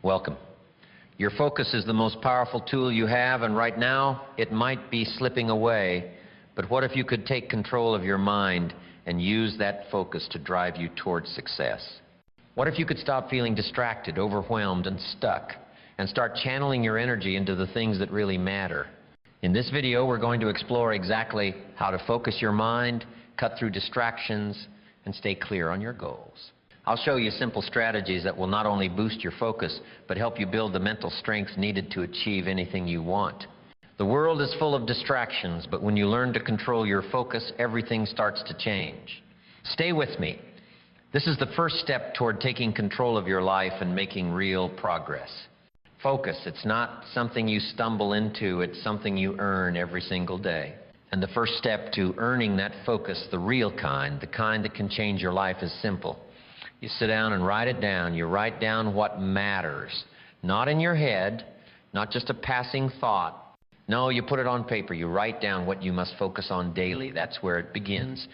Welcome. Your focus is the most powerful tool you have, and right now it might be slipping away, but what if you could take control of your mind and use that focus to drive you towards success? What if you could stop feeling distracted, overwhelmed, and stuck, and start channeling your energy into the things that really matter? In this video, we're going to explore exactly how to focus your mind, cut through distractions, and stay clear on your goals. I'll show you simple strategies that will not only boost your focus, but help you build the mental strength needed to achieve anything you want. The world is full of distractions, but when you learn to control your focus, everything starts to change. Stay with me. This is the first step toward taking control of your life and making real progress. Focus, it's not something you stumble into, it's something you earn every single day. And the first step to earning that focus, the real kind, the kind that can change your life, is simple. You sit down and write it down. You write down what matters. Not in your head, not just a passing thought. No, you put it on paper. You write down what you must focus on daily. That's where it begins.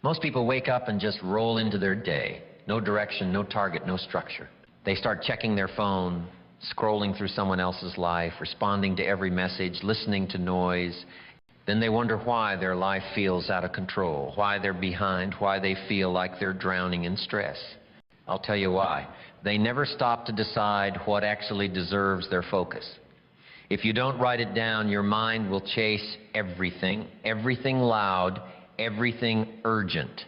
Most people wake up and just roll into their day. No direction, no target, no structure. They start checking their phone, scrolling through someone else's life, responding to every message, listening to noise. Then they wonder why their life feels out of control, why they're behind, why they feel like they're drowning in stress. I'll tell you why. They never stop to decide what actually deserves their focus. If you don't write it down, your mind will chase everything, everything loud, everything urgent,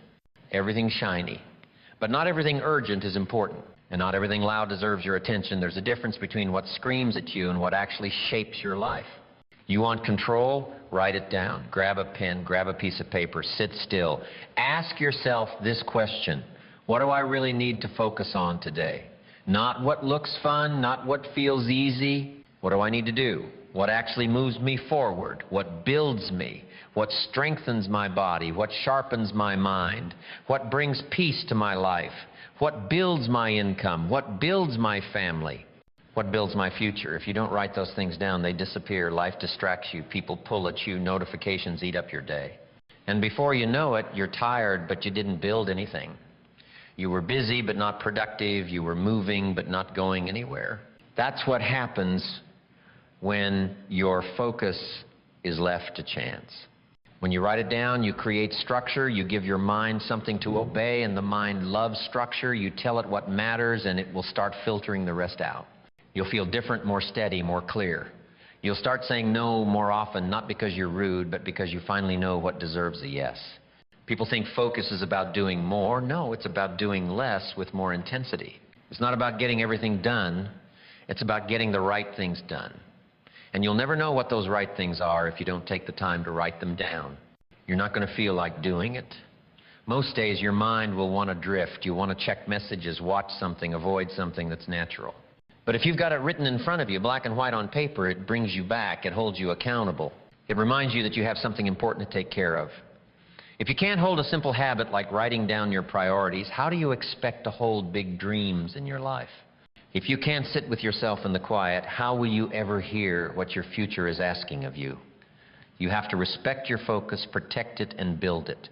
everything shiny. But not everything urgent is important, and not everything loud deserves your attention. There's a difference between what screams at you and what actually shapes your life. You want control? Write it down. Grab a pen, grab a piece of paper, sit still. Ask yourself this question: what do I really need to focus on today? Not what looks fun, not what feels easy. What do I need to do? What actually moves me forward? What builds me? What strengthens my body? What sharpens my mind? What brings peace to my life? What builds my income? What builds my family? What builds my future? If you don't write those things down, they disappear. Life distracts you. People pull at you. Notifications eat up your day. And before you know it, you're tired, but you didn't build anything. You were busy, but not productive. You were moving, but not going anywhere. That's what happens when your focus is left to chance. When you write it down, you create structure. You give your mind something to obey, and the mind loves structure. You tell it what matters, and it will start filtering the rest out. You'll feel different, more steady, more clear. You'll start saying no more often, not because you're rude, but because you finally know what deserves a yes. People think focus is about doing more. No, it's about doing less with more intensity. It's not about getting everything done. It's about getting the right things done. And you'll never know what those right things are if you don't take the time to write them down. You're not going to feel like doing it. Most days your mind will want to drift. You want to check messages, watch something, avoid something that's natural. But if you've got it written in front of you, black and white on paper, it brings you back. It holds you accountable. It reminds you that you have something important to take care of. If you can't hold a simple habit like writing down your priorities, how do you expect to hold big dreams in your life? If you can't sit with yourself in the quiet, how will you ever hear what your future is asking of you? You have to respect your focus, protect it, and build it.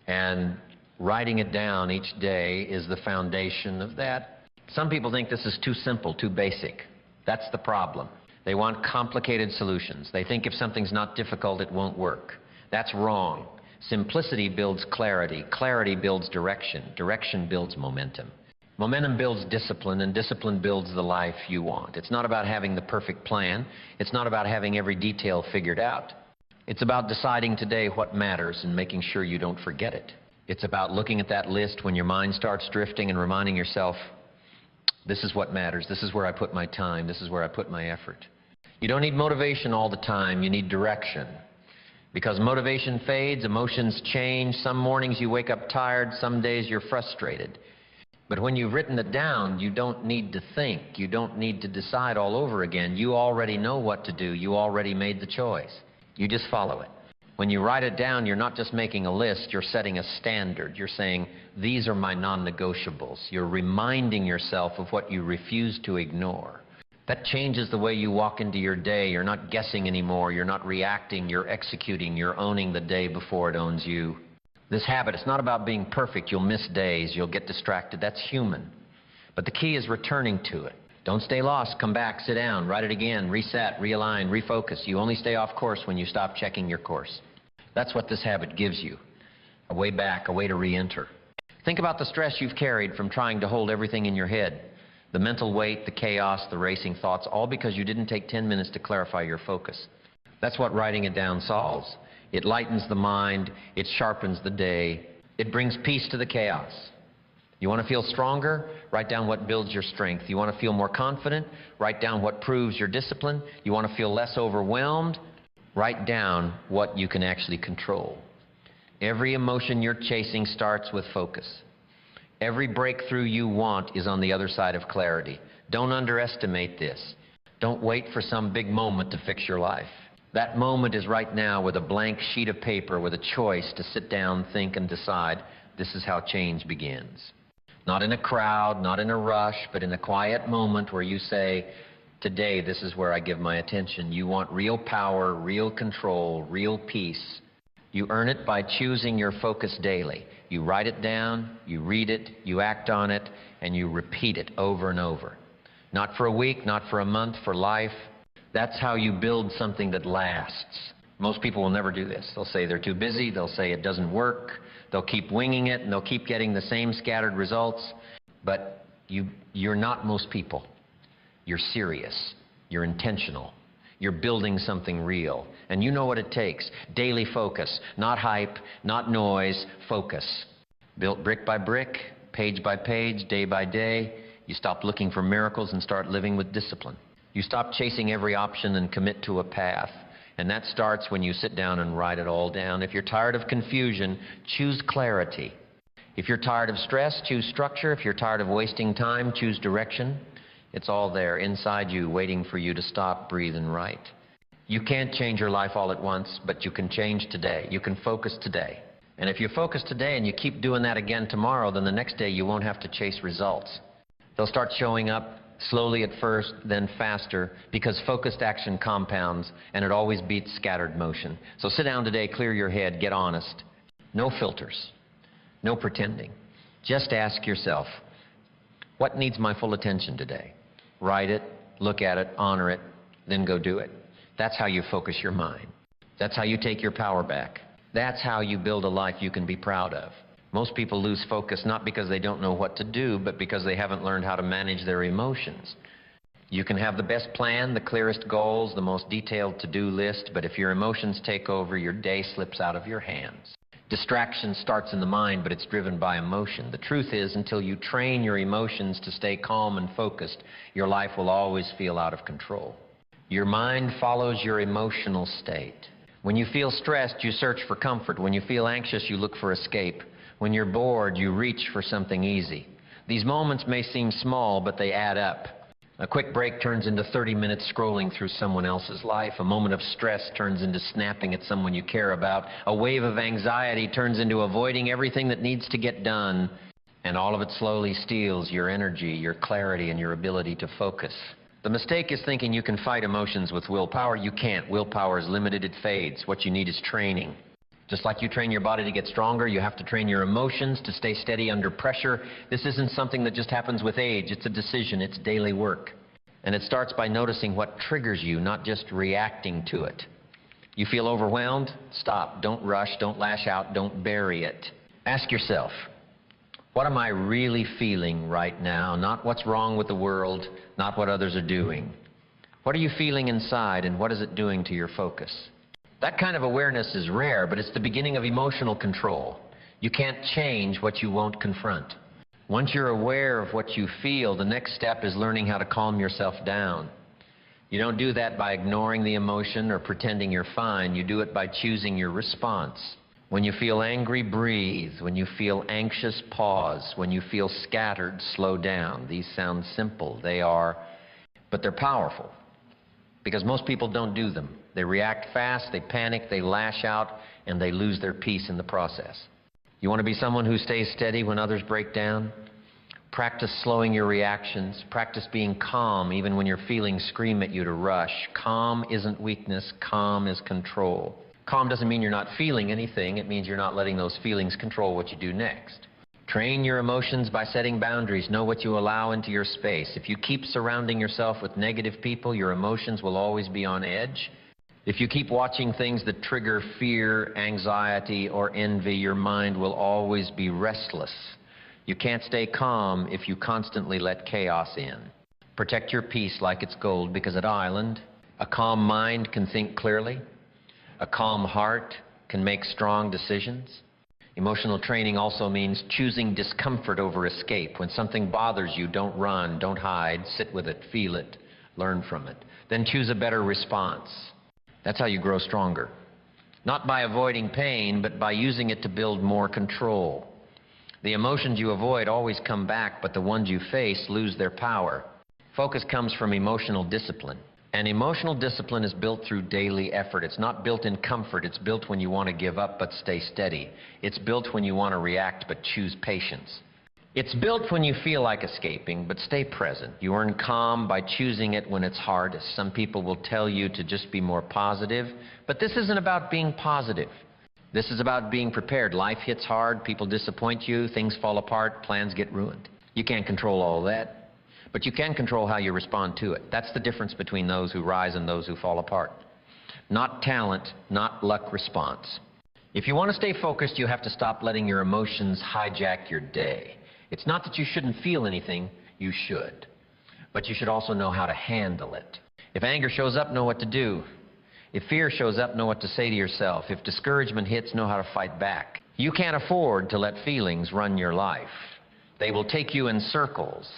And writing it down each day is the foundation of that. Some people think this is too simple, too basic. That's the problem. They want complicated solutions. They think if something's not difficult, it won't work. That's wrong. Simplicity builds clarity. Clarity builds direction. Direction builds momentum. Momentum builds discipline, and discipline builds the life you want. It's not about having the perfect plan. It's not about having every detail figured out. It's about deciding today what matters and making sure you don't forget it. It's about looking at that list when your mind starts drifting and reminding yourself, this is what matters. This is where I put my time. This is where I put my effort. You don't need motivation all the time. You need direction. Because motivation fades, emotions change. Some mornings you wake up tired. Some days you're frustrated. But when you've written it down, you don't need to think. You don't need to decide all over again. You already know what to do. You already made the choice. You just follow it. When you write it down, you're not just making a list, you're setting a standard. You're saying, these are my non-negotiables. You're reminding yourself of what you refuse to ignore. That changes the way you walk into your day. You're not guessing anymore. You're not reacting. You're executing. You're owning the day before it owns you. This habit, it's not about being perfect. You'll miss days. You'll get distracted. That's human. But the key is returning to it. Don't stay lost. Come back, sit down, write it again, reset, realign, refocus. You only stay off course when you stop checking your course. That's what this habit gives you. A way back, a way to re-enter. Think about the stress you've carried from trying to hold everything in your head. The mental weight, the chaos, the racing thoughts, all because you didn't take 10 minutes to clarify your focus. That's what writing it down solves. It lightens the mind, it sharpens the day, it brings peace to the chaos. You want to feel stronger? Write down what builds your strength. You want to feel more confident? Write down what proves your discipline. You want to feel less overwhelmed? Write down what you can actually control. Every emotion you're chasing starts with focus. Every breakthrough you want is on the other side of clarity. Don't underestimate this. Don't wait for some big moment to fix your life. That moment is right now with a blank sheet of paper with a choice to sit down, think, and decide. This is how change begins. Not in a crowd, not in a rush, but in a quiet moment where you say, today this is where I give my attention. You want real power, real control, real peace. You earn it by choosing your focus daily. You write it down, you read it, you act on it, and you repeat it over and over. Not for a week, not for a month, for life. That's how you build something that lasts. Most people will never do this. They'll say they're too busy, they'll say it doesn't work, they'll keep winging it, and they'll keep getting the same scattered results. But you're not most people. You're serious. You're intentional. You're building something real. And you know what it takes. Daily focus. Not hype, not noise, focus. Built brick by brick, page by page, day by day. You stop looking for miracles and start living with discipline. You stop chasing every option and commit to a path. And that starts when you sit down and write it all down. If you're tired of confusion, choose clarity. If you're tired of stress, choose structure. If you're tired of wasting time, choose direction. It's all there inside you, waiting for you to stop, breathe, and write. You can't change your life all at once, but you can change today. You can focus today. And if you focus today and you keep doing that again tomorrow, then the next day you won't have to chase results. They'll start showing up slowly at first, then faster, because focused action compounds, and it always beats scattered motion. So sit down today, clear your head, get honest. No filters, no pretending. Just ask yourself, what needs my full attention today? Write it, look at it, honor it, then go do it. That's how you focus your mind. That's how you take your power back. That's how you build a life you can be proud of. Most people lose focus not because they don't know what to do, but because they haven't learned how to manage their emotions. You can have the best plan, the clearest goals, the most detailed to-do list, but if your emotions take over, your day slips out of your hands. Distraction starts in the mind, but it's driven by emotion. The truth is, until you train your emotions to stay calm and focused, your life will always feel out of control. Your mind follows your emotional state. When you feel stressed, you search for comfort. When you feel anxious, you look for escape. When you're bored, you reach for something easy. These moments may seem small, but they add up. A quick break turns into 30 minutes scrolling through someone else's life. A moment of stress turns into snapping at someone you care about. A wave of anxiety turns into avoiding everything that needs to get done. And all of it slowly steals your energy, your clarity, and your ability to focus. The mistake is thinking you can fight emotions with willpower. You can't. Willpower is limited. It fades. What you need is training. Just like you train your body to get stronger, you have to train your emotions to stay steady under pressure. This isn't something that just happens with age. It's a decision. It's daily work. And it starts by noticing what triggers you, not just reacting to it. You feel overwhelmed? Stop. Don't rush. Don't lash out. Don't bury it. Ask yourself, what am I really feeling right now? Not what's wrong with the world, not what others are doing. What are you feeling inside, and what is it doing to your focus? That kind of awareness is rare, but it's the beginning of emotional control. You can't change what you won't confront. Once you're aware of what you feel, the next step is learning how to calm yourself down. You don't do that by ignoring the emotion or pretending you're fine. You do it by choosing your response. When you feel angry, breathe. When you feel anxious, pause. When you feel scattered, slow down. These sound simple. They are, but they're powerful. Because most people don't do them. They react fast, they panic, they lash out, and they lose their peace in the process. You want to be someone who stays steady when others break down? Practice slowing your reactions. Practice being calm even when your feelings scream at you to rush. Calm isn't weakness, calm is control. Calm doesn't mean you're not feeling anything, it means you're not letting those feelings control what you do next. Train your emotions by setting boundaries. Know what you allow into your space. If you keep surrounding yourself with negative people, your emotions will always be on edge. If you keep watching things that trigger fear, anxiety, or envy, your mind will always be restless. You can't stay calm if you constantly let chaos in. Protect your peace like it's gold, because at Island, a calm mind can think clearly. A calm heart can make strong decisions. Emotional training also means choosing discomfort over escape. When something bothers you, don't run, don't hide, sit with it, feel it, learn from it. Then choose a better response. That's how you grow stronger. Not by avoiding pain, but by using it to build more control. The emotions you avoid always come back, but the ones you face lose their power. Focus comes from emotional discipline. And emotional discipline is built through daily effort. It's not built in comfort. It's built when you want to give up but stay steady. It's built when you want to react but choose patience. It's built when you feel like escaping but stay present. You earn calm by choosing it when it's hardest. Some people will tell you to just be more positive, but this isn't about being positive. This is about being prepared. Life hits hard, people disappoint you, things fall apart, plans get ruined. You can't control all that. But you can control how you respond to it. That's the difference between those who rise and those who fall apart. Not talent, not luck response. If you want to stay focused, you have to stop letting your emotions hijack your day. It's not that you shouldn't feel anything, you should. But you should also know how to handle it. If anger shows up, know what to do. If fear shows up, know what to say to yourself. If discouragement hits, know how to fight back. You can't afford to let feelings run your life. They will take you in circles.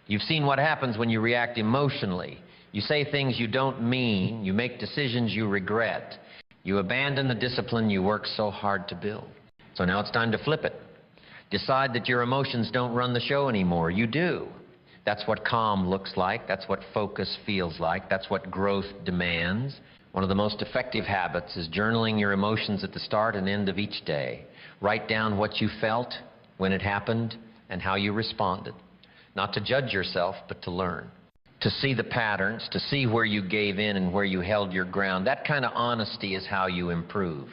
You've seen what happens when you react emotionally. You say things you don't mean. You make decisions you regret. You abandon the discipline you work so hard to build. So now it's time to flip it. Decide that your emotions don't run the show anymore. You do. That's what calm looks like. That's what focus feels like. That's what growth demands. One of the most effective habits is journaling your emotions at the start and end of each day. Write down what you felt when it happened and how you responded. Not to judge yourself, but to learn. To see the patterns, to see where you gave in and where you held your ground. That kind of honesty is how you improve.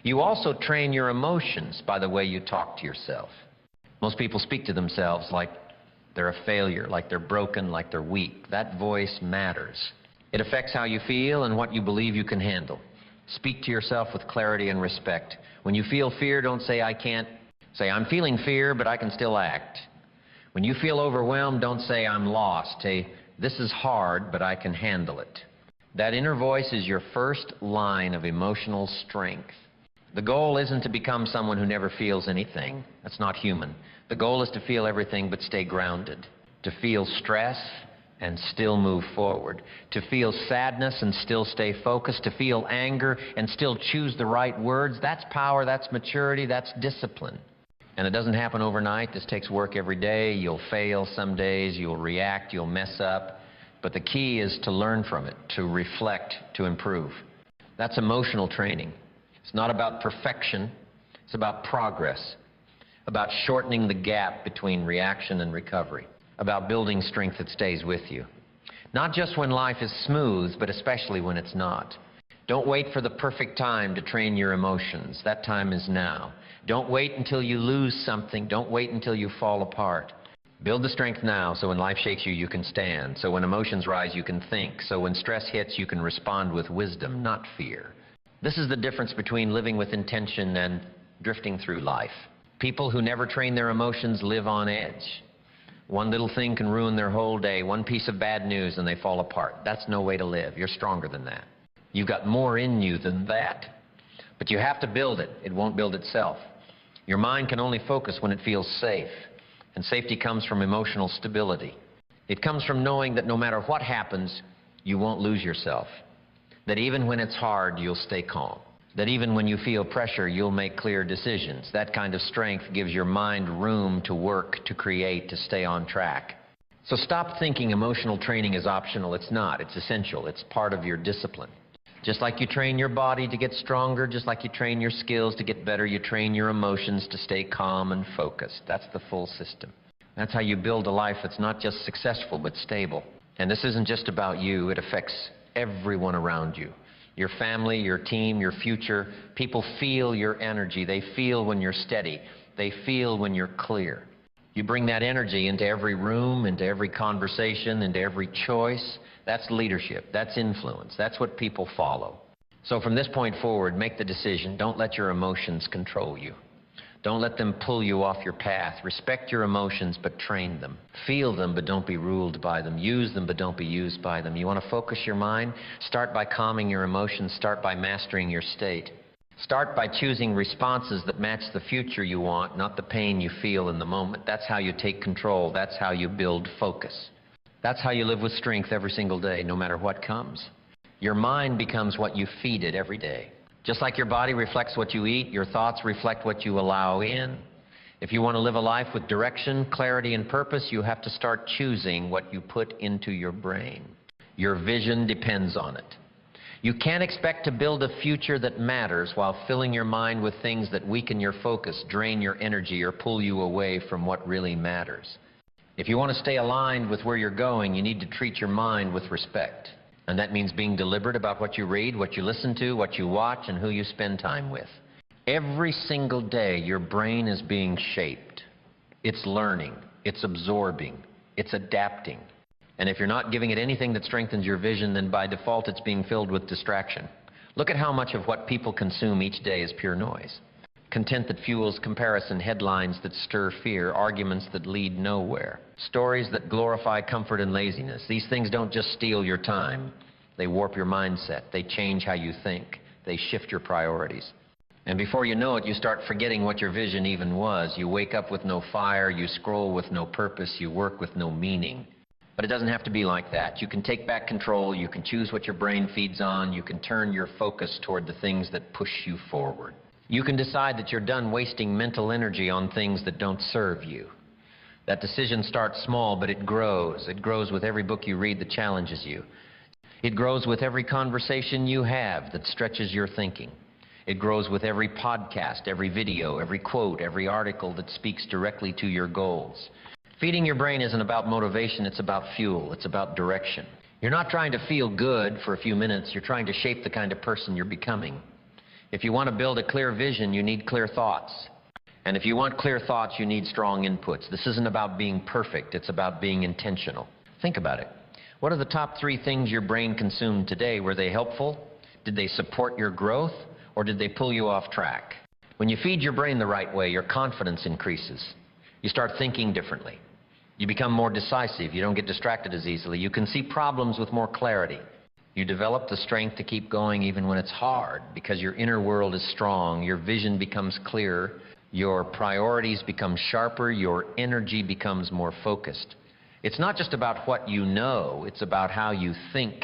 You also train your emotions by the way you talk to yourself. Most people speak to themselves like they're a failure, like they're broken, like they're weak. That voice matters. It affects how you feel and what you believe you can handle. Speak to yourself with clarity and respect. When you feel fear, don't say, I can't. Say, I'm feeling fear, but I can still act. When you feel overwhelmed, don't say, I'm lost. Say, this is hard, but I can handle it. That inner voice is your first line of emotional strength. The goal isn't to become someone who never feels anything. That's not human. The goal is to feel everything but stay grounded. To feel stress and still move forward. To feel sadness and still stay focused. To feel anger and still choose the right words. That's power, that's maturity, that's discipline. And it doesn't happen overnight. This takes work every day. You'll fail some days, you'll react, you'll mess up. But the key is to learn from it, to reflect, to improve. That's emotional training. It's not about perfection, it's about progress, about shortening the gap between reaction and recovery, about building strength that stays with you. Not just when life is smooth, but especially when it's not. Don't wait for the perfect time to train your emotions. That time is now. Don't wait until you lose something. Don't wait until you fall apart. Build the strength now so when life shakes you, you can stand. So when emotions rise, you can think. So when stress hits, you can respond with wisdom, not fear. This is the difference between living with intention and drifting through life. People who never train their emotions live on edge. One little thing can ruin their whole day. One piece of bad news and they fall apart. That's no way to live. You're stronger than that. You've got more in you than that. But you have to build it. It won't build itself. Your mind can only focus when it feels safe. And safety comes from emotional stability. It comes from knowing that no matter what happens, you won't lose yourself. That even when it's hard, you'll stay calm. That even when you feel pressure, you'll make clear decisions. That kind of strength gives your mind room to work, to create, to stay on track. So stop thinking emotional training is optional. It's not. It's essential. It's part of your discipline. Just like you train your body to get stronger, just like you train your skills to get better, you train your emotions to stay calm and focused. That's the full system. That's how you build a life that's not just successful, but stable. And this isn't just about you. It affects everyone around you. Your family, your team, your future. People feel your energy. They feel when you're steady. They feel when you're clear. You bring that energy into every room, into every conversation, into every choice. That's leadership. That's influence. That's what people follow. So from this point forward, make the decision. Don't let your emotions control you. Don't let them pull you off your path. Respect your emotions, but train them. Feel them, but don't be ruled by them. Use them, but don't be used by them. You want to focus your mind? Start by calming your emotions. Start by mastering your state. Start by choosing responses that match the future you want, not the pain you feel in the moment. That's how you take control. That's how you build focus. That's how you live with strength every single day, no matter what comes. Your mind becomes what you feed it every day. Just like your body reflects what you eat, your thoughts reflect what you allow in. If you want to live a life with direction, clarity, and purpose, you have to start choosing what you put into your brain. Your vision depends on it. You can't expect to build a future that matters while filling your mind with things that weaken your focus, drain your energy, or pull you away from what really matters. If you want to stay aligned with where you're going, you need to treat your mind with respect. And that means being deliberate about what you read, what you listen to, what you watch, and who you spend time with. Every single day, your brain is being shaped. It's learning, it's absorbing, it's adapting. And if you're not giving it anything that strengthens your vision, then by default it's being filled with distraction. Look at how much of what people consume each day is pure noise. Content that fuels comparison, headlines that stir fear, arguments that lead nowhere, stories that glorify comfort and laziness. These things don't just steal your time. They warp your mindset. They change how you think. They shift your priorities. And before you know it, you start forgetting what your vision even was. You wake up with no fire. You scroll with no purpose. You work with no meaning. But it doesn't have to be like that. You can take back control. You can choose what your brain feeds on. You can turn your focus toward the things that push you forward. You can decide that you're done wasting mental energy on things that don't serve you. That decision starts small, but it grows. It grows with every book you read that challenges you. It grows with every conversation you have that stretches your thinking. It grows with every podcast, every video, every quote, every article that speaks directly to your goals. Feeding your brain isn't about motivation, it's about fuel, it's about direction. You're not trying to feel good for a few minutes, you're trying to shape the kind of person you're becoming. If you want to build a clear vision, you need clear thoughts. And if you want clear thoughts, you need strong inputs. This isn't about being perfect, it's about being intentional. Think about it. What are the top 3 things your brain consumed today? Were they helpful? Did they support your growth? Or did they pull you off track? When you feed your brain the right way, your confidence increases. You start thinking differently. You become more decisive. You don't get distracted as easily. You can see problems with more clarity. You develop the strength to keep going even when it's hard because your inner world is strong. Your vision becomes clearer. Your priorities become sharper. Your energy becomes more focused. It's not just about what you know. It's about how you think.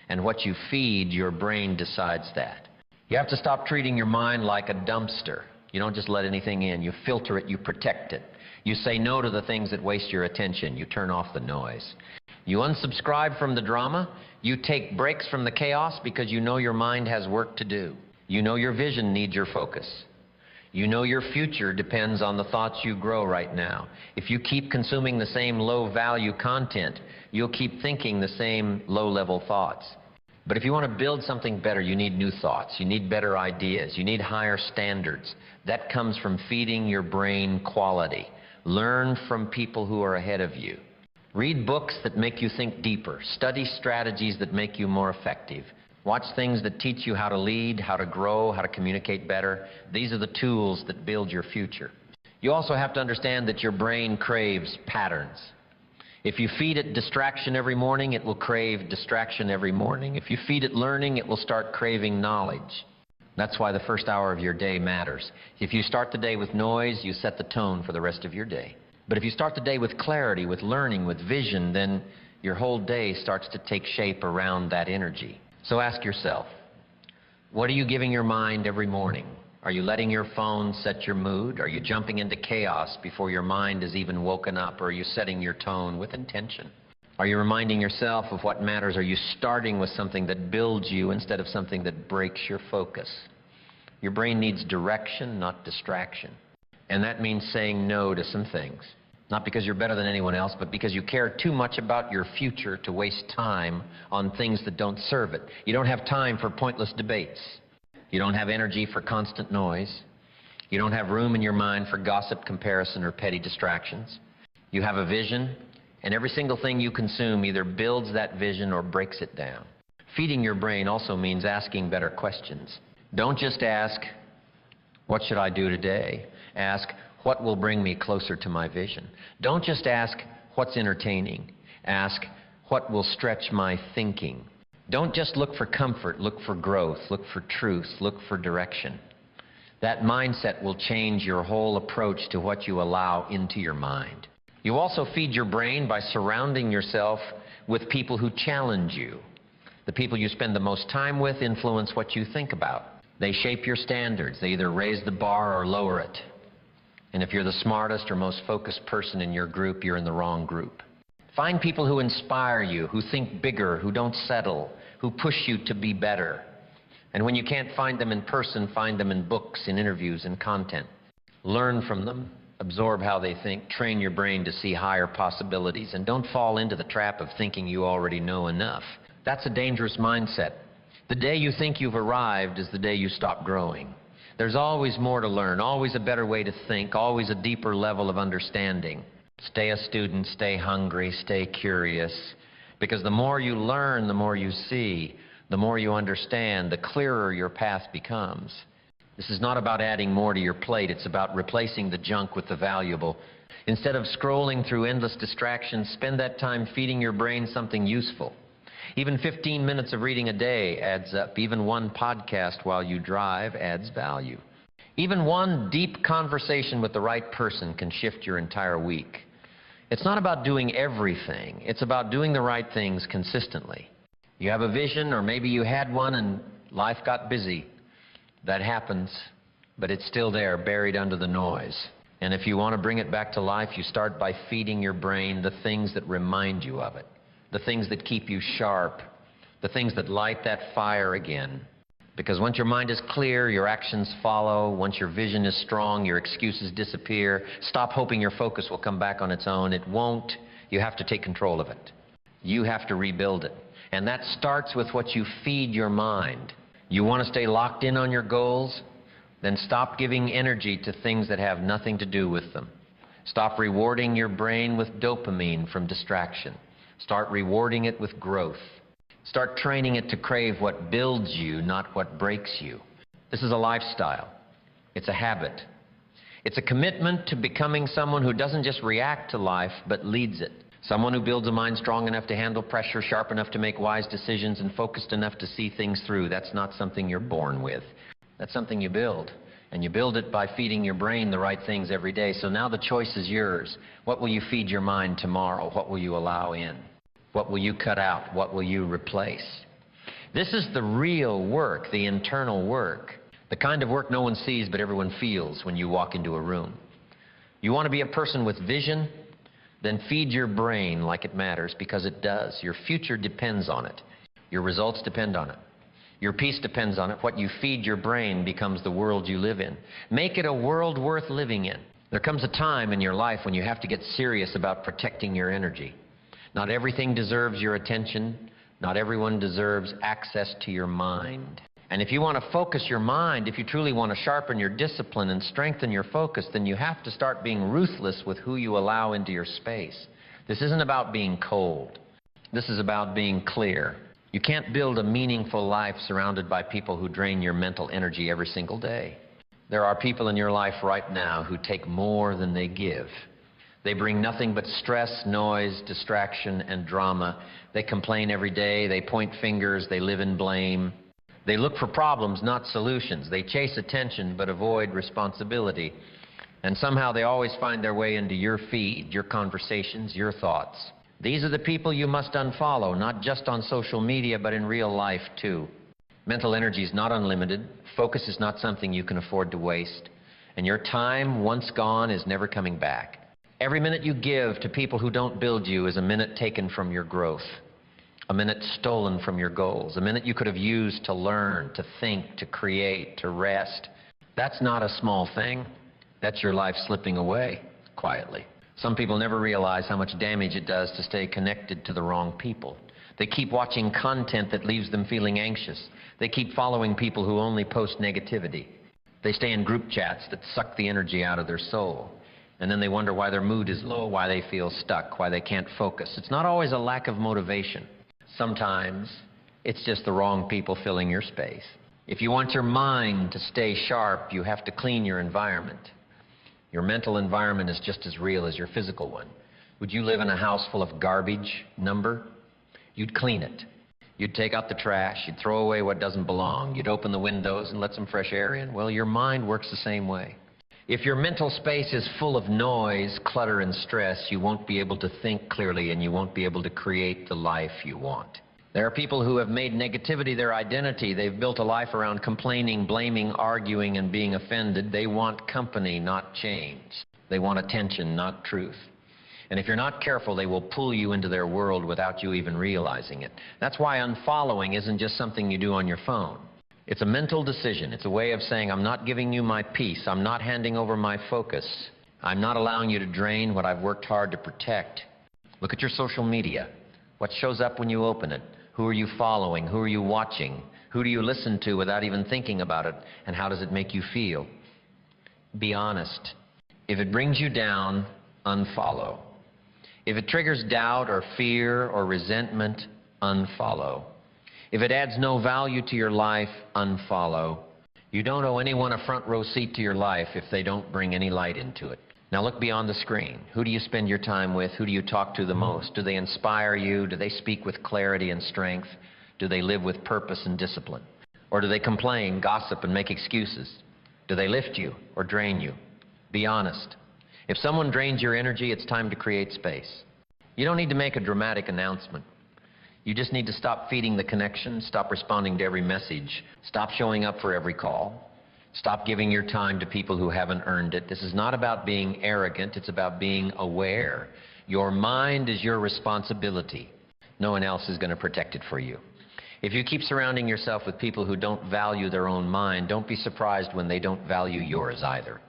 And what you feed, your brain decides that. You have to stop treating your mind like a dumpster. You don't just let anything in. You filter it. You protect it. You say no to the things that waste your attention. You turn off the noise. You unsubscribe from the drama. You take breaks from the chaos because you know your mind has work to do. You know your vision needs your focus. You know your future depends on the thoughts you grow right now. If you keep consuming the same low-value content, you'll keep thinking the same low-level thoughts. But if you want to build something better, you need new thoughts. You need better ideas. You need higher standards. That comes from feeding your brain quality. Learn from people who are ahead of you. Read books that make you think deeper. Study strategies that make you more effective. Watch things that teach you how to lead, how to grow, how to communicate better. These are the tools that build your future. You also have to understand that your brain craves patterns. If you feed it distraction every morning, it will crave distraction every morning. If you feed it learning, it will start craving knowledge. That's why the first hour of your day matters. If you start the day with noise, you set the tone for the rest of your day. But if you start the day with clarity, with learning, with vision, then your whole day starts to take shape around that energy. So ask yourself, what are you giving your mind every morning? Are you letting your phone set your mood? Are you jumping into chaos before your mind is even woken up? Or are you setting your tone with intention? Are you reminding yourself of what matters? Are you starting with something that builds you instead of something that breaks your focus? Your brain needs direction, not distraction. And that means saying no to some things. Not because you're better than anyone else, but because you care too much about your future to waste time on things that don't serve it. You don't have time for pointless debates. You don't have energy for constant noise. You don't have room in your mind for gossip, comparison, or petty distractions. You have a vision, and every single thing you consume either builds that vision or breaks it down. Feeding your brain also means asking better questions. Don't just ask, what should I do today? Ask, what will bring me closer to my vision? Don't just ask, what's entertaining? Ask, what will stretch my thinking? Don't just look for comfort, look for growth, look for truth, look for direction. That mindset will change your whole approach to what you allow into your mind. You also feed your brain by surrounding yourself with people who challenge you. The people you spend the most time with influence what you think about. They shape your standards. They either raise the bar or lower it. And if you're the smartest or most focused person in your group, you're in the wrong group. Find people who inspire you, who think bigger, who don't settle, who push you to be better. And when you can't find them in person, find them in books, in interviews, in content. Learn from them, absorb how they think, train your brain to see higher possibilities, and don't fall into the trap of thinking you already know enough. That's a dangerous mindset. The day you think you've arrived is the day you stop growing. There's always more to learn, always a better way to think, always a deeper level of understanding. Stay a student, stay hungry, stay curious, because the more you learn, the more you see, the more you understand, the clearer your path becomes. This is not about adding more to your plate, it's about replacing the junk with the valuable. Instead of scrolling through endless distractions, spend that time feeding your brain something useful. Even 15 minutes of reading a day adds up. Even one podcast while you drive adds value. Even one deep conversation with the right person can shift your entire week. It's not about doing everything. It's about doing the right things consistently. You have a vision, or maybe you had one and life got busy. That happens, but it's still there, buried under the noise. And if you want to bring it back to life, you start by feeding your brain the things that remind you of it. The things that keep you sharp, the things that light that fire again. Because once your mind is clear, your actions follow. Once your vision is strong, your excuses disappear. Stop hoping your focus will come back on its own. It won't. You have to take control of it. You have to rebuild it. And that starts with what you feed your mind. You want to stay locked in on your goals? Then stop giving energy to things that have nothing to do with them. Stop rewarding your brain with dopamine from distraction. Start rewarding it with growth. Start training it to crave what builds you, not what breaks you. This is a lifestyle. It's a habit. It's a commitment to becoming someone who doesn't just react to life, but leads it. Someone who builds a mind strong enough to handle pressure, sharp enough to make wise decisions, and focused enough to see things through. That's not something you're born with. That's something you build. And you build it by feeding your brain the right things every day. So now the choice is yours. What will you feed your mind tomorrow? What will you allow in? What will you cut out? What will you replace? This is the real work, the internal work. The kind of work no one sees but everyone feels when you walk into a room. You want to be a person with vision? Then feed your brain like it matters, because it does. Your future depends on it. Your results depend on it. Your peace depends on it. What you feed your brain becomes the world you live in. Make it a world worth living in. There comes a time in your life when you have to get serious about protecting your energy. Not everything deserves your attention. Not everyone deserves access to your mind. And if you want to focus your mind, if you truly want to sharpen your discipline and strengthen your focus, then you have to start being ruthless with who you allow into your space. This isn't about being cold. This is about being clear. You can't build a meaningful life surrounded by people who drain your mental energy every single day. There are people in your life right now who take more than they give. They bring nothing but stress, noise, distraction, and drama. They complain every day. They point fingers. They live in blame. They look for problems, not solutions. They chase attention but avoid responsibility. And somehow they always find their way into your feed, your conversations, your thoughts. These are the people you must unfollow, not just on social media, but in real life too. Mental energy is not unlimited. Focus is not something you can afford to waste. And your time, once gone, is never coming back. Every minute you give to people who don't build you is a minute taken from your growth. A minute stolen from your goals. A minute you could have used to learn, to think, to create, to rest. That's not a small thing. That's your life slipping away quietly. Some people never realize how much damage it does to stay connected to the wrong people. They keep watching content that leaves them feeling anxious. They keep following people who only post negativity. They stay in group chats that suck the energy out of their soul. And then they wonder why their mood is low, why they feel stuck, why they can't focus. It's not always a lack of motivation. Sometimes it's just the wrong people filling your space. If you want your mind to stay sharp, you have to clean your environment. Your mental environment is just as real as your physical one. Would you live in a house full of garbage, number? You'd clean it. You'd take out the trash, you'd throw away what doesn't belong, you'd open the windows and let some fresh air in. Well, your mind works the same way. If your mental space is full of noise, clutter, and stress, you won't be able to think clearly and you won't be able to create the life you want. There are people who have made negativity their identity. They've built a life around complaining, blaming, arguing, and being offended. They want company, not change. They want attention, not truth. And if you're not careful, they will pull you into their world without you even realizing it. That's why unfollowing isn't just something you do on your phone. It's a mental decision. It's a way of saying, I'm not giving you my peace. I'm not handing over my focus. I'm not allowing you to drain what I've worked hard to protect. Look at your social media. What shows up when you open it? Who are you following? Who are you watching? Who do you listen to without even thinking about it? And how does it make you feel? Be honest. If it brings you down, unfollow. If it triggers doubt or fear or resentment, unfollow. If it adds no value to your life, unfollow. You don't owe anyone a front row seat to your life if they don't bring any light into it. Now look beyond the screen. Who do you spend your time with? Who do you talk to the most? Do they inspire you? Do they speak with clarity and strength? Do they live with purpose and discipline? Or do they complain, gossip, and make excuses? Do they lift you or drain you? Be honest. If someone drains your energy, it's time to create space. You don't need to make a dramatic announcement. You just need to stop feeding the connection, stop responding to every message, stop showing up for every call, stop giving your time to people who haven't earned it. This is not about being arrogant, it's about being aware. Your mind is your responsibility. No one else is going to protect it for you. If you keep surrounding yourself with people who don't value their own mind, don't be surprised when they don't value yours either.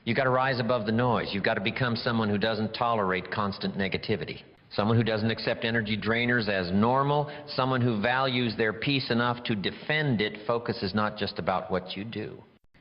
You've got to rise above the noise. You've got to become someone who doesn't tolerate constant negativity. Someone who doesn't accept energy drainers as normal. Someone who values their peace enough to defend it. Focus is not just about what you do.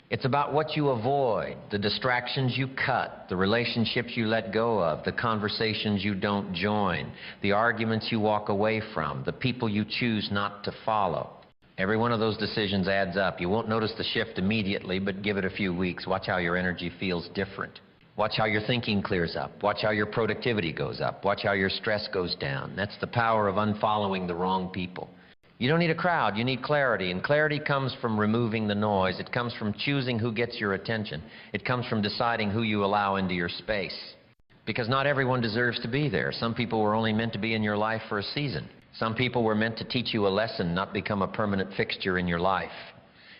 It's about what you avoid, the distractions you cut, the relationships you let go of, the conversations you don't join, the arguments you walk away from, the people you choose not to follow. Every one of those decisions adds up. You won't notice the shift immediately, but give it a few weeks. Watch how your energy feels different. Watch how your thinking clears up. Watch how your productivity goes up. Watch how your stress goes down. That's the power of unfollowing the wrong people. You don't need a crowd, you need clarity. And clarity comes from removing the noise. It comes from choosing who gets your attention. It comes from deciding who you allow into your space. Because not everyone deserves to be there. Some people were only meant to be in your life for a season. Some people were meant to teach you a lesson, not become a permanent fixture in your life.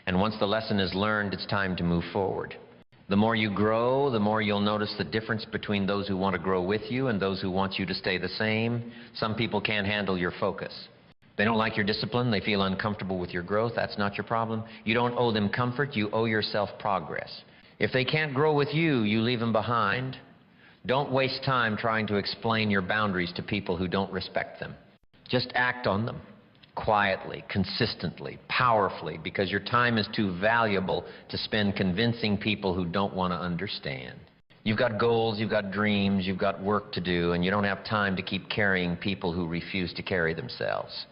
And once the lesson is learned, it's time to move forward. The more you grow, the more you'll notice the difference between those who want to grow with you and those who want you to stay the same. Some people can't handle your focus. They don't like your discipline. They feel uncomfortable with your growth. That's not your problem. You don't owe them comfort. You owe yourself progress. If they can't grow with you, you leave them behind. Don't waste time trying to explain your boundaries to people who don't respect them. Just act on them. Quietly, consistently, powerfully, because your time is too valuable to spend convincing people who don't want to understand. You've got goals, you've got dreams, you've got work to do, and you don't have time to keep carrying people who refuse to carry themselves.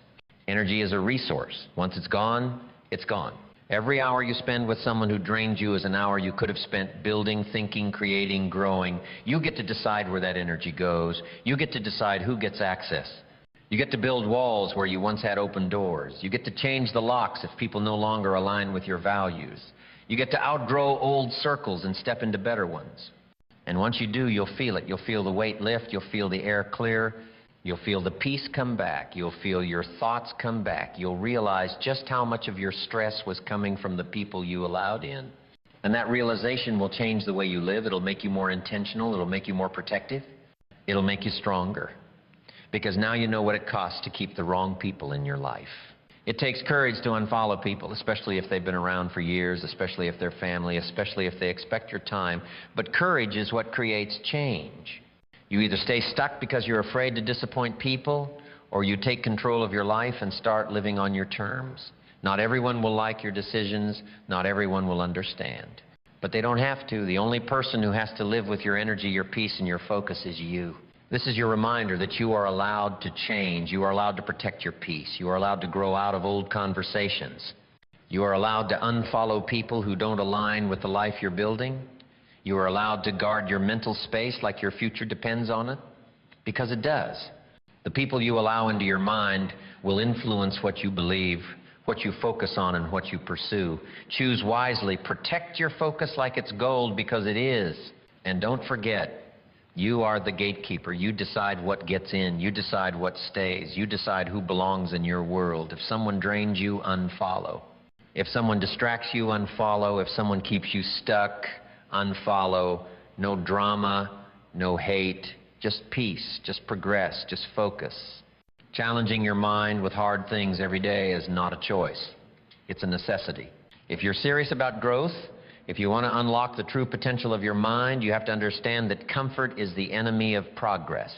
Energy is a resource. Once it's gone, it's gone. Every hour you spend with someone who drains you is an hour you could have spent building, thinking, creating, growing. You get to decide where that energy goes. You get to decide who gets access. You get to build walls where you once had open doors. You get to change the locks if people no longer align with your values. You get to outgrow old circles and step into better ones. And once you do, you'll feel it. You'll feel the weight lift. You'll feel the air clear. You'll feel the peace come back. You'll feel your thoughts come back. You'll realize just how much of your stress was coming from the people you allowed in. And that realization will change the way you live. It'll make you more intentional. It'll make you more protective. It'll make you stronger. Because now you know what it costs to keep the wrong people in your life. It takes courage to unfollow people, especially if they've been around for years, especially if they're family, especially if they expect your time. But courage is what creates change. You either stay stuck because you're afraid to disappoint people, or you take control of your life and start living on your terms. Not everyone will like your decisions. Not everyone will understand. But they don't have to. The only person who has to live with your energy, your peace, and your focus is you. This is your reminder that you are allowed to change. You are allowed to protect your peace. You are allowed to grow out of old conversations. You are allowed to unfollow people who don't align with the life you're building. You are allowed to guard your mental space like your future depends on it, because it does. The people you allow into your mind will influence what you believe, what you focus on, and what you pursue. Choose wisely. Protect your focus like it's gold, because it is. And don't forget, you are the gatekeeper. You decide what gets in. You decide what stays. You decide who belongs in your world. If someone drains you, unfollow. If someone distracts you, unfollow. If someone keeps you stuck, unfollow. No drama, no hate. Just peace, just progress, just focus. Challenging your mind with hard things every day is not a choice. It's a necessity. If you're serious about growth, if you want to unlock the true potential of your mind, you have to understand that comfort is the enemy of progress.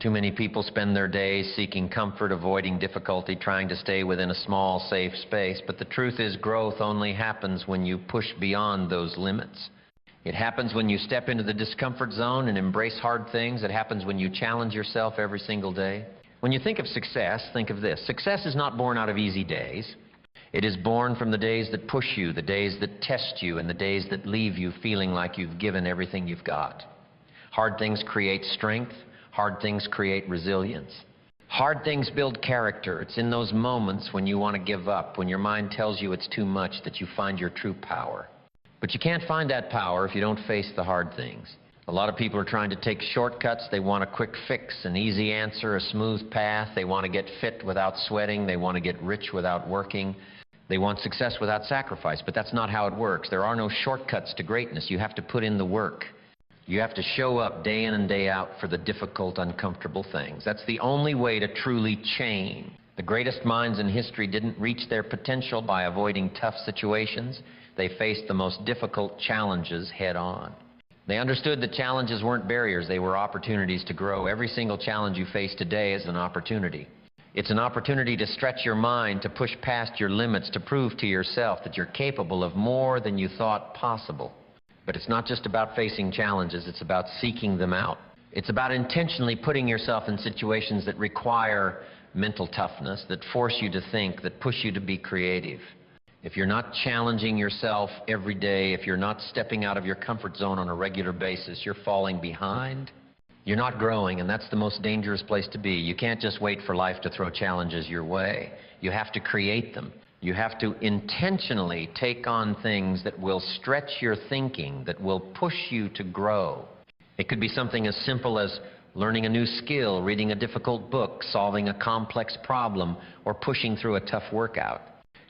Too many people spend their days seeking comfort, avoiding difficulty, trying to stay within a small, safe space. But the truth is, growth only happens when you push beyond those limits. It happens when you step into the discomfort zone and embrace hard things. It happens when you challenge yourself every single day. When you think of success, think of this. Success is not born out of easy days. It is born from the days that push you, the days that test you, and the days that leave you feeling like you've given everything you've got. Hard things create strength. Hard things create resilience. Hard things build character. It's in those moments when you want to give up, when your mind tells you it's too much, that you find your true power. But you can't find that power if you don't face the hard things. A lot of people are trying to take shortcuts. They want a quick fix, an easy answer, a smooth path. They want to get fit without sweating. They want to get rich without working. They want success without sacrifice, but that's not how it works. There are no shortcuts to greatness. You have to put in the work. You have to show up day in and day out for the difficult, uncomfortable things. That's the only way to truly change. The greatest minds in history didn't reach their potential by avoiding tough situations. They faced the most difficult challenges head on. They understood that challenges weren't barriers, they were opportunities to grow. Every single challenge you face today is an opportunity. It's an opportunity to stretch your mind, to push past your limits, to prove to yourself that you're capable of more than you thought possible. But it's not just about facing challenges, it's about seeking them out. It's about intentionally putting yourself in situations that require mental toughness, that force you to think, that push you to be creative. If you're not challenging yourself every day, if you're not stepping out of your comfort zone on a regular basis, you're falling behind. You're not growing, and that's the most dangerous place to be. You can't just wait for life to throw challenges your way. You have to create them. You have to intentionally take on things that will stretch your thinking, that will push you to grow. It could be something as simple as learning a new skill, reading a difficult book, solving a complex problem, or pushing through a tough workout.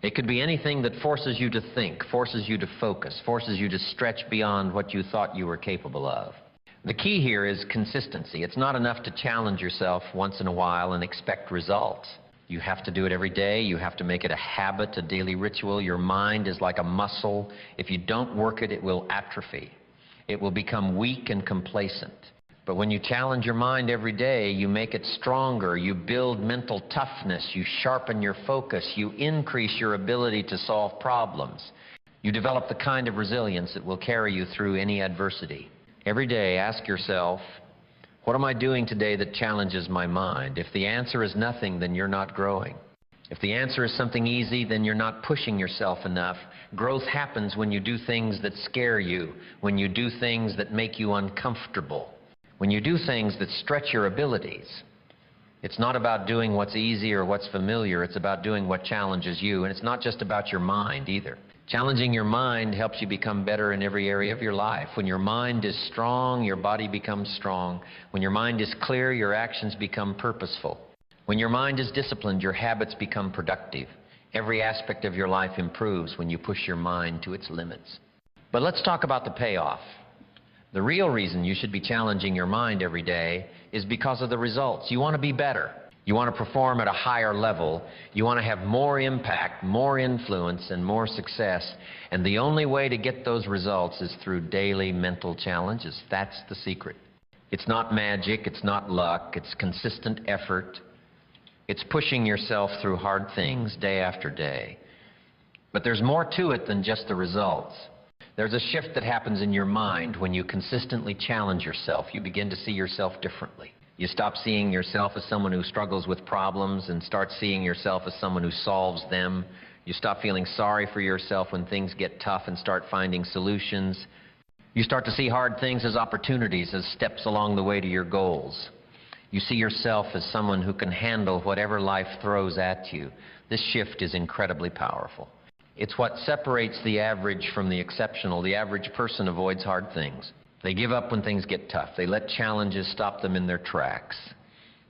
It could be anything that forces you to think, forces you to focus, forces you to stretch beyond what you thought you were capable of. The key here is consistency. It's not enough to challenge yourself once in a while and expect results. You have to do it every day. You have to make it a habit, a daily ritual. Your mind is like a muscle. If you don't work it, it will atrophy. It will become weak and complacent. But when you challenge your mind every day, you make it stronger. You build mental toughness. You sharpen your focus. You increase your ability to solve problems. You develop the kind of resilience that will carry you through any adversity. Every day, ask yourself, what am I doing today that challenges my mind? If the answer is nothing, then you're not growing. If the answer is something easy, then you're not pushing yourself enough. Growth happens when you do things that scare you, when you do things that make you uncomfortable, when you do things that stretch your abilities. It's not about doing what's easy or what's familiar. It's about doing what challenges you. And it's not just about your mind either. Challenging your mind helps you become better in every area of your life. When your mind is strong, your body becomes strong. When your mind is clear, your actions become purposeful. When your mind is disciplined, your habits become productive. Every aspect of your life improves when you push your mind to its limits. But let's talk about the payoff. The real reason you should be challenging your mind every day is because of the results. You want to be better. You want to perform at a higher level. You want to have more impact, more influence, and more success. And the only way to get those results is through daily mental challenges. That's the secret. It's not magic. It's not luck. It's consistent effort. It's pushing yourself through hard things day after day. But there's more to it than just the results. There's a shift that happens in your mind when you consistently challenge yourself. You begin to see yourself differently. You stop seeing yourself as someone who struggles with problems and start seeing yourself as someone who solves them. You stop feeling sorry for yourself when things get tough and start finding solutions. You start to see hard things as opportunities, as steps along the way to your goals. You see yourself as someone who can handle whatever life throws at you. This shift is incredibly powerful. It's what separates the average from the exceptional. The average person avoids hard things. They give up when things get tough. They let challenges stop them in their tracks.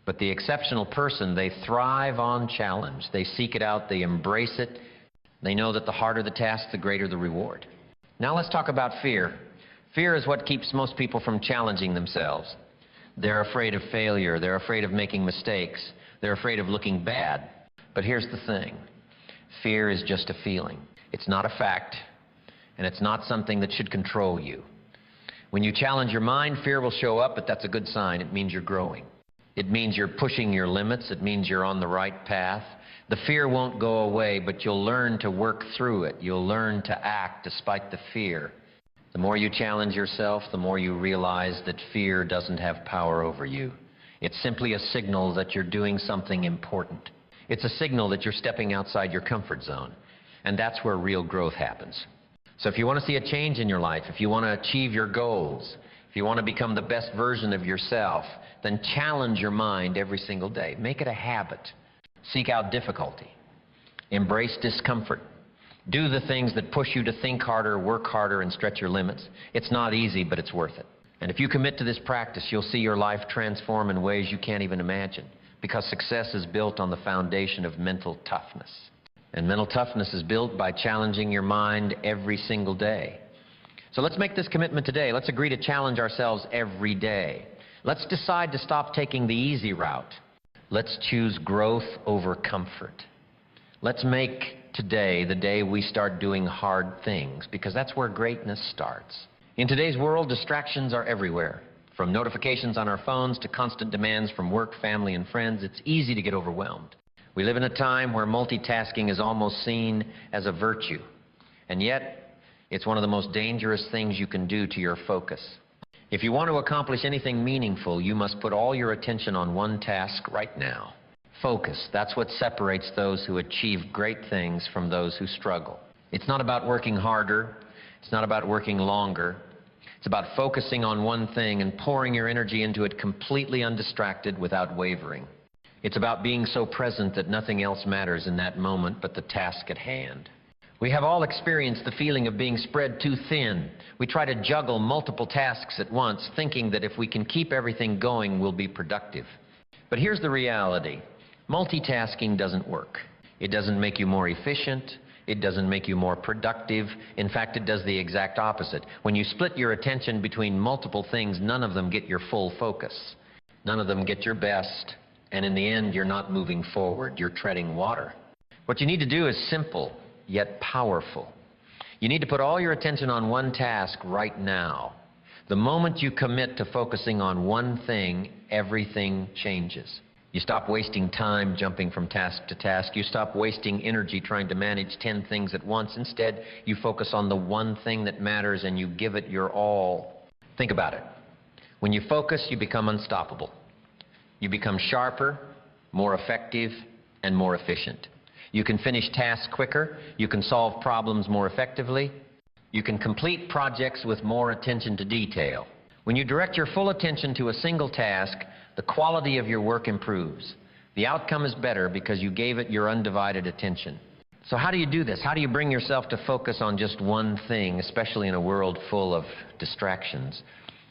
But the exceptional person, they thrive on challenge. They seek it out. They embrace it. They know that the harder the task, the greater the reward. Now let's talk about fear. Fear is what keeps most people from challenging themselves. They're afraid of failure. They're afraid of making mistakes. They're afraid of looking bad. But here's the thing. Fear is just a feeling. It's not a fact, and it's not something that should control you. When you challenge your mind, fear will show up, but that's a good sign. It means you're growing. It means you're pushing your limits. It means you're on the right path. The fear won't go away, but you'll learn to work through it. You'll learn to act despite the fear. The more you challenge yourself, the more you realize that fear doesn't have power over you. It's simply a signal that you're doing something important. It's a signal that you're stepping outside your comfort zone. And that's where real growth happens. So if you want to see a change in your life, if you want to achieve your goals, if you want to become the best version of yourself, then challenge your mind every single day. Make it a habit. Seek out difficulty. Embrace discomfort. Do the things that push you to think harder, work harder, and stretch your limits. It's not easy, but it's worth it. And if you commit to this practice, you'll see your life transform in ways you can't even imagine, because success is built on the foundation of mental toughness. And mental toughness is built by challenging your mind every single day. So let's make this commitment today. Let's agree to challenge ourselves every day. Let's decide to stop taking the easy route. Let's choose growth over comfort. Let's make today the day we start doing hard things, because that's where greatness starts. In today's world, distractions are everywhere. From notifications on our phones to constant demands from work, family, and friends, it's easy to get overwhelmed. We live in a time where multitasking is almost seen as a virtue, and yet it's one of the most dangerous things you can do to your focus. If you want to accomplish anything meaningful, you must put all your attention on one task right now. Focus. That's what separates those who achieve great things from those who struggle. It's not about working harder. It's not about working longer. It's about focusing on one thing and pouring your energy into it completely undistracted without wavering. It's about being so present that nothing else matters in that moment but the task at hand. We have all experienced the feeling of being spread too thin. We try to juggle multiple tasks at once, thinking that if we can keep everything going, we'll be productive. But here's the reality. Multitasking doesn't work. It doesn't make you more efficient. It doesn't make you more productive. In fact, it does the exact opposite. When you split your attention between multiple things, none of them get your full focus. None of them get your best. And in the end, you're not moving forward. You're treading water. What you need to do is simple, yet powerful. You need to put all your attention on one task right now. The moment you commit to focusing on one thing, everything changes. You stop wasting time jumping from task to task. You stop wasting energy trying to manage 10 things at once. Instead, you focus on the one thing that matters and you give it your all. Think about it. When you focus, you become unstoppable. You become sharper, more effective, and more efficient. You can finish tasks quicker. You can solve problems more effectively. You can complete projects with more attention to detail. When you direct your full attention to a single task, the quality of your work improves. The outcome is better because you gave it your undivided attention. So how do you do this? How do you bring yourself to focus on just one thing, especially in a world full of distractions?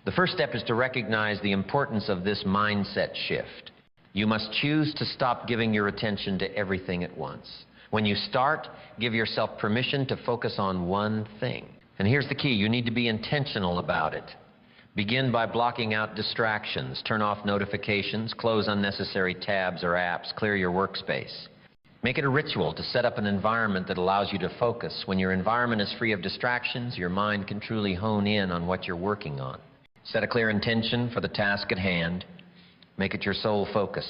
The first step is to recognize the importance of this mindset shift. You must choose to stop giving your attention to everything at once. When you start, give yourself permission to focus on one thing. And here's the key. You need to be intentional about it. Begin by blocking out distractions. Turn off notifications, close unnecessary tabs or apps, clear your workspace. Make it a ritual to set up an environment that allows you to focus. When your environment is free of distractions, your mind can truly hone in on what you're working on. Set a clear intention for the task at hand. Make it your sole focus.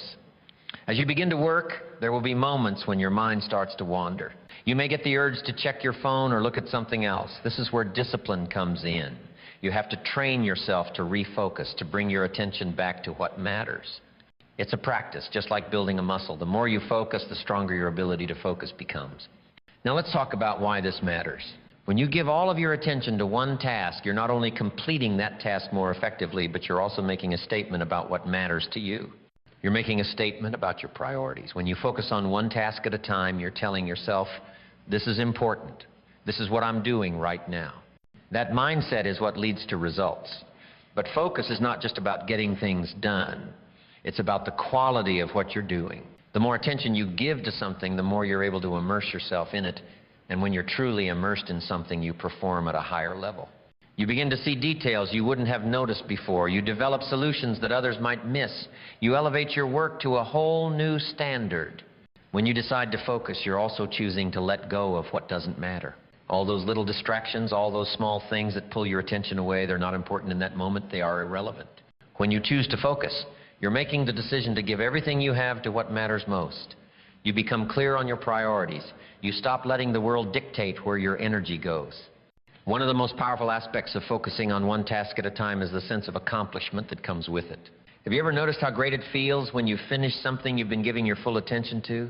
As you begin to work, there will be moments when your mind starts to wander. You may get the urge to check your phone or look at something else. This is where discipline comes in. You have to train yourself to refocus, to bring your attention back to what matters. It's a practice, just like building a muscle. The more you focus, the stronger your ability to focus becomes. Now let's talk about why this matters. When you give all of your attention to one task, you're not only completing that task more effectively, but you're also making a statement about what matters to you. You're making a statement about your priorities. When you focus on one task at a time, you're telling yourself, this is important. This is what I'm doing right now. That mindset is what leads to results. But focus is not just about getting things done. It's about the quality of what you're doing. The more attention you give to something, the more you're able to immerse yourself in it. And when you're truly immersed in something, you perform at a higher level. You begin to see details you wouldn't have noticed before. You develop solutions that others might miss. You elevate your work to a whole new standard. When you decide to focus, you're also choosing to let go of what doesn't matter. All those little distractions, all those small things that pull your attention away, they're not important in that moment, they are irrelevant. When you choose to focus, you're making the decision to give everything you have to what matters most. You become clear on your priorities. You stop letting the world dictate where your energy goes. One of the most powerful aspects of focusing on one task at a time is the sense of accomplishment that comes with it. Have you ever noticed how great it feels when you finish something you've been giving your full attention to?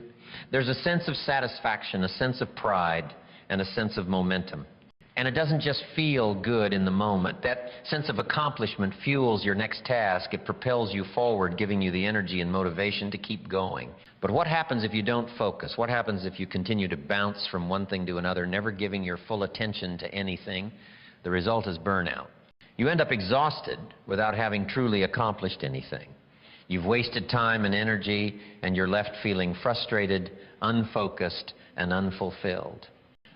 There's a sense of satisfaction, a sense of pride, and a sense of momentum. And it doesn't just feel good in the moment. That sense of accomplishment fuels your next task. It propels you forward, giving you the energy and motivation to keep going. But what happens if you don't focus? What happens if you continue to bounce from one thing to another, never giving your full attention to anything? The result is burnout. You end up exhausted without having truly accomplished anything. You've wasted time and energy, and you're left feeling frustrated, unfocused, and unfulfilled.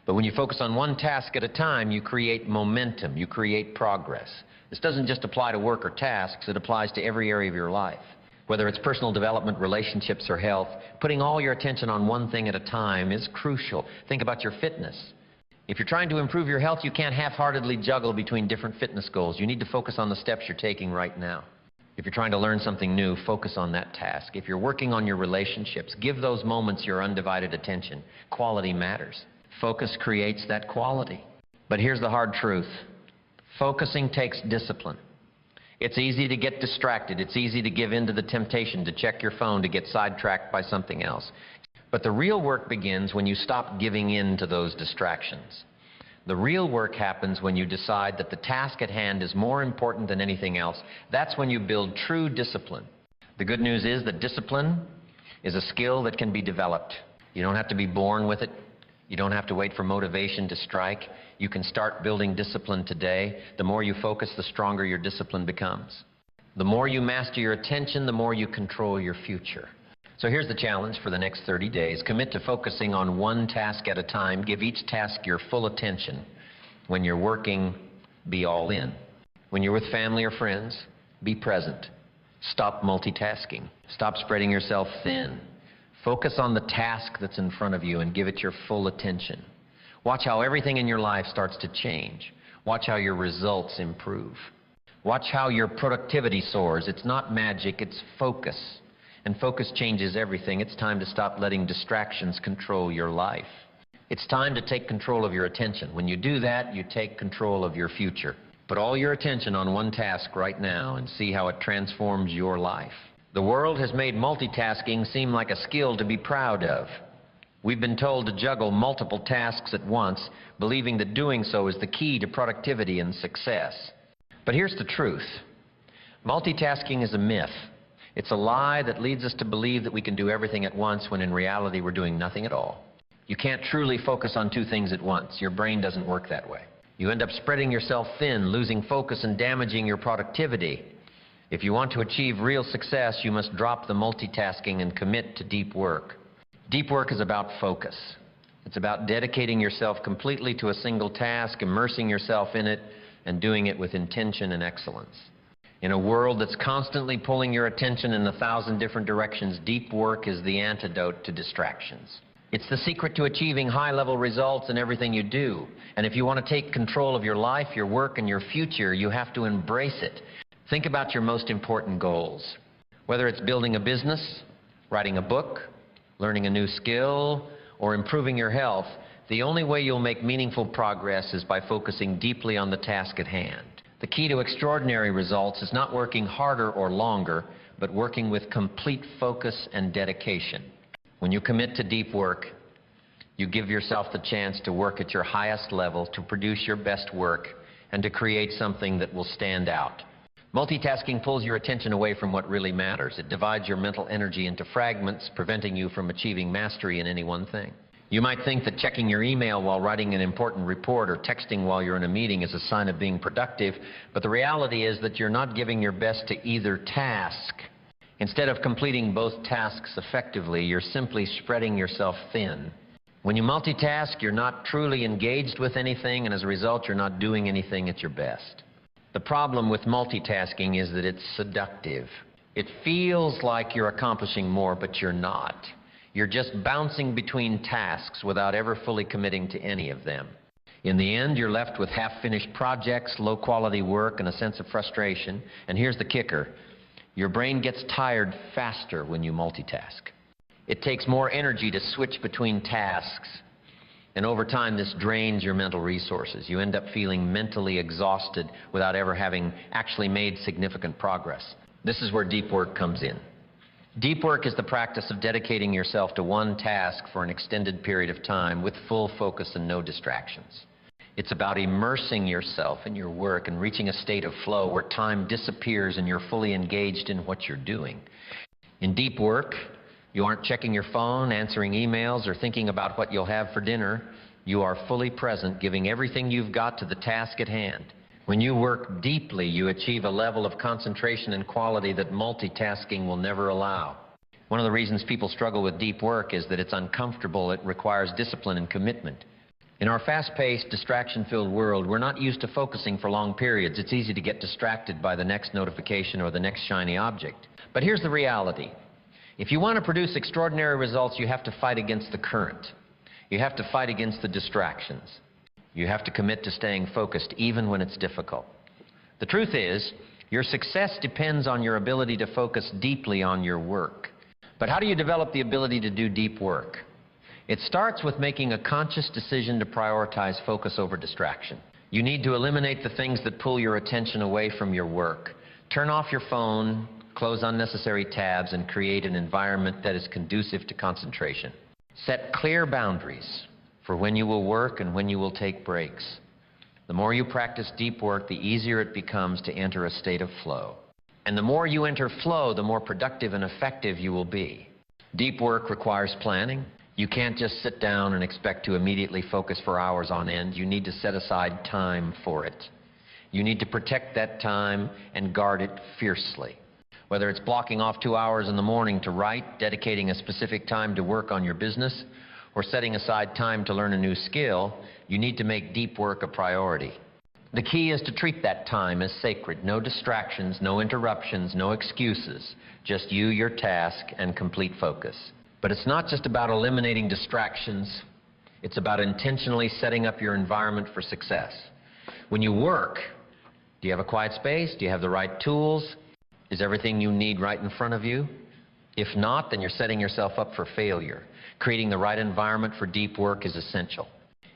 But when you focus on one task at a time, you create momentum, you create progress. This doesn't just apply to work or tasks, it applies to every area of your life. Whether it's personal development, relationships, or health, putting all your attention on one thing at a time is crucial. Think about your fitness. If you're trying to improve your health, you can't half-heartedly juggle between different fitness goals. You need to focus on the steps you're taking right now. If you're trying to learn something new, focus on that task. If you're working on your relationships, give those moments your undivided attention. Quality matters. Focus creates that quality. But here's the hard truth. Focusing takes discipline. It's easy to get distracted. It's easy to give in to the temptation to check your phone, to get sidetracked by something else. But the real work begins when you stop giving in to those distractions. The real work happens when you decide that the task at hand is more important than anything else. That's when you build true discipline. The good news is that discipline is a skill that can be developed. You don't have to be born with it. You don't have to wait for motivation to strike. You can start building discipline today. The more you focus, the stronger your discipline becomes. The more you master your attention, the more you control your future. So here's the challenge for the next 30 days. Commit to focusing on one task at a time. Give each task your full attention. When you're working, be all in. When you're with family or friends, be present. Stop multitasking. Stop spreading yourself thin. Focus on the task that's in front of you and give it your full attention. Watch how everything in your life starts to change. Watch how your results improve. Watch how your productivity soars. It's not magic, it's focus. And focus changes everything. It's time to stop letting distractions control your life. It's time to take control of your attention. When you do that, you take control of your future. Put all your attention on one task right now and see how it transforms your life. The world has made multitasking seem like a skill to be proud of. We've been told to juggle multiple tasks at once, believing that doing so is the key to productivity and success. But here's the truth. Multitasking is a myth. It's a lie that leads us to believe that we can do everything at once when in reality we're doing nothing at all. You can't truly focus on two things at once. Your brain doesn't work that way. You end up spreading yourself thin, losing focus and damaging your productivity. If you want to achieve real success, you must drop the multitasking and commit to deep work. Deep work is about focus. It's about dedicating yourself completely to a single task, immersing yourself in it, and doing it with intention and excellence. In a world that's constantly pulling your attention in 1,000 different directions, deep work is the antidote to distractions. It's the secret to achieving high-level results in everything you do. And if you want to take control of your life, your work, and your future, you have to embrace it. Think about your most important goals. Whether it's building a business, writing a book, learning a new skill, or improving your health, the only way you'll make meaningful progress is by focusing deeply on the task at hand. The key to extraordinary results is not working harder or longer, but working with complete focus and dedication. When you commit to deep work, you give yourself the chance to work at your highest level, to produce your best work, and to create something that will stand out. Multitasking pulls your attention away from what really matters. It divides your mental energy into fragments, preventing you from achieving mastery in any one thing. You might think that checking your email while writing an important report or texting while you're in a meeting is a sign of being productive, but the reality is that you're not giving your best to either task. Instead of completing both tasks effectively, you're simply spreading yourself thin. When you multitask, you're not truly engaged with anything, and as a result, you're not doing anything at your best. The problem with multitasking is that it's seductive. It feels like you're accomplishing more, but you're not. You're just bouncing between tasks without ever fully committing to any of them. In the end, you're left with half-finished projects, low-quality work, and a sense of frustration. And here's the kicker. Your brain gets tired faster when you multitask. It takes more energy to switch between tasks. And over time, this drains your mental resources. You end up feeling mentally exhausted without ever having actually made significant progress. This is where deep work comes in. Deep work is the practice of dedicating yourself to one task for an extended period of time with full focus and no distractions. It's about immersing yourself in your work and reaching a state of flow where time disappears and you're fully engaged in what you're doing. In deep work, you aren't checking your phone, answering emails, or thinking about what you'll have for dinner. You are fully present, giving everything you've got to the task at hand. When you work deeply, you achieve a level of concentration and quality that multitasking will never allow. One of the reasons people struggle with deep work is that it's uncomfortable. It requires discipline and commitment. In our fast-paced, distraction-filled world, we're not used to focusing for long periods. It's easy to get distracted by the next notification or the next shiny object. But here's the reality. If you want to produce extraordinary results, you have to fight against the current. You have to fight against the distractions. You have to commit to staying focused even when it's difficult. The truth is, your success depends on your ability to focus deeply on your work. But how do you develop the ability to do deep work? It starts with making a conscious decision to prioritize focus over distraction. You need to eliminate the things that pull your attention away from your work. Turn off your phone, close unnecessary tabs, and create an environment that is conducive to concentration. Set clear boundaries for when you will work and when you will take breaks. The more you practice deep work, the easier it becomes to enter a state of flow. And the more you enter flow, the more productive and effective you will be. Deep work requires planning. You can't just sit down and expect to immediately focus for hours on end. You need to set aside time for it. You need to protect that time and guard it fiercely. Whether it's blocking off 2 hours in the morning to write, dedicating a specific time to work on your business, or setting aside time to learn a new skill, you need to make deep work a priority. The key is to treat that time as sacred. No distractions, no interruptions, no excuses. Just you, your task, and complete focus. But it's not just about eliminating distractions. It's about intentionally setting up your environment for success. When you work, do you have a quiet space? Do you have the right tools? Is everything you need right in front of you? If not, then you're setting yourself up for failure. Creating the right environment for deep work is essential.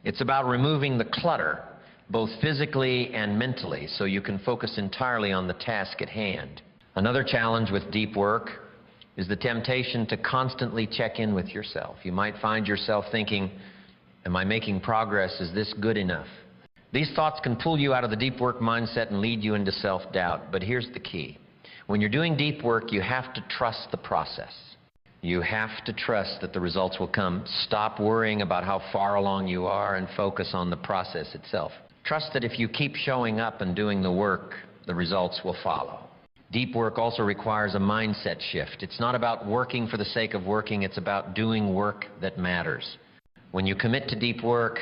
It's about removing the clutter, both physically and mentally, so you can focus entirely on the task at hand. Another challenge with deep work is the temptation to constantly check in with yourself. You might find yourself thinking, am I making progress? Is this good enough? These thoughts can pull you out of the deep work mindset and lead you into self-doubt. But here's the key. When you're doing deep work, you have to trust the process. You have to trust that the results will come. Stop worrying about how far along you are and focus on the process itself. Trust that if you keep showing up and doing the work, the results will follow. Deep work also requires a mindset shift. It's not about working for the sake of working, it's about doing work that matters. When you commit to deep work,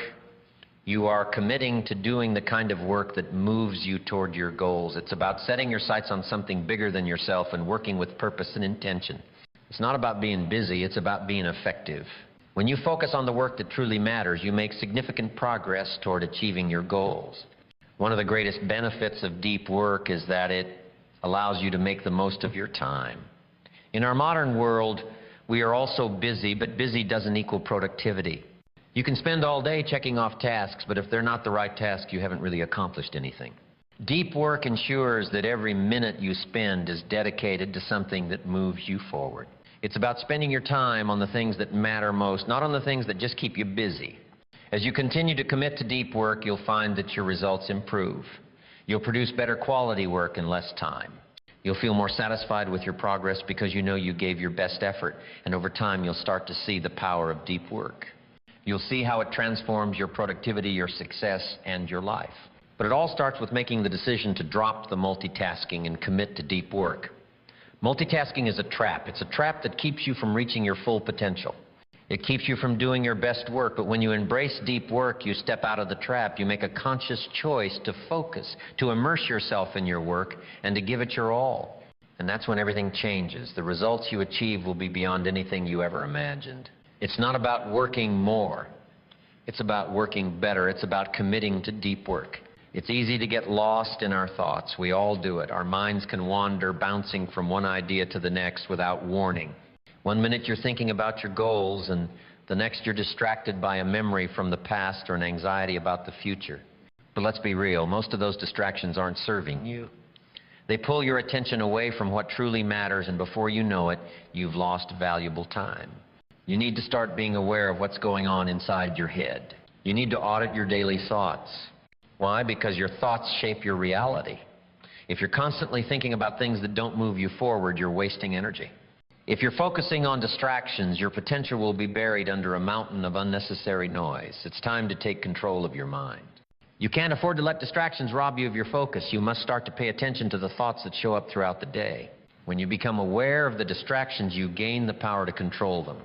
you are committing to doing the kind of work that moves you toward your goals. It's about setting your sights on something bigger than yourself and working with purpose and intention. It's not about being busy, it's about being effective. When you focus on the work that truly matters, you make significant progress toward achieving your goals. One of the greatest benefits of deep work is that it allows you to make the most of your time. In our modern world, We are also busy, but busy doesn't equal productivity. You can spend all day checking off tasks, but if they're not the right task, you haven't really accomplished anything. Deep work ensures that every minute you spend is dedicated to something that moves you forward. It's about spending your time on the things that matter most, not on the things that just keep you busy. As you continue to commit to deep work, you'll find that your results improve. You'll produce better quality work in less time. You'll feel more satisfied with your progress because you know you gave your best effort, and over time you'll start to see the power of deep work. You'll see how it transforms your productivity, your success, and your life. But it all starts with making the decision to drop the multitasking and commit to deep work. Multitasking is a trap. It's a trap that keeps you from reaching your full potential. It keeps you from doing your best work, but when you embrace deep work, you step out of the trap. You make a conscious choice to focus, to immerse yourself in your work, and to give it your all. And that's when everything changes. The results you achieve will be beyond anything you ever imagined. It's not about working more. It's about working better. It's about committing to deep work. It's easy to get lost in our thoughts. We all do it. Our minds can wander, bouncing from one idea to the next without warning. One minute you're thinking about your goals, and the next you're distracted by a memory from the past or an anxiety about the future. But let's be real, most of those distractions aren't serving you. They pull your attention away from what truly matters, and before you know it, you've lost valuable time. You need to start being aware of what's going on inside your head. You need to audit your daily thoughts. Why? Because your thoughts shape your reality. If you're constantly thinking about things that don't move you forward, you're wasting energy. If you're focusing on distractions, your potential will be buried under a mountain of unnecessary noise. It's time to take control of your mind. You can't afford to let distractions rob you of your focus. You must start to pay attention to the thoughts that show up throughout the day. When you become aware of the distractions, you gain the power to control them.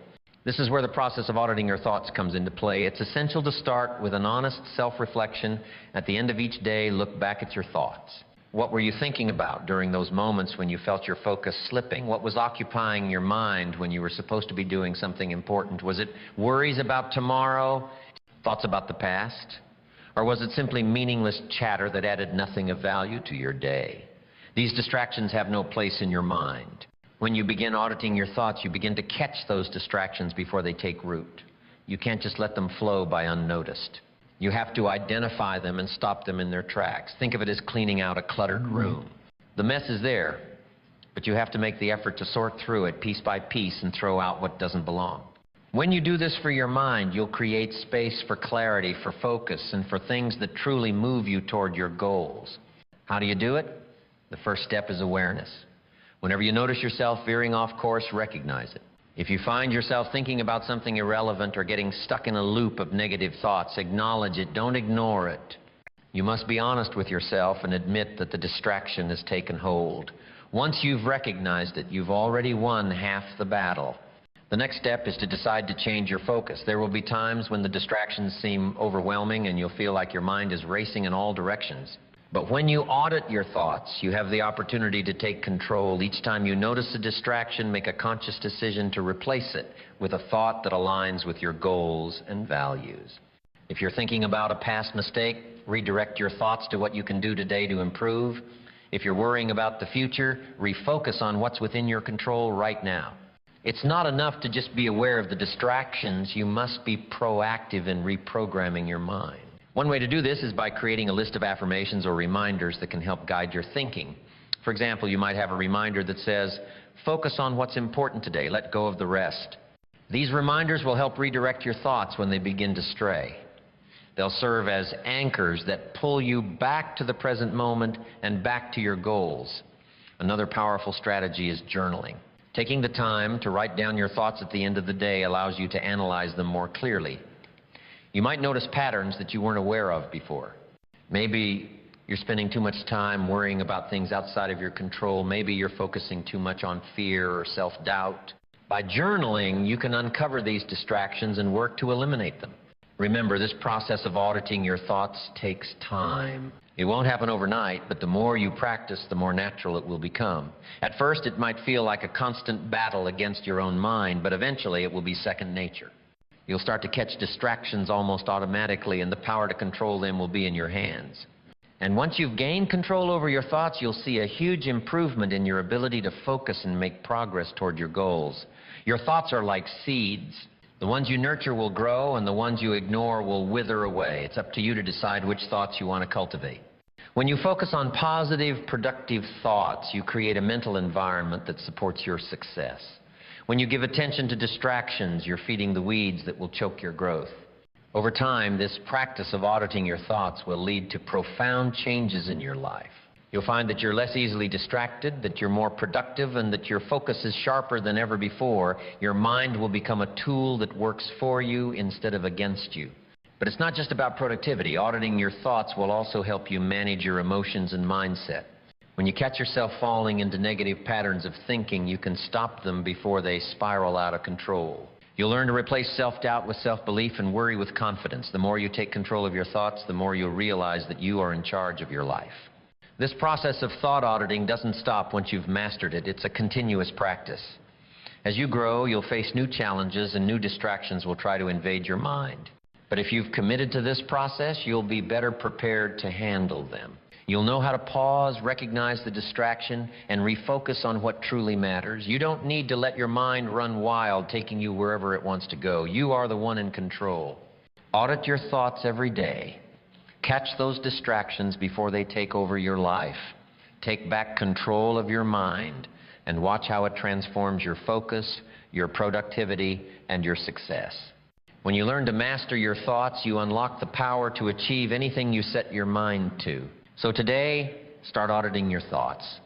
This is where the process of auditing your thoughts comes into play. It's essential to start with an honest self-reflection. At the end of each day, look back at your thoughts. What were you thinking about during those moments when you felt your focus slipping? What was occupying your mind when you were supposed to be doing something important? Was it worries about tomorrow, thoughts about the past? Or was it simply meaningless chatter that added nothing of value to your day? These distractions have no place in your mind. When you begin auditing your thoughts, you begin to catch those distractions before they take root. You can't just let them flow by unnoticed. You have to identify them and stop them in their tracks. Think of it as cleaning out a cluttered room. The mess is there, but you have to make the effort to sort through it piece by piece and throw out what doesn't belong. When you do this for your mind, you'll create space for clarity, for focus, and for things that truly move you toward your goals. How do you do it? The first step is awareness. Whenever you notice yourself veering off course, recognize it. If you find yourself thinking about something irrelevant or getting stuck in a loop of negative thoughts, acknowledge it. Don't ignore it. You must be honest with yourself and admit that the distraction has taken hold. Once you've recognized it, you've already won half the battle. The next step is to decide to change your focus. There will be times when the distractions seem overwhelming and you'll feel like your mind is racing in all directions. But when you audit your thoughts, you have the opportunity to take control. Each time you notice a distraction, make a conscious decision to replace it with a thought that aligns with your goals and values. If you're thinking about a past mistake, redirect your thoughts to what you can do today to improve. If you're worrying about the future, refocus on what's within your control right now. It's not enough to just be aware of the distractions. You must be proactive in reprogramming your mind. One way to do this is by creating a list of affirmations or reminders that can help guide your thinking. For example, you might have a reminder that says, focus on what's important today, let go of the rest. These reminders will help redirect your thoughts when they begin to stray. They'll serve as anchors that pull you back to the present moment and back to your goals. Another powerful strategy is journaling. Taking the time to write down your thoughts at the end of the day allows you to analyze them more clearly. You might notice patterns that you weren't aware of before. Maybe you're spending too much time worrying about things outside of your control. Maybe you're focusing too much on fear or self-doubt. By journaling, you can uncover these distractions and work to eliminate them. Remember, this process of auditing your thoughts takes time. It won't happen overnight, but the more you practice, the more natural it will become. At first, it might feel like a constant battle against your own mind, but eventually it will be second nature. You'll start to catch distractions almost automatically, and the power to control them will be in your hands. And once you've gained control over your thoughts, you'll see a huge improvement in your ability to focus and make progress toward your goals. Your thoughts are like seeds. The ones you nurture will grow, and the ones you ignore will wither away. It's up to you to decide which thoughts you want to cultivate. When you focus on positive, productive thoughts, you create a mental environment that supports your success. When you give attention to distractions, you're feeding the weeds that will choke your growth. Over time, this practice of auditing your thoughts will lead to profound changes in your life. You'll find that you're less easily distracted, that you're more productive, and that your focus is sharper than ever before. Your mind will become a tool that works for you instead of against you. But it's not just about productivity. Auditing your thoughts will also help you manage your emotions and mindset. When you catch yourself falling into negative patterns of thinking, you can stop them before they spiral out of control. You'll learn to replace self-doubt with self-belief and worry with confidence. The more you take control of your thoughts, the more you'll realize that you are in charge of your life. This process of thought auditing doesn't stop once you've mastered it. It's a continuous practice. As you grow, you'll face new challenges and new distractions will try to invade your mind. But if you've committed to this process, you'll be better prepared to handle them. You'll know how to pause, recognize the distraction, and refocus on what truly matters. You don't need to let your mind run wild, taking you wherever it wants to go. You are the one in control. Audit your thoughts every day. Catch those distractions before they take over your life. Take back control of your mind and watch how it transforms your focus, your productivity, and your success. When you learn to master your thoughts, you unlock the power to achieve anything you set your mind to. So today, start auditing your thoughts.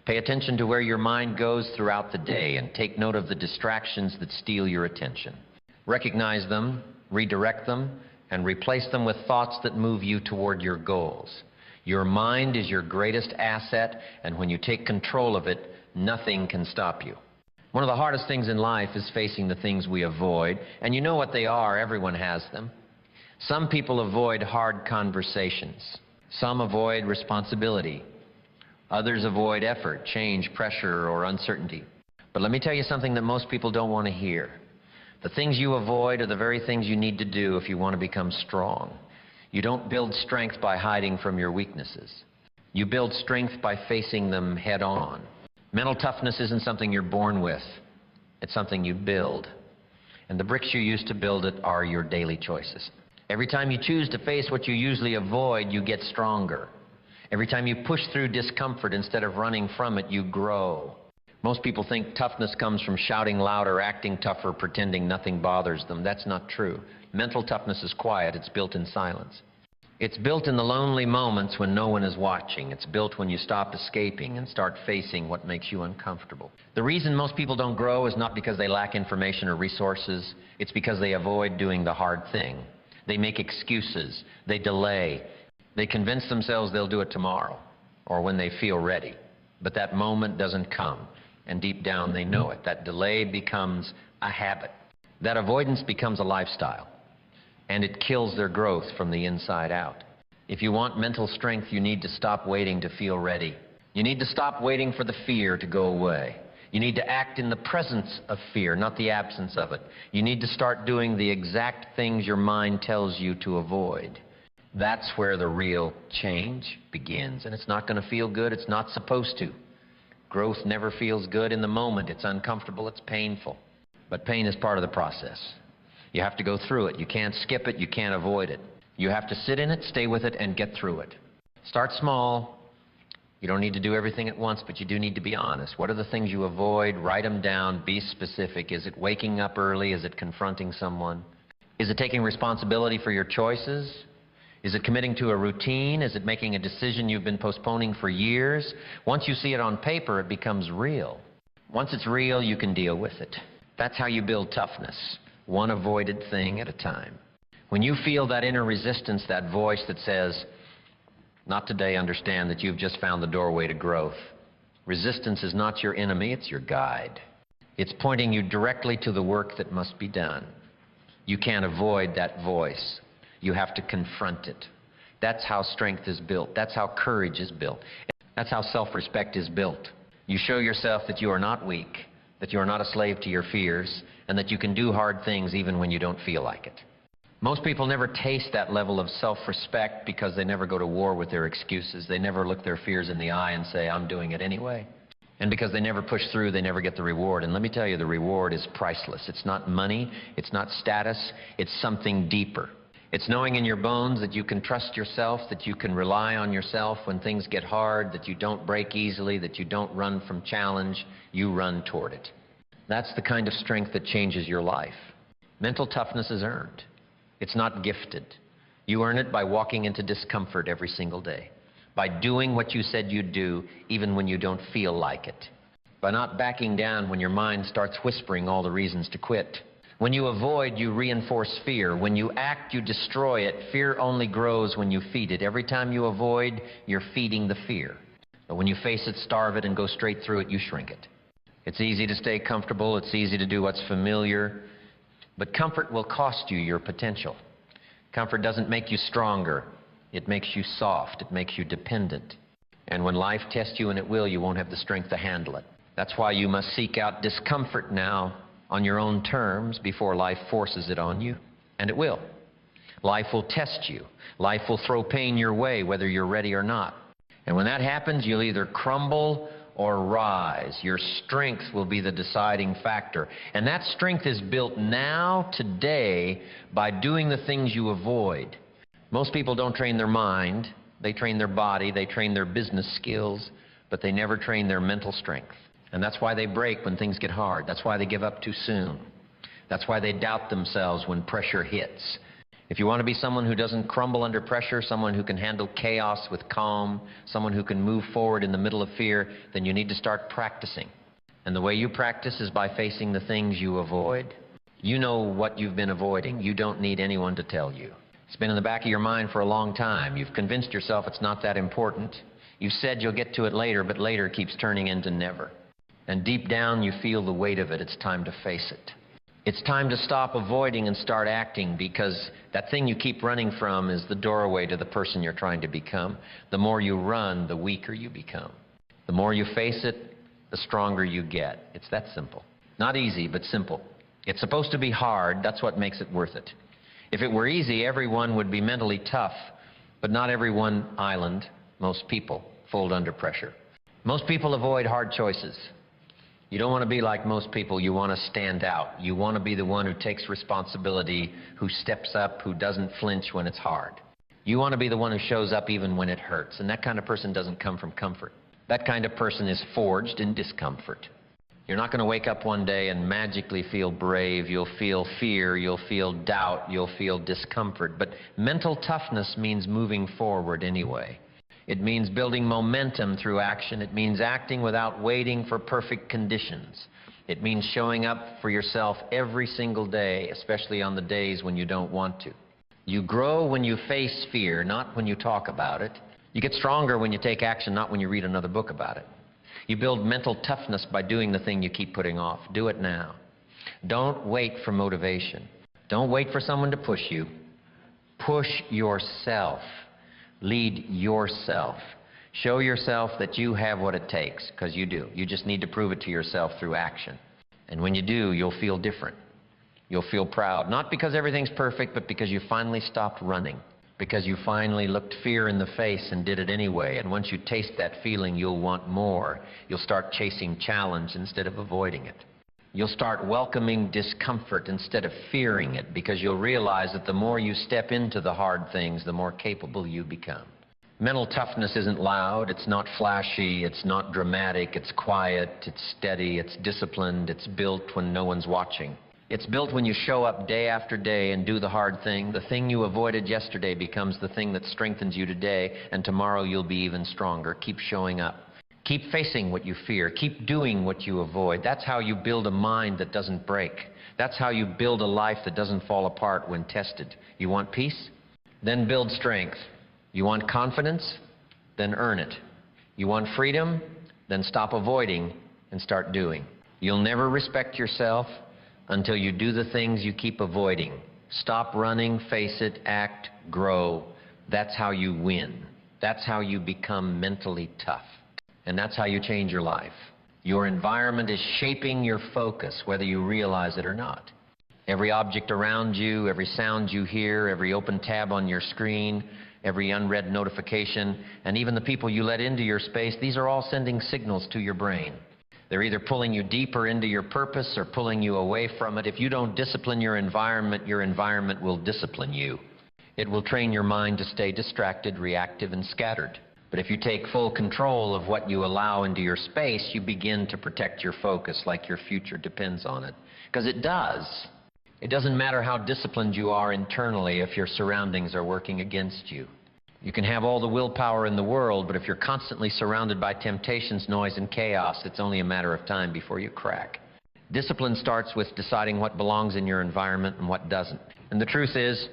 Pay attention to where your mind goes throughout the day and take note of the distractions that steal your attention. Recognize them, redirect them, and replace them with thoughts that move you toward your goals. Your mind is your greatest asset, and when you take control of it, nothing can stop you. One of the hardest things in life is facing the things we avoid, and you know what they are. Everyone has them. Some people avoid hard conversations. Some avoid responsibility. Others avoid effort, change, pressure, or uncertainty. But let me tell you something that most people don't want to hear. The things you avoid are the very things you need to do if you want to become strong. You don't build strength by hiding from your weaknesses. You build strength by facing them head on. Mental toughness isn't something you're born with. It's something you build. And the bricks you use to build it are your daily choices. Every time you choose to face what you usually avoid, you get stronger. Every time you push through discomfort instead of running from it, you grow. Most people think toughness comes from shouting louder, acting tougher, pretending nothing bothers them. That's not true. Mental toughness is quiet. It's built in silence. It's built in the lonely moments when no one is watching. It's built when you stop escaping and start facing what makes you uncomfortable. The reason most people don't grow is not because they lack information or resources. It's because they avoid doing the hard thing. They make excuses. They delay. They convince themselves they'll do it tomorrow or when they feel ready. But that moment doesn't come, and deep down they know it. That delay becomes a habit. That avoidance becomes a lifestyle, and it kills their growth from the inside out. If you want mental strength, you need to stop waiting to feel ready. You need to stop waiting for the fear to go away. You need to act in the presence of fear, not the absence of it. You need to start doing the exact things your mind tells you to avoid. That's where the real change begins. And it's not going to feel good. It's not supposed to. Growth never feels good in the moment. It's uncomfortable. It's painful. But pain is part of the process. You have to go through it. You can't skip it. You can't avoid it. You have to sit in it, stay with it, and get through it. Start small. You don't need to do everything at once, but you do need to be honest. What are the things you avoid? Write them down. Be specific. Is it waking up early? Is it confronting someone? Is it taking responsibility for your choices? Is it committing to a routine? Is it making a decision you've been postponing for years? Once you see it on paper, it becomes real. Once it's real, you can deal with it. That's how you build toughness, one avoided thing at a time. When you feel that inner resistance, that voice that says, "Not today," understand that you've just found the doorway to growth. Resistance is not your enemy, it's your guide. It's pointing you directly to the work that must be done. You can't avoid that voice. You have to confront it. That's how strength is built. That's how courage is built. That's how self-respect is built. You show yourself that you are not weak, that you are not a slave to your fears, and that you can do hard things even when you don't feel like it. Most people never taste that level of self-respect because they never go to war with their excuses. They never look their fears in the eye and say, I'm doing it anyway. And because they never push through, they never get the reward. And let me tell you, the reward is priceless. It's not money, it's not status, it's something deeper. It's knowing in your bones that you can trust yourself, that you can rely on yourself when things get hard, that you don't break easily, that you don't run from challenge, you run toward it. That's the kind of strength that changes your life. Mental toughness is earned. It's not gifted. You earn it by walking into discomfort every single day, by doing what you said you'd do even when you don't feel like it, by not backing down when your mind starts whispering all the reasons to quit. When you avoid, you reinforce fear. When you act, you destroy it. Fear only grows when you feed it. Every time you avoid, you're feeding the fear. But when you face it, starve it, and go straight through it, you shrink it. It's easy to stay comfortable. It's easy to do what's familiar. But comfort will cost you your potential. Comfort doesn't make you stronger. It makes you soft. It makes you dependent. And when life tests you, and it will, you won't have the strength to handle it. That's why you must seek out discomfort now on your own terms before life forces it on you. And it will. Life will test you. Life will throw pain your way, whether you're ready or not. And when that happens, you'll either crumble or rise. Your strength will be the deciding factor. And that strength is built now, today, by doing the things you avoid. Most people don't train their mind. They train their body. They train their business skills. But they never train their mental strength. And that's why they break when things get hard. That's why they give up too soon. That's why they doubt themselves when pressure hits. If you want to be someone who doesn't crumble under pressure, someone who can handle chaos with calm, someone who can move forward in the middle of fear, then you need to start practicing. And the way you practice is by facing the things you avoid. You know what you've been avoiding. You don't need anyone to tell you. It's been in the back of your mind for a long time. You've convinced yourself it's not that important. You've said you'll get to it later, but later keeps turning into never. And deep down you feel the weight of it. It's time to face it. It's time to stop avoiding and start acting, because that thing you keep running from is the doorway to the person you're trying to become. The more you run, the weaker you become. The more you face it, the stronger you get. It's that simple. Not easy, but simple. It's supposed to be hard. That's what makes it worth it. If it were easy, everyone would be mentally tough, but not every one island. Most people fold under pressure. Most people avoid hard choices. You don't want to be like most people. You want to stand out. You want to be the one who takes responsibility, who steps up, who doesn't flinch when it's hard. You want to be the one who shows up even when it hurts. And that kind of person doesn't come from comfort. That kind of person is forged in discomfort. You're not going to wake up one day and magically feel brave. You'll feel fear. You'll feel doubt. You'll feel discomfort. But mental toughness means moving forward anyway. It means building momentum through action. It means acting without waiting for perfect conditions. It means showing up for yourself every single day, especially on the days when you don't want to. You grow when you face fear, not when you talk about it. You get stronger when you take action, not when you read another book about it. You build mental toughness by doing the thing you keep putting off. Do it now. Don't wait for motivation. Don't wait for someone to push you. Push yourself. Lead yourself. Show yourself that you have what it takes, because you do. You just need to prove it to yourself through action. And when you do, you'll feel different. You'll feel proud. Not because everything's perfect, but because you finally stopped running. Because you finally looked fear in the face and did it anyway. And once you taste that feeling, you'll want more. You'll start chasing challenge instead of avoiding it. You'll start welcoming discomfort instead of fearing it, because you'll realize that the more you step into the hard things, the more capable you become. Mental toughness isn't loud, it's not flashy, it's not dramatic, it's quiet, it's steady, it's disciplined, it's built when no one's watching. It's built when you show up day after day and do the hard thing. The thing you avoided yesterday becomes the thing that strengthens you today, and tomorrow you'll be even stronger. Keep showing up. Keep facing what you fear. Keep doing what you avoid. That's how you build a mind that doesn't break. That's how you build a life that doesn't fall apart when tested. You want peace? Then build strength. You want confidence? Then earn it. You want freedom? Then stop avoiding and start doing. You'll never respect yourself until you do the things you keep avoiding. Stop running, face it, act, grow. That's how you win. That's how you become mentally tough. And that's how you change your life. Your environment is shaping your focus, whether you realize it or not. Every object around you, every sound you hear, every open tab on your screen, every unread notification, and even the people you let into your space, these are all sending signals to your brain. They're either pulling you deeper into your purpose or pulling you away from it. If you don't discipline your environment will discipline you. It will train your mind to stay distracted, reactive, and scattered. But if you take full control of what you allow into your space, you begin to protect your focus like your future depends on it. Because it does. It doesn't matter how disciplined you are internally if your surroundings are working against you. You can have all the willpower in the world, but if you're constantly surrounded by temptations, noise, and chaos, it's only a matter of time before you crack. Discipline starts with deciding what belongs in your environment and what doesn't. And the truth is,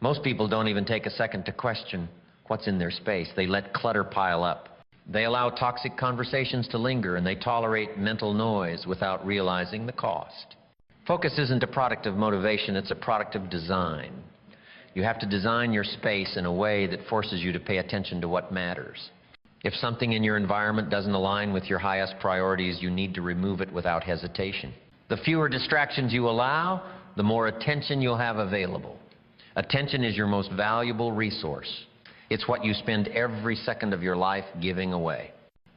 most people don't even take a second to question what's in their space. They let clutter pile up. They allow toxic conversations to linger, and they tolerate mental noise without realizing the cost. Focus isn't a product of motivation, it's a product of design. You have to design your space in a way that forces you to pay attention to what matters. If something in your environment doesn't align with your highest priorities, you need to remove it without hesitation. The fewer distractions you allow, the more attention you'll have available. Attention is your most valuable resource. It's what you spend every second of your life giving away.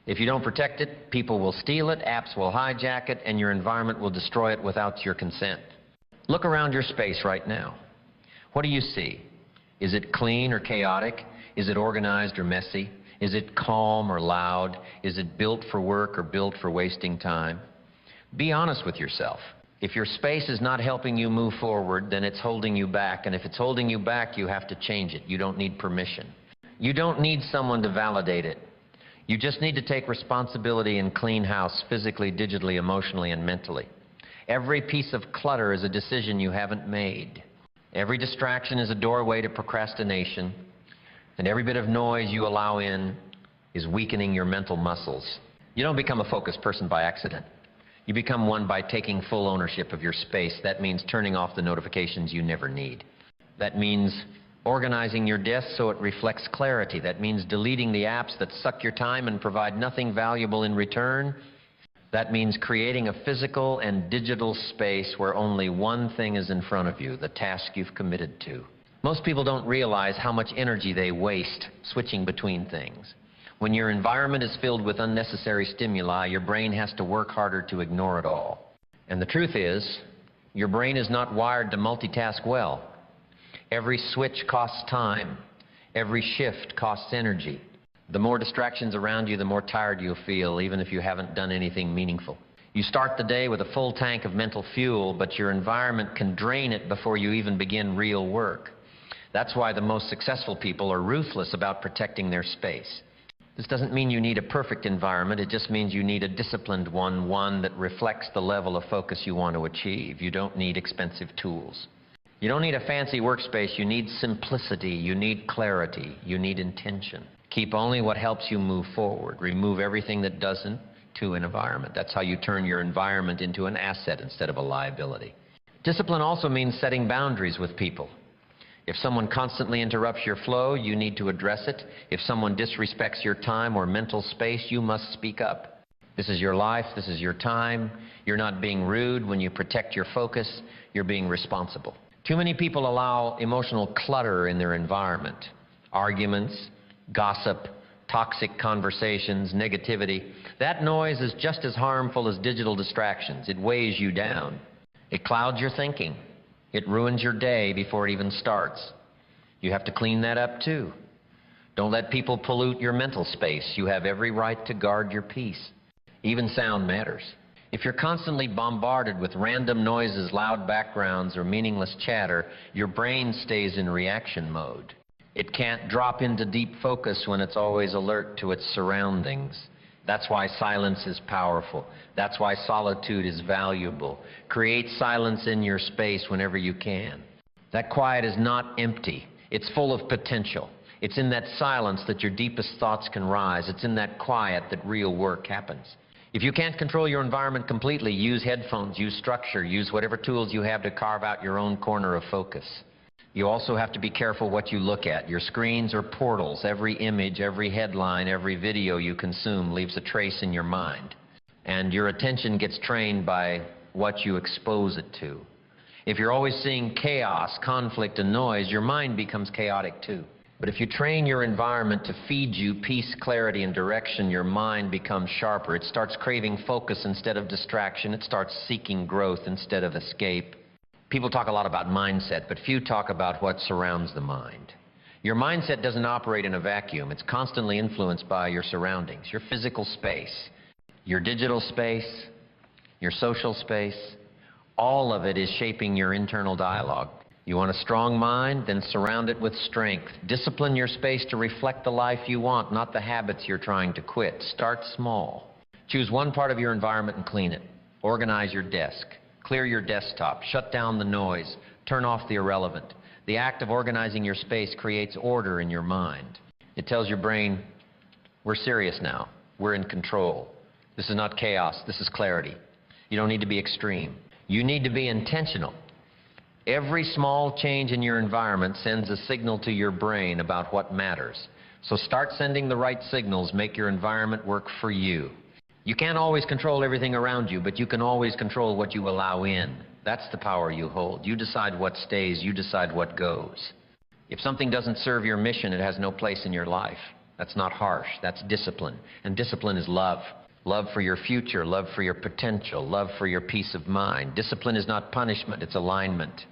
If you don't protect it, people will steal it, apps will hijack it, and your environment will destroy it without your consent. Look around your space right now. What do you see? Is it clean or chaotic? Is it organized or messy? Is it calm or loud? Is it built for work or built for wasting time? Be honest with yourself. If your space is not helping you move forward, then it's holding you back. And if it's holding you back, you have to change it. You don't need permission. You don't need someone to validate it. You just need to take responsibility and clean house physically, digitally, emotionally, and mentally. Every piece of clutter is a decision you haven't made. Every distraction is a doorway to procrastination. And every bit of noise you allow in is weakening your mental muscles. You don't become a focused person by accident. You become one by taking full ownership of your space. That means turning off the notifications you never need. That means organizing your desk so it reflects clarity. That means deleting the apps that suck your time and provide nothing valuable in return. That means creating a physical and digital space where only one thing is in front of you, the task you've committed to. Most people don't realize how much energy they waste switching between things. When your environment is filled with unnecessary stimuli, your brain has to work harder to ignore it all. And the truth is, your brain is not wired to multitask well. Every switch costs time. Every shift costs energy. The more distractions around you, the more tired you'll feel, even if you haven't done anything meaningful. You start the day with a full tank of mental fuel, but your environment can drain it before you even begin real work. That's why the most successful people are ruthless about protecting their space. This doesn't mean you need a perfect environment. It just means you need a disciplined one that reflects the level of focus you want to achieve. You don't need expensive tools. You don't need a fancy workspace. You need simplicity. You need clarity. You need intention. Keep only what helps you move forward. Remove everything that doesn't to an environment. That's how you turn your environment into an asset instead of a liability. Discipline also means setting boundaries with people. If someone constantly interrupts your flow, you need to address it. If someone disrespects your time or mental space, you must speak up. This is your life. This is your time. You're not being rude when you protect your focus. You're being responsible. Too many people allow emotional clutter in their environment. Arguments, gossip, toxic conversations, negativity. That noise is just as harmful as digital distractions. It weighs you down. It clouds your thinking. It ruins your day before it even starts. You have to clean that up too. Don't let people pollute your mental space. You have every right to guard your peace. Even sound matters. If you're constantly bombarded with random noises, loud backgrounds, or meaningless chatter, your brain stays in reaction mode. It can't drop into deep focus when it's always alert to its surroundings. That's why silence is powerful. That's why solitude is valuable. Create silence in your space whenever you can. That quiet is not empty. It's full of potential. It's in that silence that your deepest thoughts can rise. It's in that quiet that real work happens. If you can't control your environment completely, use headphones, use structure, use whatever tools you have to carve out your own corner of focus. You also have to be careful what you look at. Your screens are portals. Every image, every headline, every video you consume leaves a trace in your mind. And your attention gets trained by what you expose it to. If you're always seeing chaos, conflict, and noise, your mind becomes chaotic too. But if you train your environment to feed you peace, clarity, and direction, your mind becomes sharper. It starts craving focus instead of distraction. It starts seeking growth instead of escape. People talk a lot about mindset, but few talk about what surrounds the mind. Your mindset doesn't operate in a vacuum. It's constantly influenced by your surroundings, your physical space, your digital space, your social space. All of it is shaping your internal dialogue. You want a strong mind? Then surround it with strength. Discipline your space to reflect the life you want, not the habits you're trying to quit. Start small. Choose one part of your environment and clean it. Organize your desk. Clear your desktop. Shut down the noise. Turn off the irrelevant. The act of organizing your space creates order in your mind. It tells your brain, we're serious now. We're in control. This is not chaos. This is clarity. You don't need to be extreme. You need to be intentional. Every small change in your environment sends a signal to your brain about what matters. So start sending the right signals. Make your environment work for you. You can't always control everything around you, but you can always control what you allow in. That's the power you hold. You decide what stays. You decide what goes. If something doesn't serve your mission, it has no place in your life. That's not harsh. That's discipline. And discipline is love. Love for your future, love for your potential, love for your peace of mind. Discipline is not punishment, it's alignment.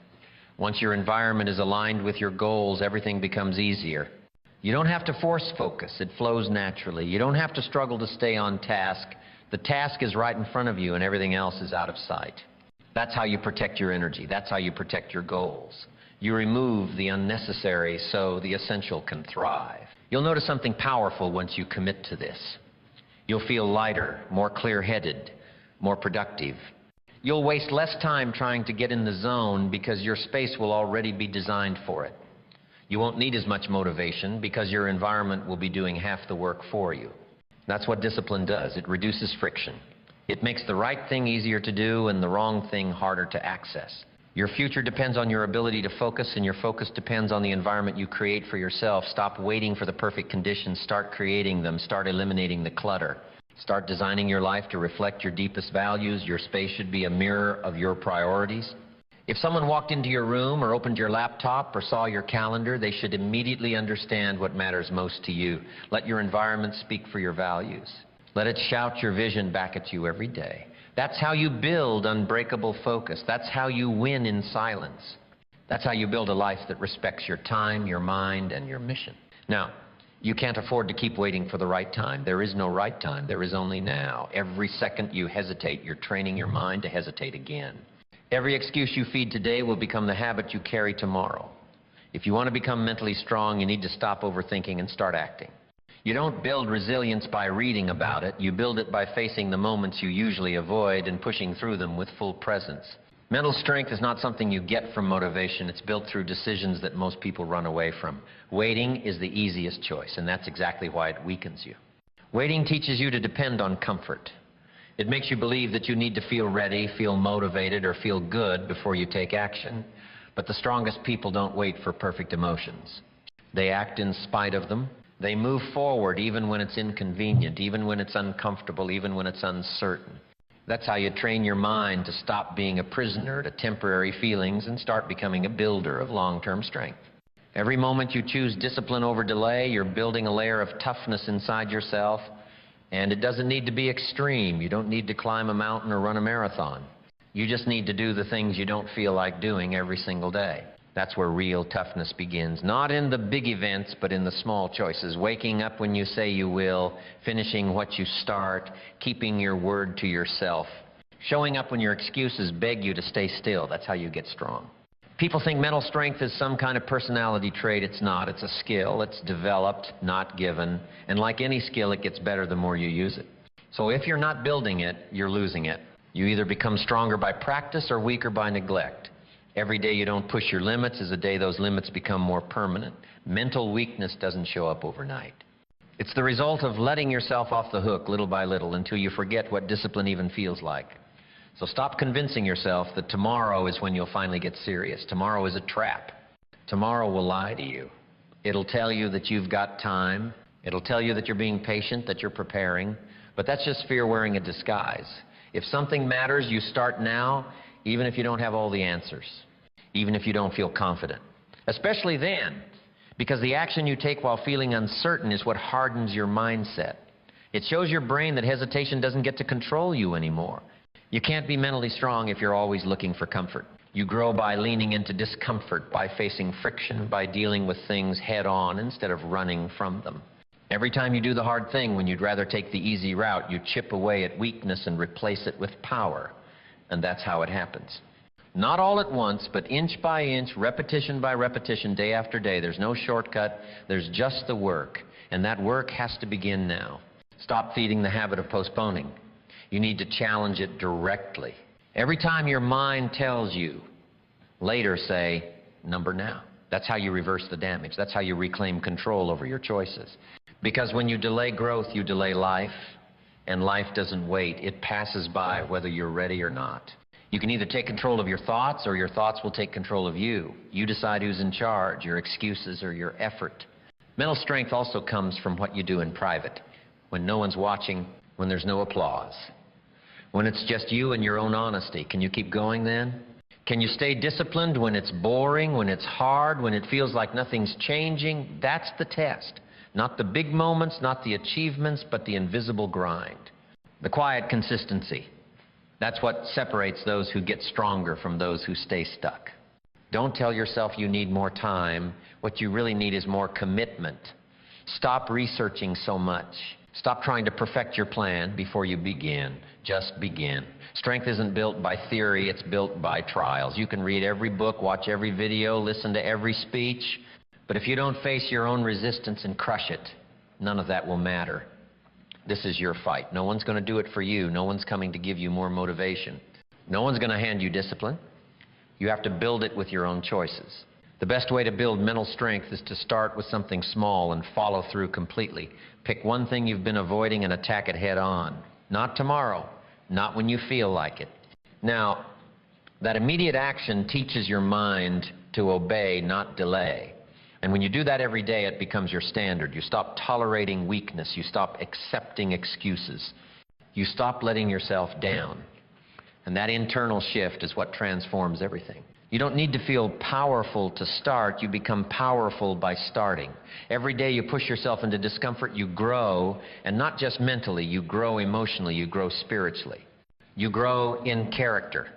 Once your environment is aligned with your goals, everything becomes easier. You don't have to force focus, it flows naturally. You don't have to struggle to stay on task. The task is right in front of you and everything else is out of sight. That's how you protect your energy, that's how you protect your goals. You remove the unnecessary so the essential can thrive. You'll notice something powerful once you commit to this. You'll feel lighter, more clear-headed, more productive. You'll waste less time trying to get in the zone because your space will already be designed for it. You won't need as much motivation because your environment will be doing half the work for you. That's what discipline does. It reduces friction. It makes the right thing easier to do and the wrong thing harder to access. Your future depends on your ability to focus, and your focus depends on the environment you create for yourself. Stop waiting for the perfect conditions. Start creating them. Start eliminating the clutter. Start designing your life to reflect your deepest values. Your space should be a mirror of your priorities. If someone walked into your room or opened your laptop or saw your calendar, they should immediately understand what matters most to you. Let your environment speak for your values. Let it shout your vision back at you every day. That's how you build unbreakable focus. That's how you win in silence. That's how you build a life that respects your time, your mind, and your mission. Now, you can't afford to keep waiting for the right time. There is no right time. There is only now. Every second you hesitate, you're training your mind to hesitate again. Every excuse you feed today will become the habit you carry tomorrow. If you want to become mentally strong, you need to stop overthinking and start acting. You don't build resilience by reading about it. You build it by facing the moments you usually avoid and pushing through them with full presence. Mental strength is not something you get from motivation. It's built through decisions that most people run away from. Waiting is the easiest choice, and that's exactly why it weakens you. Waiting teaches you to depend on comfort. It makes you believe that you need to feel ready, feel motivated, or feel good before you take action. But the strongest people don't wait for perfect emotions. They act in spite of them. They move forward even when it's inconvenient, even when it's uncomfortable, even when it's uncertain. That's how you train your mind to stop being a prisoner to temporary feelings and start becoming a builder of long-term strength. Every moment you choose discipline over delay, you're building a layer of toughness inside yourself, and it doesn't need to be extreme. You don't need to climb a mountain or run a marathon. You just need to do the things you don't feel like doing every single day. That's where real toughness begins. Not in the big events, but in the small choices. Waking up when you say you will, finishing what you start, keeping your word to yourself. Showing up when your excuses beg you to stay still. That's how you get strong. People think mental strength is some kind of personality trait. It's not. It's a skill. It's developed, not given. And like any skill, it gets better the more you use it. So if you're not building it, you're losing it. You either become stronger by practice or weaker by neglect. Every day you don't push your limits is a day those limits become more permanent. Mental weakness doesn't show up overnight. It's the result of letting yourself off the hook little by little until you forget what discipline even feels like. So stop convincing yourself that tomorrow is when you'll finally get serious. Tomorrow is a trap. Tomorrow will lie to you. It'll tell you that you've got time. It'll tell you that you're being patient, that you're preparing. But that's just fear wearing a disguise. If something matters, you start now. even if you don't have all the answers, even if you don't feel confident. Especially then, because the action you take while feeling uncertain is what hardens your mindset. It shows your brain that hesitation doesn't get to control you anymore. You can't be mentally strong if you're always looking for comfort. You grow by leaning into discomfort, by facing friction, by dealing with things head-on instead of running from them. Every time you do the hard thing when you'd rather take the easy route, you chip away at weakness and replace it with power. And that's how it happens. Not all at once, but inch by inch, repetition by repetition, day after day. There's no shortcut. There's just the work. And that work has to begin now. Stop feeding the habit of postponing. You need to challenge it directly. Every time your mind tells you, later say, number now. That's how you reverse the damage. That's how you reclaim control over your choices. Because when you delay growth, you delay life. And life doesn't wait. It passes by whether you're ready or not. You can either take control of your thoughts or your thoughts will take control of you. You decide who's in charge, your excuses or your effort. Mental strength also comes from what you do in private. When no one's watching, when there's no applause. When it's just you and your own honesty. Can you keep going then? Can you stay disciplined when it's boring, when it's hard, when it feels like nothing's changing? That's the test. Not the big moments, not the achievements, but the invisible grind. The quiet consistency. That's what separates those who get stronger from those who stay stuck. Don't tell yourself you need more time. What you really need is more commitment. Stop researching so much. Stop trying to perfect your plan before you begin. Just begin. Strength isn't built by theory, it's built by trials. You can read every book, watch every video, listen to every speech, but if you don't face your own resistance and crush it, none of that will matter. This is your fight. No one's going to do it for you. No one's coming to give you more motivation. No one's going to hand you discipline. You have to build it with your own choices. The best way to build mental strength is to start with something small and follow through completely. Pick one thing you've been avoiding and attack it head on. Not tomorrow, not when you feel like it. Now, that immediate action teaches your mind to obey, not delay. And when you do that every day, it becomes your standard. You stop tolerating weakness. You stop accepting excuses. You stop letting yourself down. And that internal shift is what transforms everything. You don't need to feel powerful to start. You become powerful by starting. Every day you push yourself into discomfort, you grow, and not just mentally, you grow emotionally, you grow spiritually. You grow in character,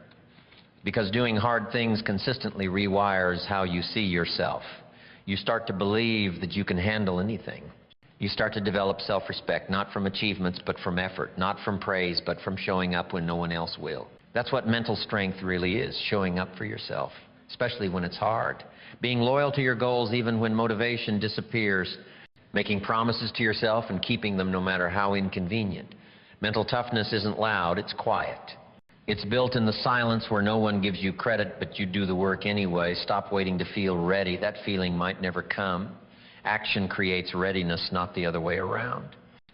because doing hard things consistently rewires how you see yourself. You start to believe that you can handle anything. You start to develop self-respect, not from achievements, but from effort, not from praise, but from showing up when no one else will. That's what mental strength really is, showing up for yourself, especially when it's hard. Being loyal to your goals even when motivation disappears. Making promises to yourself and keeping them no matter how inconvenient. Mental toughness isn't loud, it's quiet. It's built in the silence where no one gives you credit, but you do the work anyway. Stop waiting to feel ready. That feeling might never come. Action creates readiness, not the other way around.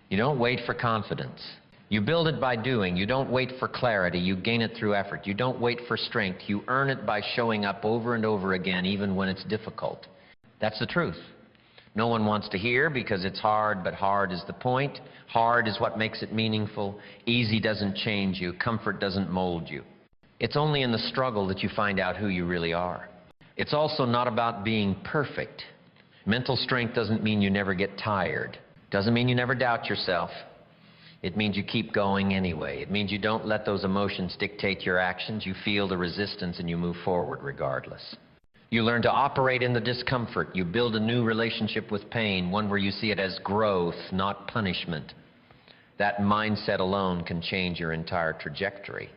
You don't wait for confidence. You build it by doing. You don't wait for clarity. You gain it through effort. You don't wait for strength. You earn it by showing up over and over again, even when it's difficult. That's the truth. No one wants to hear because it's hard, but hard is the point. Hard is what makes it meaningful. Easy doesn't change you. Comfort doesn't mold you. It's only in the struggle that you find out who you really are. It's also not about being perfect. Mental strength doesn't mean you never get tired. Doesn't mean you never doubt yourself. It means you keep going anyway. It means you don't let those emotions dictate your actions. You feel the resistance and you move forward regardless. You learn to operate in the discomfort. You build a new relationship with pain, one where you see it as growth, not punishment. That mindset alone can change your entire trajectory.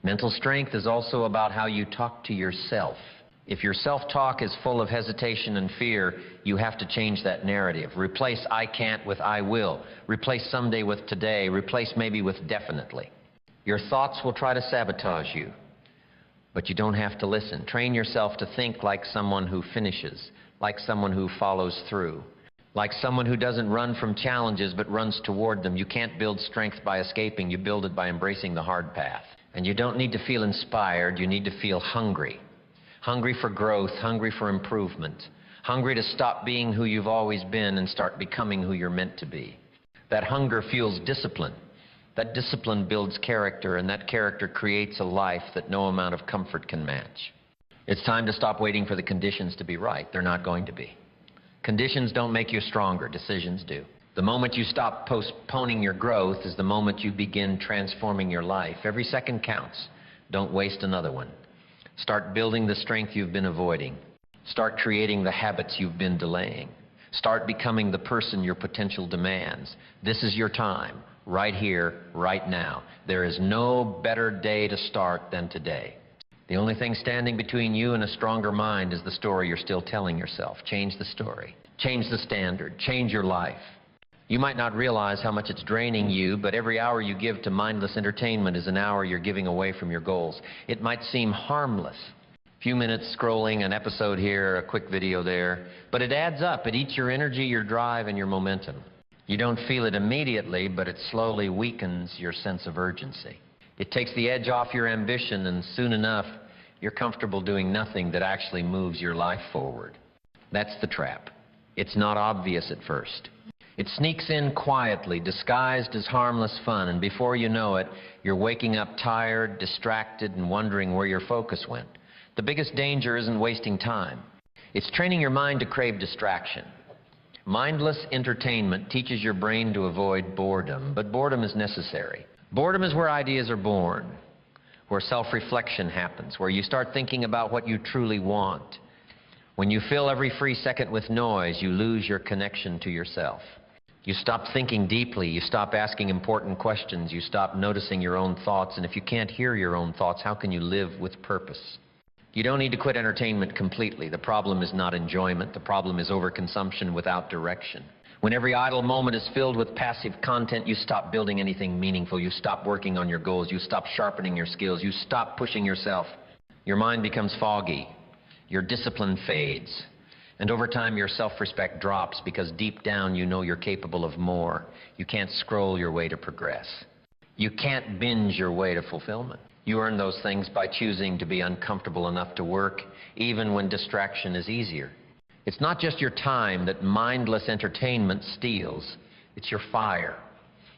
Mental strength is also about how you talk to yourself. If your self-talk is full of hesitation and fear, you have to change that narrative. Replace I can't with I will. Replace someday with today. Replace maybe with definitely. Your thoughts will try to sabotage you, but you don't have to listen. Train yourself to think like someone who finishes, like someone who follows through, like someone who doesn't run from challenges but runs toward them. You can't build strength by escaping. You build it by embracing the hard path. And you don't need to feel inspired. You need to feel hungry. Hungry for growth, hungry for improvement, hungry to stop being who you've always been and start becoming who you're meant to be. That hunger fuels discipline. That discipline builds character, and that character creates a life that no amount of comfort can match. It's time to stop waiting for the conditions to be right. They're not going to be. Conditions don't make you stronger, decisions do. The moment you stop postponing your growth is the moment you begin transforming your life. Every second counts. Don't waste another one. Start building the strength you've been avoiding. Start creating the habits you've been delaying. Start becoming the person your potential demands. This is your time, right here, right now. There is no better day to start than today. The only thing standing between you and a stronger mind is the story you're still telling yourself. Change the story. Change the standard. Change your life. You might not realize how much it's draining you, but every hour you give to mindless entertainment is an hour you're giving away from your goals. It might seem harmless. A few minutes scrolling, an episode here, a quick video there, but it adds up. It eats your energy, your drive, and your momentum. You don't feel it immediately, but it slowly weakens your sense of urgency. It takes the edge off your ambition, and soon enough, you're comfortable doing nothing that actually moves your life forward. That's the trap. It's not obvious at first. It sneaks in quietly, disguised as harmless fun, and before you know it, you're waking up tired, distracted, and wondering where your focus went. The biggest danger isn't wasting time. It's training your mind to crave distraction. Mindless entertainment teaches your brain to avoid boredom, but boredom is necessary. Boredom is where ideas are born, where self-reflection happens, where you start thinking about what you truly want. When you fill every free second with noise, you lose your connection to yourself. You stop thinking deeply, you stop asking important questions, you stop noticing your own thoughts, and if you can't hear your own thoughts, how can you live with purpose? You don't need to quit entertainment completely. The problem is not enjoyment. The problem is overconsumption without direction. When every idle moment is filled with passive content, you stop building anything meaningful. You stop working on your goals. You stop sharpening your skills. You stop pushing yourself. Your mind becomes foggy. Your discipline fades. And over time, your self-respect drops because deep down you know you're capable of more. You can't scroll your way to progress. You can't binge your way to fulfillment. You earn those things by choosing to be uncomfortable enough to work, even when distraction is easier. It's not just your time that mindless entertainment steals. It's your fire.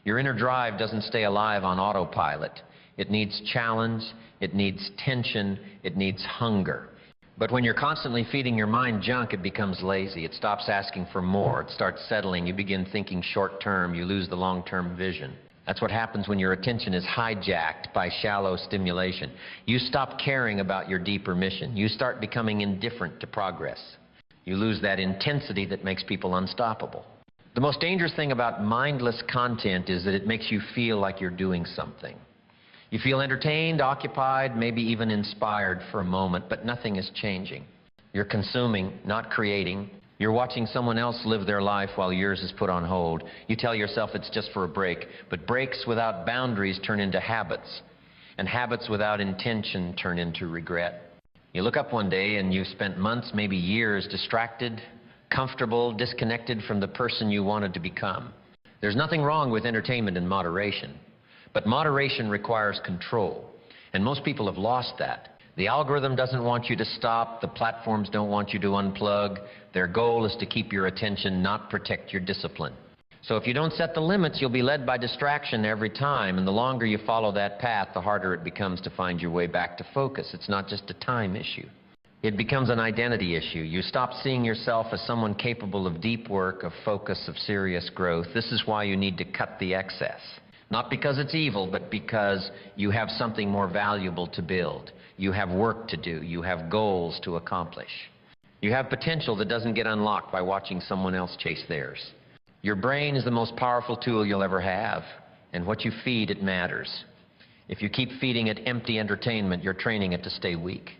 Your inner drive doesn't stay alive on autopilot. It needs challenge, it needs tension, it needs hunger. But when you're constantly feeding your mind junk, it becomes lazy. It stops asking for more. It starts settling. You begin thinking short-term. You lose the long-term vision. That's what happens when your attention is hijacked by shallow stimulation. You stop caring about your deeper mission. You start becoming indifferent to progress. You lose that intensity that makes people unstoppable. The most dangerous thing about mindless content is that it makes you feel like you're doing something. You feel entertained, occupied, maybe even inspired for a moment, but nothing is changing. You're consuming, not creating. You're watching someone else live their life while yours is put on hold. You tell yourself it's just for a break, but breaks without boundaries turn into habits, and habits without intention turn into regret. You look up one day and you've spent months, maybe years, distracted, comfortable, disconnected from the person you wanted to become. There's nothing wrong with entertainment in moderation. But moderation requires control, and most people have lost that. The algorithm doesn't want you to stop. The platforms don't want you to unplug. Their goal is to keep your attention, not protect your discipline. So if you don't set the limits, you'll be led by distraction every time, and the longer you follow that path, the harder it becomes to find your way back to focus. It's not just a time issue. It becomes an identity issue. You stop seeing yourself as someone capable of deep work, of focus, of serious growth. This is why you need to cut the excess. Not because it's evil, but because you have something more valuable to build. You have work to do. You have goals to accomplish. You have potential that doesn't get unlocked by watching someone else chase theirs. Your brain is the most powerful tool you'll ever have, and what you feed, it matters. If you keep feeding it empty entertainment, you're training it to stay weak.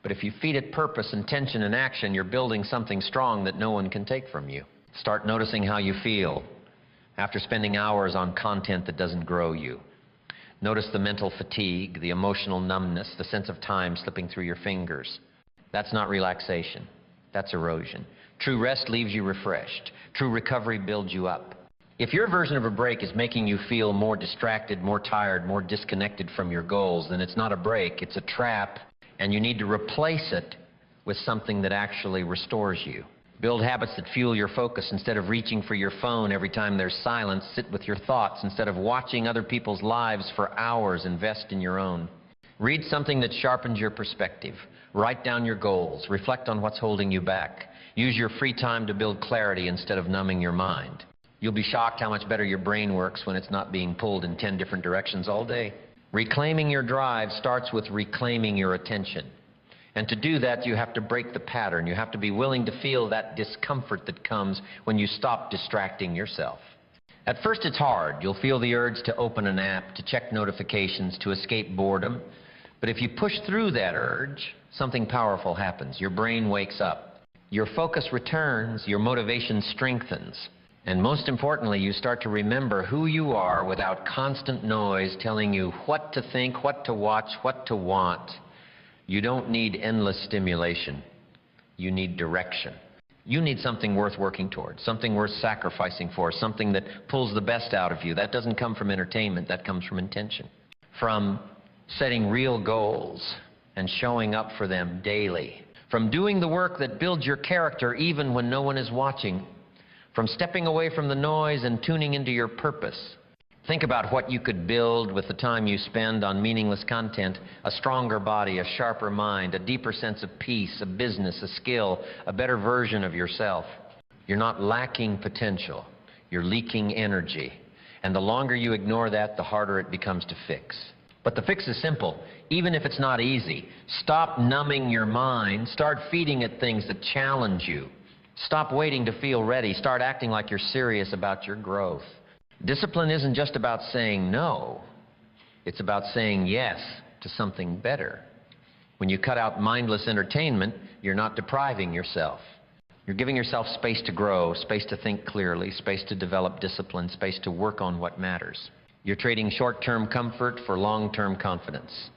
But if you feed it purpose, intention, and action, you're building something strong that no one can take from you. Start noticing how you feel after spending hours on content that doesn't grow you. Notice the mental fatigue, the emotional numbness, the sense of time slipping through your fingers. That's not relaxation. That's erosion. True rest leaves you refreshed. True recovery builds you up. If your version of a break is making you feel more distracted, more tired, more disconnected from your goals, then it's not a break, it's a trap, and you need to replace it with something that actually restores you. Build habits that fuel your focus. Instead of reaching for your phone every time there's silence, sit with your thoughts. Instead of watching other people's lives for hours, invest in your own. Read something that sharpens your perspective. Write down your goals. Reflect on what's holding you back. Use your free time to build clarity instead of numbing your mind. You'll be shocked how much better your brain works when it's not being pulled in 10 different directions all day. Reclaiming your drive starts with reclaiming your attention. And to do that, you have to break the pattern. You have to be willing to feel that discomfort that comes when you stop distracting yourself. At first it's hard. You'll feel the urge to open an app, to check notifications, to escape boredom. But if you push through that urge, something powerful happens. Your brain wakes up. Your focus returns. Your motivation strengthens. And most importantly, you start to remember who you are without constant noise telling you what to think, what to watch, what to want. You don't need endless stimulation. You need direction. You need something worth working towards, something worth sacrificing for, something that pulls the best out of you. That doesn't come from entertainment. That comes from intention. From setting real goals and showing up for them daily. From doing the work that builds your character even when no one is watching. From stepping away from the noise and tuning into your purpose. Think about what you could build with the time you spend on meaningless content: a stronger body, a sharper mind, a deeper sense of peace, a business, a skill, a better version of yourself. You're not lacking potential. You're leaking energy. And the longer you ignore that, the harder it becomes to fix. But the fix is simple, even if it's not easy. Stop numbing your mind. Start feeding it things that challenge you. Stop waiting to feel ready. Start acting like you're serious about your growth. Discipline isn't just about saying no. It's about saying yes to something better. When you cut out mindless entertainment, you're not depriving yourself. You're giving yourself space to grow, space to think clearly, space to develop discipline, space to work on what matters. You're trading short-term comfort for long-term confidence.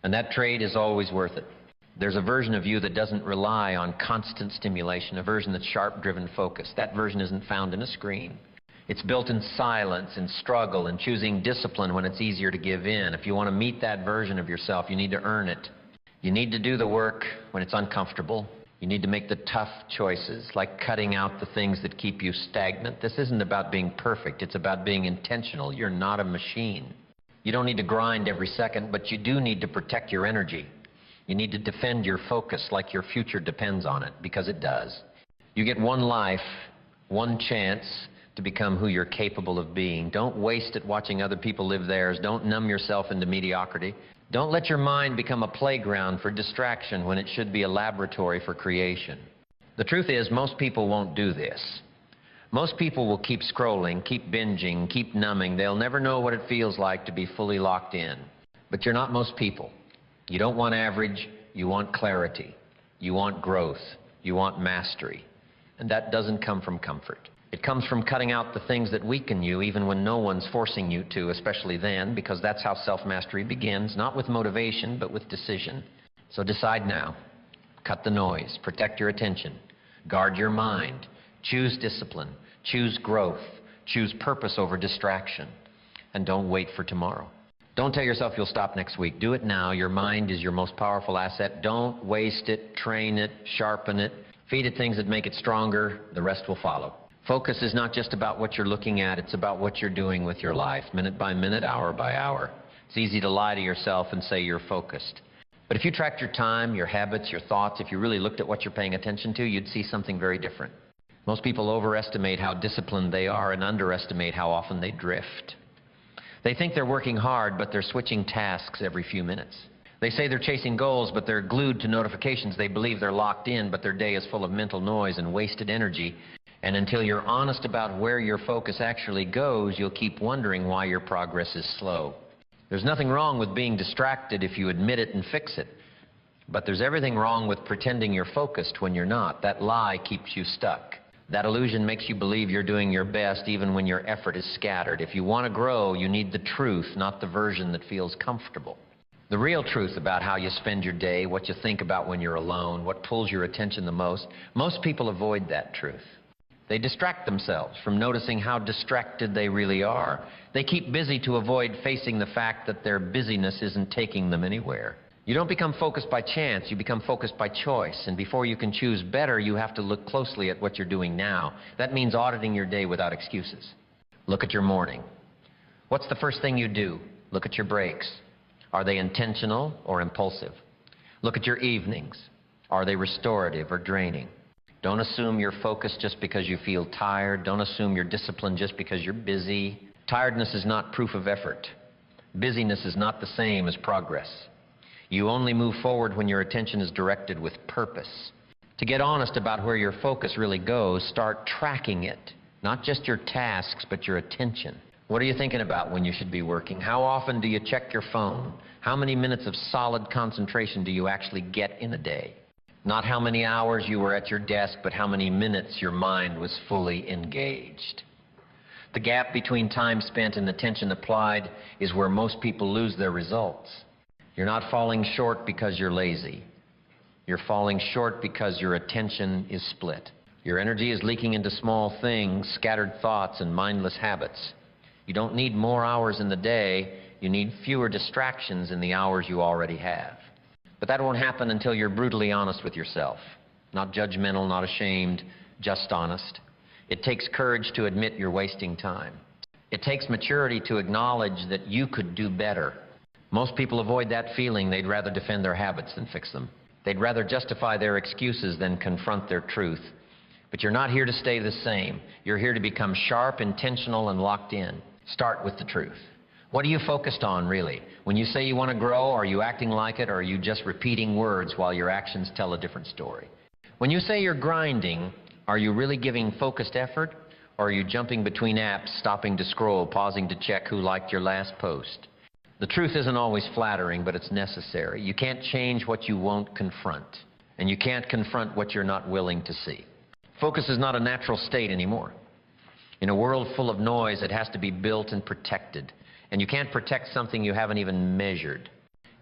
And that trade is always worth it. There's a version of you that doesn't rely on constant stimulation, a version that's sharp-driven focus. That version isn't found in a screen. It's built in silence, in struggle, in choosing discipline when it's easier to give in. If you want to meet that version of yourself, you need to earn it. You need to do the work when it's uncomfortable. You need to make the tough choices, like cutting out the things that keep you stagnant. This isn't about being perfect. It's about being intentional. You're not a machine. You don't need to grind every second, but you do need to protect your energy. You need to defend your focus like your future depends on it, because it does. You get one life, one chance to become who you're capable of being. Don't waste it watching other people live theirs. Don't numb yourself into mediocrity. Don't let your mind become a playground for distraction when it should be a laboratory for creation. The truth is, most people won't do this. Most people will keep scrolling, keep binging, keep numbing. They'll never know what it feels like to be fully locked in. But you're not most people. You don't want average. You want clarity. You want growth. You want mastery. And that doesn't come from comfort. It comes from cutting out the things that weaken you even when no one's forcing you to, especially then, because that's how self-mastery begins, not with motivation, but with decision. So decide now. Cut the noise. Protect your attention. Guard your mind. Choose discipline. Choose growth. Choose purpose over distraction. And don't wait for tomorrow. Don't tell yourself you'll stop next week. Do it now. Your mind is your most powerful asset. Don't waste it. Train it. Sharpen it. Feed it things that make it stronger. The rest will follow. Focus is not just about what you're looking at. It's about what you're doing with your life, minute by minute, hour by hour. It's easy to lie to yourself and say you're focused. But if you tracked your time, your habits, your thoughts, if you really looked at what you're paying attention to, you'd see something very different. Most people overestimate how disciplined they are and underestimate how often they drift. They think they're working hard, but they're switching tasks every few minutes. They say they're chasing goals, but they're glued to notifications. They believe they're locked in, but their day is full of mental noise and wasted energy. And until you're honest about where your focus actually goes, you'll keep wondering why your progress is slow. There's nothing wrong with being distracted if you admit it and fix it. But there's everything wrong with pretending you're focused when you're not. That lie keeps you stuck. That illusion makes you believe you're doing your best even when your effort is scattered. If you want to grow, you need the truth, not the version that feels comfortable. The real truth about how you spend your day, what you think about when you're alone, what pulls your attention the most people avoid that truth. They distract themselves from noticing how distracted they really are. They keep busy to avoid facing the fact that their busyness isn't taking them anywhere. You don't become focused by chance, you become focused by choice. And before you can choose better, you have to look closely at what you're doing now. That means auditing your day without excuses. Look at your morning. What's the first thing you do? Look at your breaks. Are they intentional or impulsive? Look at your evenings. Are they restorative or draining? Don't assume you're focused just because you feel tired. Don't assume you're disciplined just because you're busy. Tiredness is not proof of effort. Busyness is not the same as progress. You only move forward when your attention is directed with purpose. To get honest about where your focus really goes, start tracking it. Not just your tasks, but your attention. What are you thinking about when you should be working? How often do you check your phone? How many minutes of solid concentration do you actually get in a day? Not how many hours you were at your desk, but how many minutes your mind was fully engaged. The gap between time spent and attention applied is where most people lose their results. You're not falling short because you're lazy. You're falling short because your attention is split. Your energy is leaking into small things, scattered thoughts, and mindless habits. You don't need more hours in the day. You need fewer distractions in the hours you already have. But that won't happen until you're brutally honest with yourself. Not judgmental, not ashamed, just honest. It takes courage to admit you're wasting time. It takes maturity to acknowledge that you could do better. Most people avoid that feeling. They'd rather defend their habits than fix them. They'd rather justify their excuses than confront their truth. But you're not here to stay the same. You're here to become sharp, intentional, and locked in. Start with the truth. What are you focused on, really? When you say you want to grow, are you acting like it, or are you just repeating words while your actions tell a different story? When you say you're grinding, are you really giving focused effort, or are you jumping between apps, stopping to scroll, pausing to check who liked your last post? The truth isn't always flattering, but it's necessary. You can't change what you won't confront, and you can't confront what you're not willing to see. Focus is not a natural state anymore. In a world full of noise, it has to be built and protected, and you can't protect something you haven't even measured.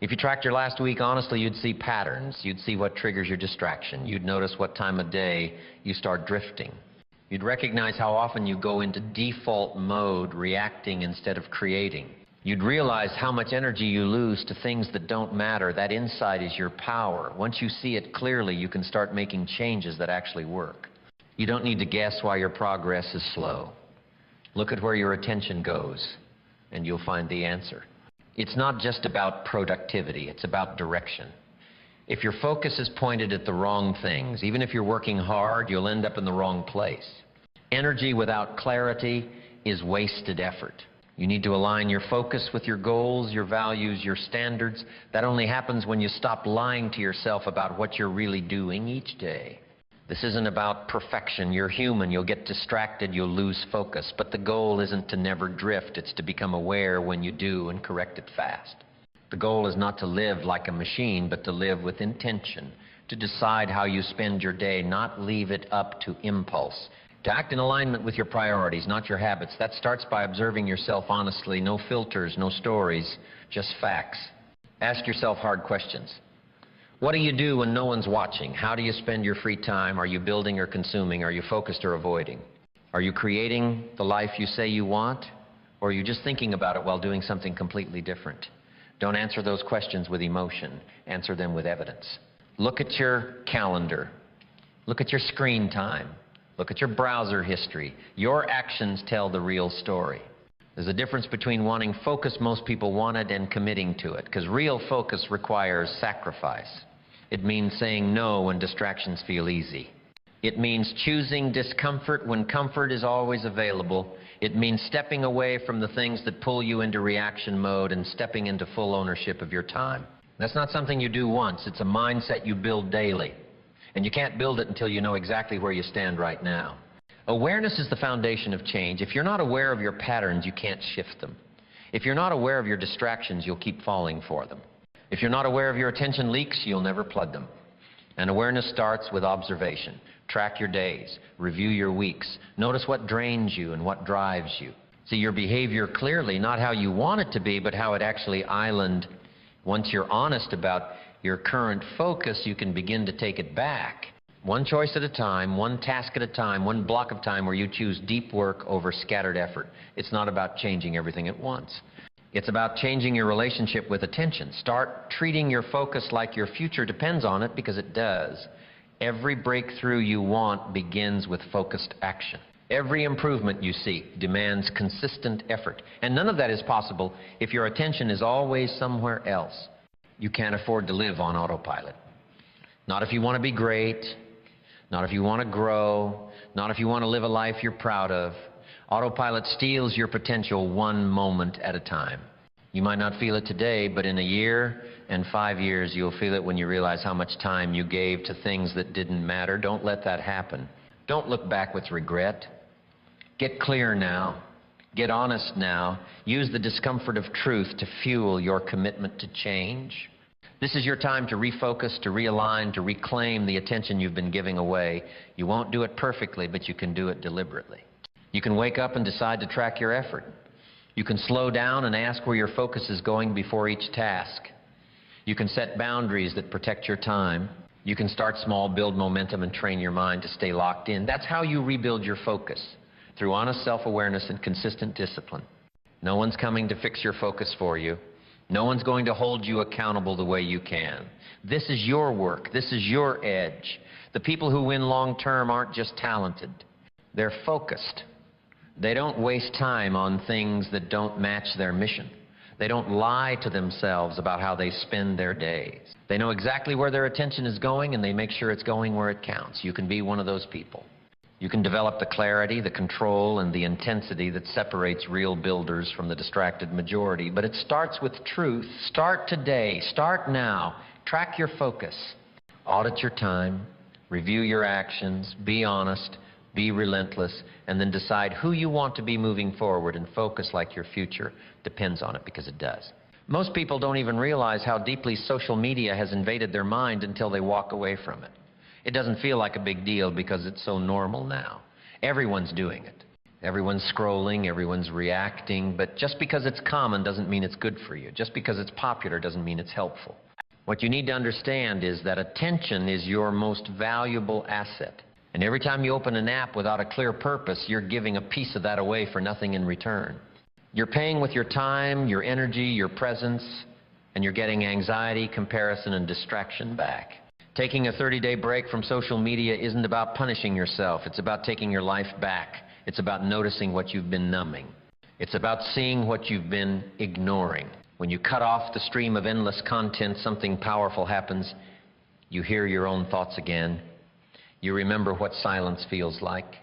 If you tracked your last week honestly, you'd see patterns. You'd see what triggers your distraction. You'd notice what time of day you start drifting. You'd recognize how often you go into default mode, reacting instead of creating. You'd realize how much energy you lose to things that don't matter. That insight is your power. Once you see it clearly, you can start making changes that actually work. You don't need to guess why your progress is slow. Look at where your attention goes, and you'll find the answer. It's not just about productivity, it's about direction. If your focus is pointed at the wrong things, even if you're working hard, you'll end up in the wrong place. Energy without clarity is wasted effort. You need to align your focus with your goals, your values, your standards. That only happens when you stop lying to yourself about what you're really doing each day. This isn't about perfection. You're human. You'll get distracted. You'll lose focus. But the goal isn't to never drift. It's to become aware when you do and correct it fast. The goal is not to live like a machine, but to live with intention, to decide how you spend your day, not leave it up to impulse. To act in alignment with your priorities, not your habits. That starts by observing yourself honestly. No filters, no stories, just facts. Ask yourself hard questions. What do you do when no one's watching? How do you spend your free time? Are you building or consuming? Are you focused or avoiding? Are you creating the life you say you want? Or are you just thinking about it while doing something completely different? Don't answer those questions with emotion. Answer them with evidence. Look at your calendar. Look at your screen time. Look at your browser history. Your actions tell the real story. There's a difference between wanting focus, most people want it, and committing to it, because real focus requires sacrifice. It means saying no when distractions feel easy. It means choosing discomfort when comfort is always available. It means stepping away from the things that pull you into reaction mode and stepping into full ownership of your time. That's not something you do once. It's a mindset you build daily. And you can't build it until you know exactly where you stand right now. Awareness is the foundation of change. If you're not aware of your patterns, you can't shift them. If you're not aware of your distractions, you'll keep falling for them. If you're not aware of your attention leaks, you'll never plug them. And awareness starts with observation. Track your days. Review your weeks. Notice what drains you and what drives you. See your behavior clearly, not how you want it to be, but how it actually island. Once you're honest about your current focus, you can begin to take it back. One choice at a time, one task at a time, one block of time where you choose deep work over scattered effort. It's not about changing everything at once. It's about changing your relationship with attention. Start treating your focus like your future depends on it, because it does. Every breakthrough you want begins with focused action. Every improvement you seek demands consistent effort. And none of that is possible if your attention is always somewhere else. You can't afford to live on autopilot. Not if you want to be great, not if you want to grow, not if you want to live a life you're proud of. Autopilot steals your potential one moment at a time. You might not feel it today, but in a year and 5 years, you'll feel it when you realize how much time you gave to things that didn't matter. Don't let that happen. Don't look back with regret. Get clear now. Get honest now. Use the discomfort of truth to fuel your commitment to change. This is your time to refocus, to realign, to reclaim the attention you've been giving away. You won't do it perfectly, but you can do it deliberately. You can wake up and decide to track your effort. You can slow down and ask where your focus is going before each task. You can set boundaries that protect your time. You can start small, build momentum, and train your mind to stay locked in. That's how you rebuild your focus, through honest self-awareness and consistent discipline. No one's coming to fix your focus for you. No one's going to hold you accountable the way you can. This is your work. This is your edge. The people who win long-term aren't just talented. They're focused. They don't waste time on things that don't match their mission. They don't lie to themselves about how they spend their days. They know exactly where their attention is going, and they make sure it's going where it counts. You can be one of those people. You can develop the clarity, the control, and the intensity that separates real builders from the distracted majority. But it starts with truth. Start today. Start now. Track your focus. Audit your time. Review your actions. Be honest. Be relentless, and then decide who you want to be moving forward, and focus like your future depends on it, because it does. Most people don't even realize how deeply social media has invaded their mind until they walk away from it. It doesn't feel like a big deal because it's so normal now. Everyone's doing it. Everyone's scrolling, everyone's reacting, but just because it's common doesn't mean it's good for you. Just because it's popular doesn't mean it's helpful. What you need to understand is that attention is your most valuable asset. And every time you open an app without a clear purpose, you're giving a piece of that away for nothing in return. You're paying with your time, your energy, your presence, and you're getting anxiety, comparison, and distraction back. Taking a 30-day break from social media isn't about punishing yourself. It's about taking your life back. It's about noticing what you've been numbing. It's about seeing what you've been ignoring. When you cut off the stream of endless content, something powerful happens. You hear your own thoughts again. You remember what silence feels like.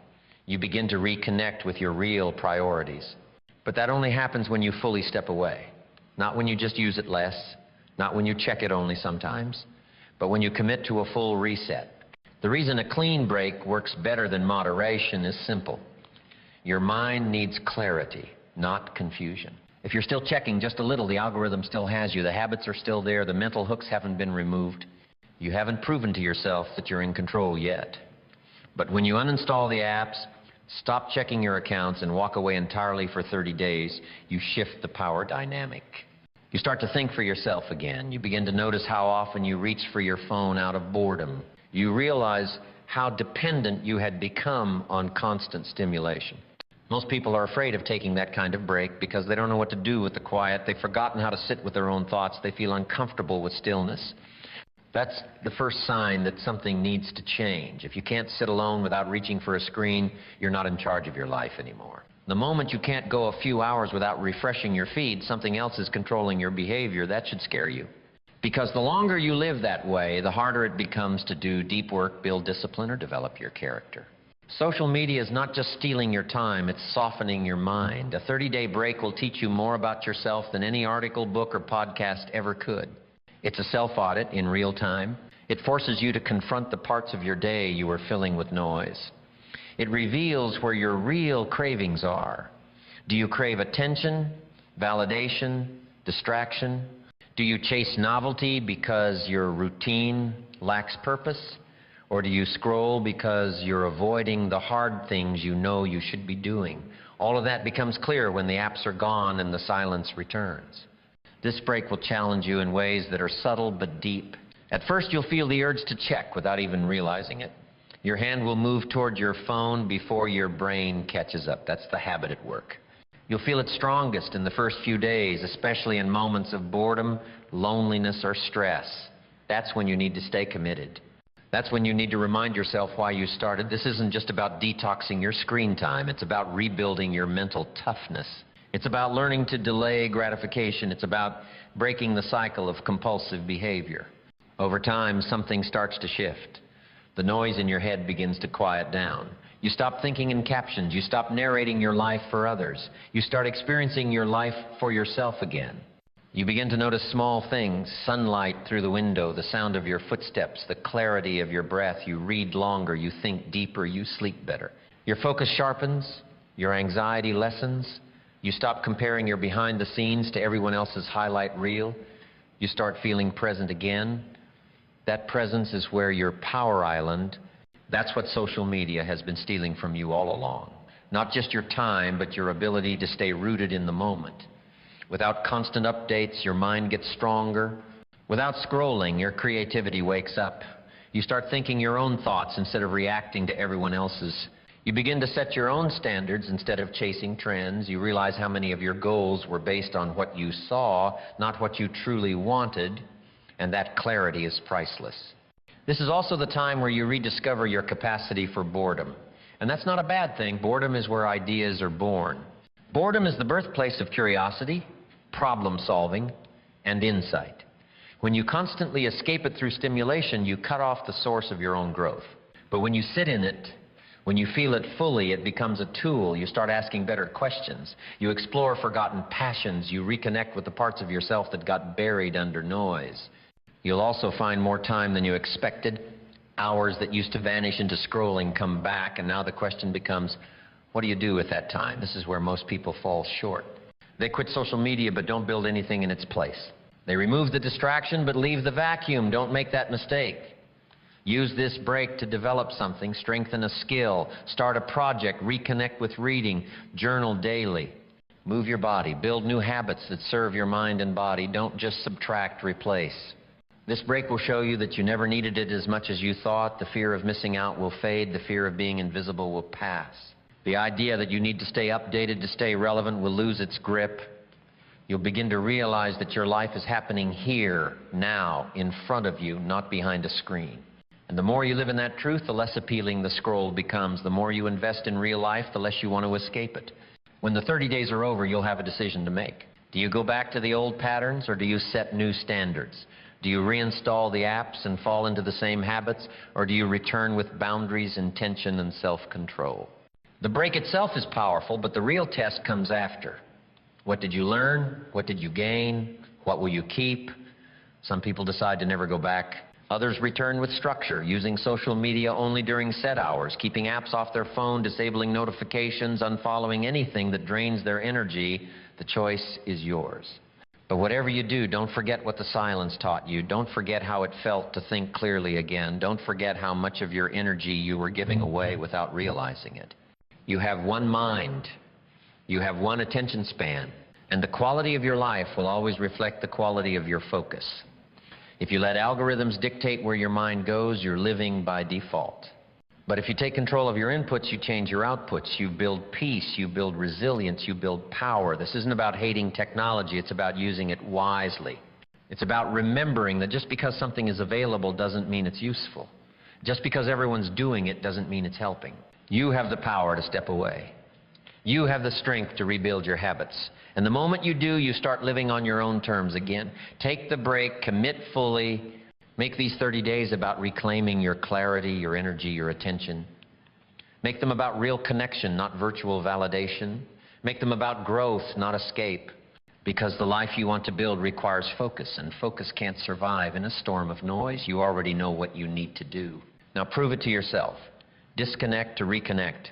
You begin to reconnect with your real priorities. But that only happens when you fully step away. Not when you just use it less. Not when you check it only sometimes. But when you commit to a full reset. The reason a clean break works better than moderation is simple. Your mind needs clarity, not confusion. If you're still checking just a little, the algorithm still has you. The habits are still there. The mental hooks haven't been removed. You haven't proven to yourself that you're in control yet. But when you uninstall the apps, stop checking your accounts, and walk away entirely for 30 days, you shift the power dynamic. You start to think for yourself again. You begin to notice how often you reach for your phone out of boredom. You realize how dependent you had become on constant stimulation. Most people are afraid of taking that kind of break because they don't know what to do with the quiet. They've forgotten how to sit with their own thoughts. They feel uncomfortable with stillness. That's the first sign that something needs to change. If you can't sit alone without reaching for a screen, you're not in charge of your life anymore. The moment you can't go a few hours without refreshing your feed, something else is controlling your behavior. That should scare you. Because the longer you live that way, the harder it becomes to do deep work, build discipline, or develop your character. Social media is not just stealing your time, it's softening your mind. A 30-day break will teach you more about yourself than any article, book, or podcast ever could. It's a self-audit in real time. It forces you to confront the parts of your day you are filling with noise. It reveals where your real cravings are. Do you crave attention, validation, distraction? Do you chase novelty because your routine lacks purpose? Or do you scroll because you're avoiding the hard things you know you should be doing? All of that becomes clear when the apps are gone and the silence returns. This break will challenge you in ways that are subtle but deep. At first, you'll feel the urge to check without even realizing it. Your hand will move toward your phone before your brain catches up. That's the habit at work. You'll feel it strongest in the first few days, especially in moments of boredom, loneliness, or stress. That's when you need to stay committed. That's when you need to remind yourself why you started. This isn't just about detoxing your screen time. It's about rebuilding your mental toughness. It's about learning to delay gratification. It's about breaking the cycle of compulsive behavior. Over time, something starts to shift. The noise in your head begins to quiet down. You stop thinking in captions. You stop narrating your life for others. You start experiencing your life for yourself again. You begin to notice small things, sunlight through the window, the sound of your footsteps, the clarity of your breath. You read longer, you think deeper, you sleep better. Your focus sharpens, your anxiety lessens. You stop comparing your behind the scenes to everyone else's highlight reel. You start feeling present again. That presence is where your power island, that's what social media has been stealing from you all along. Not just your time, but your ability to stay rooted in the moment. Without constant updates, your mind gets stronger. Without scrolling, your creativity wakes up. You start thinking your own thoughts instead of reacting to everyone else's. You begin to set your own standards instead of chasing trends. You realize how many of your goals were based on what you saw, not what you truly wanted, and that clarity is priceless. This is also the time where you rediscover your capacity for boredom. And that's not a bad thing. Boredom is where ideas are born. Boredom is the birthplace of curiosity, problem solving, and insight. When you constantly escape it through stimulation, you cut off the source of your own growth. But when you sit in it, when you feel it fully, it becomes a tool. You start asking better questions. You explore forgotten passions. You reconnect with the parts of yourself that got buried under noise. You'll also find more time than you expected. Hours that used to vanish into scrolling come back, and now the question becomes, what do you do with that time? This is where most people fall short. They quit social media but don't build anything in its place. They remove the distraction but leave the vacuum. Don't make that mistake. Use this break to develop something, strengthen a skill, start a project, reconnect with reading, journal daily. Move your body, build new habits that serve your mind and body. Don't just subtract, replace. This break will show you that you never needed it as much as you thought. The fear of missing out will fade. The fear of being invisible will pass. The idea that you need to stay updated to stay relevant will lose its grip. You'll begin to realize that your life is happening here, now, in front of you, not behind a screen. And the more you live in that truth, the less appealing the scroll becomes. The more you invest in real life, the less you want to escape it. When the 30 days are over, you'll have a decision to make. Do you go back to the old patterns, or do you set new standards? Do you reinstall the apps and fall into the same habits, or do you return with boundaries, intention, and self-control? The break itself is powerful, but the real test comes after. What did you learn? What did you gain? What will you keep? Some people decide to never go back. Others return with structure, using social media only during set hours, keeping apps off their phone, disabling notifications, unfollowing anything that drains their energy. The choice is yours. But whatever you do, don't forget what the silence taught you. Don't forget how it felt to think clearly again. Don't forget how much of your energy you were giving away without realizing it. You have one mind. You have one attention span. And the quality of your life will always reflect the quality of your focus. If you let algorithms dictate where your mind goes, you're living by default. But if you take control of your inputs, you change your outputs. You build peace, you build resilience, you build power. This isn't about hating technology, it's about using it wisely. It's about remembering that just because something is available doesn't mean it's useful. Just because everyone's doing it doesn't mean it's helping. You have the power to step away. You have the strength to rebuild your habits. And the moment you do, you start living on your own terms again. Take the break, commit fully. Make these 30 days about reclaiming your clarity, your energy, your attention. Make them about real connection, not virtual validation. Make them about growth, not escape. Because the life you want to build requires focus, and focus can't survive in a storm of noise. You already know what you need to do. Now prove it to yourself. Disconnect to reconnect.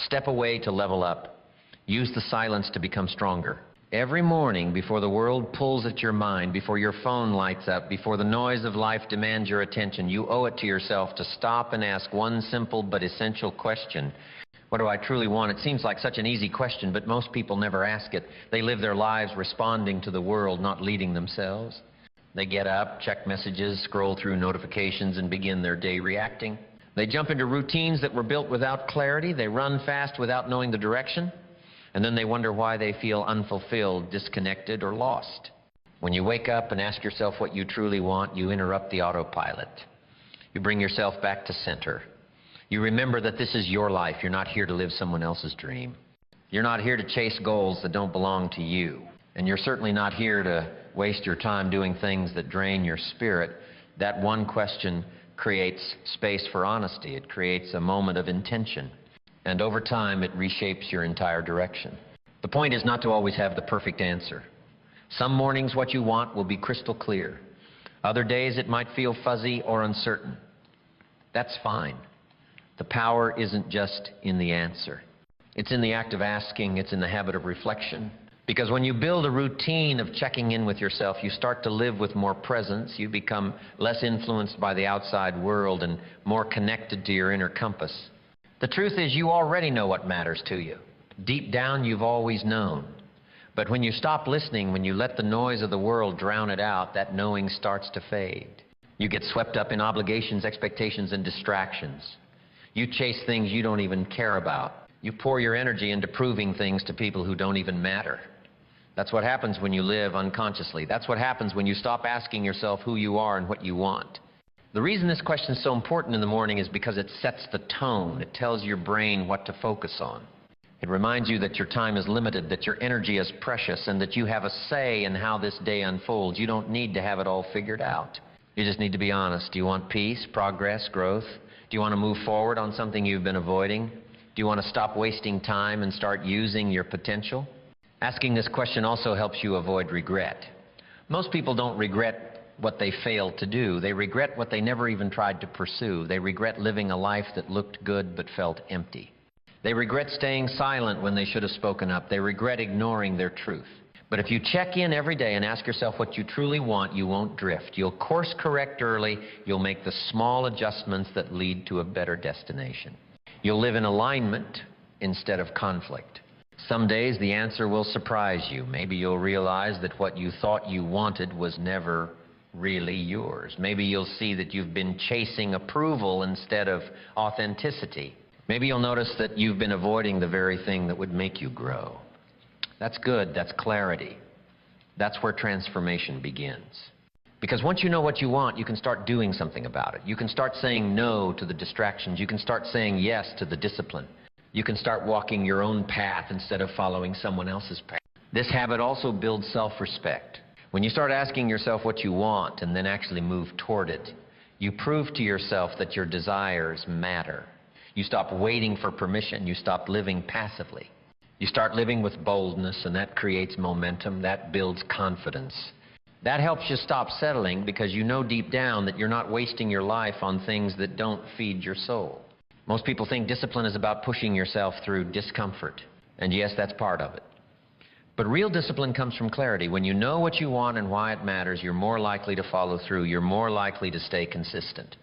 Step away to level up. Use the silence to become stronger. Every morning, before the world pulls at your mind, before your phone lights up, before the noise of life demands your attention, you owe it to yourself to stop and ask one simple but essential question. What do I truly want? It seems like such an easy question, but most people never ask it. They live their lives responding to the world, not leading themselves. They get up, check messages, scroll through notifications, and begin their day reacting. They jump into routines that were built without clarity. They run fast without knowing the direction. And then they wonder why they feel unfulfilled, disconnected, or lost. When you wake up and ask yourself what you truly want, you interrupt the autopilot. You bring yourself back to center. You remember that this is your life. You're not here to live someone else's dream. You're not here to chase goals that don't belong to you. And you're certainly not here to waste your time doing things that drain your spirit. That one question creates space for honesty. It creates a moment of intention. And over time, it reshapes your entire direction. The point is not to always have the perfect answer. Some mornings what you want will be crystal clear. Other days it might feel fuzzy or uncertain. That's fine. The power isn't just in the answer. It's in the act of asking. It's in the habit of reflection. Because when you build a routine of checking in with yourself, you start to live with more presence. You become less influenced by the outside world and more connected to your inner compass. The truth is, you already know what matters to you. Deep down, you've always known. But when you stop listening, when you let the noise of the world drown it out, that knowing starts to fade. You get swept up in obligations, expectations, and distractions. You chase things you don't even care about. You pour your energy into proving things to people who don't even matter. That's what happens when you live unconsciously. That's what happens when you stop asking yourself who you are and what you want. The reason this question is so important in the morning is because it sets the tone. It tells your brain what to focus on. It reminds you that your time is limited, that your energy is precious, and that you have a say in how this day unfolds. You don't need to have it all figured out. You just need to be honest. Do you want peace, progress, growth? Do you want to move forward on something you've been avoiding? Do you want to stop wasting time and start using your potential? Asking this question also helps you avoid regret. Most people don't regret what they failed to do. They regret what they never even tried to pursue. They regret living a life that looked good but felt empty. They regret staying silent when they should have spoken up. They regret ignoring their truth. But if you check in every day and ask yourself what you truly want, you won't drift. You'll course correct early. You'll make the small adjustments that lead to a better destination. You'll live in alignment instead of conflict. Some days the answer will surprise you. Maybe you'll realize that what you thought you wanted was never really yours. Maybe you'll see that you've been chasing approval instead of authenticity. Maybe you'll notice that you've been avoiding the very thing that would make you grow. That's good. That's clarity. That's where transformation begins. Because once you know what you want, you can start doing something about it. You can start saying no to the distractions. You can start saying yes to the discipline. You can start walking your own path instead of following someone else's path. This habit also builds self-respect. When you start asking yourself what you want and then actually move toward it, you prove to yourself that your desires matter. You stop waiting for permission. You stop living passively. You start living with boldness, and that creates momentum. That builds confidence. That helps you stop settling because you know deep down that you're not wasting your life on things that don't feed your soul. Most people think discipline is about pushing yourself through discomfort. And yes, that's part of it. But real discipline comes from clarity. When you know what you want and why it matters, you're more likely to follow through. You're more likely to stay consistent.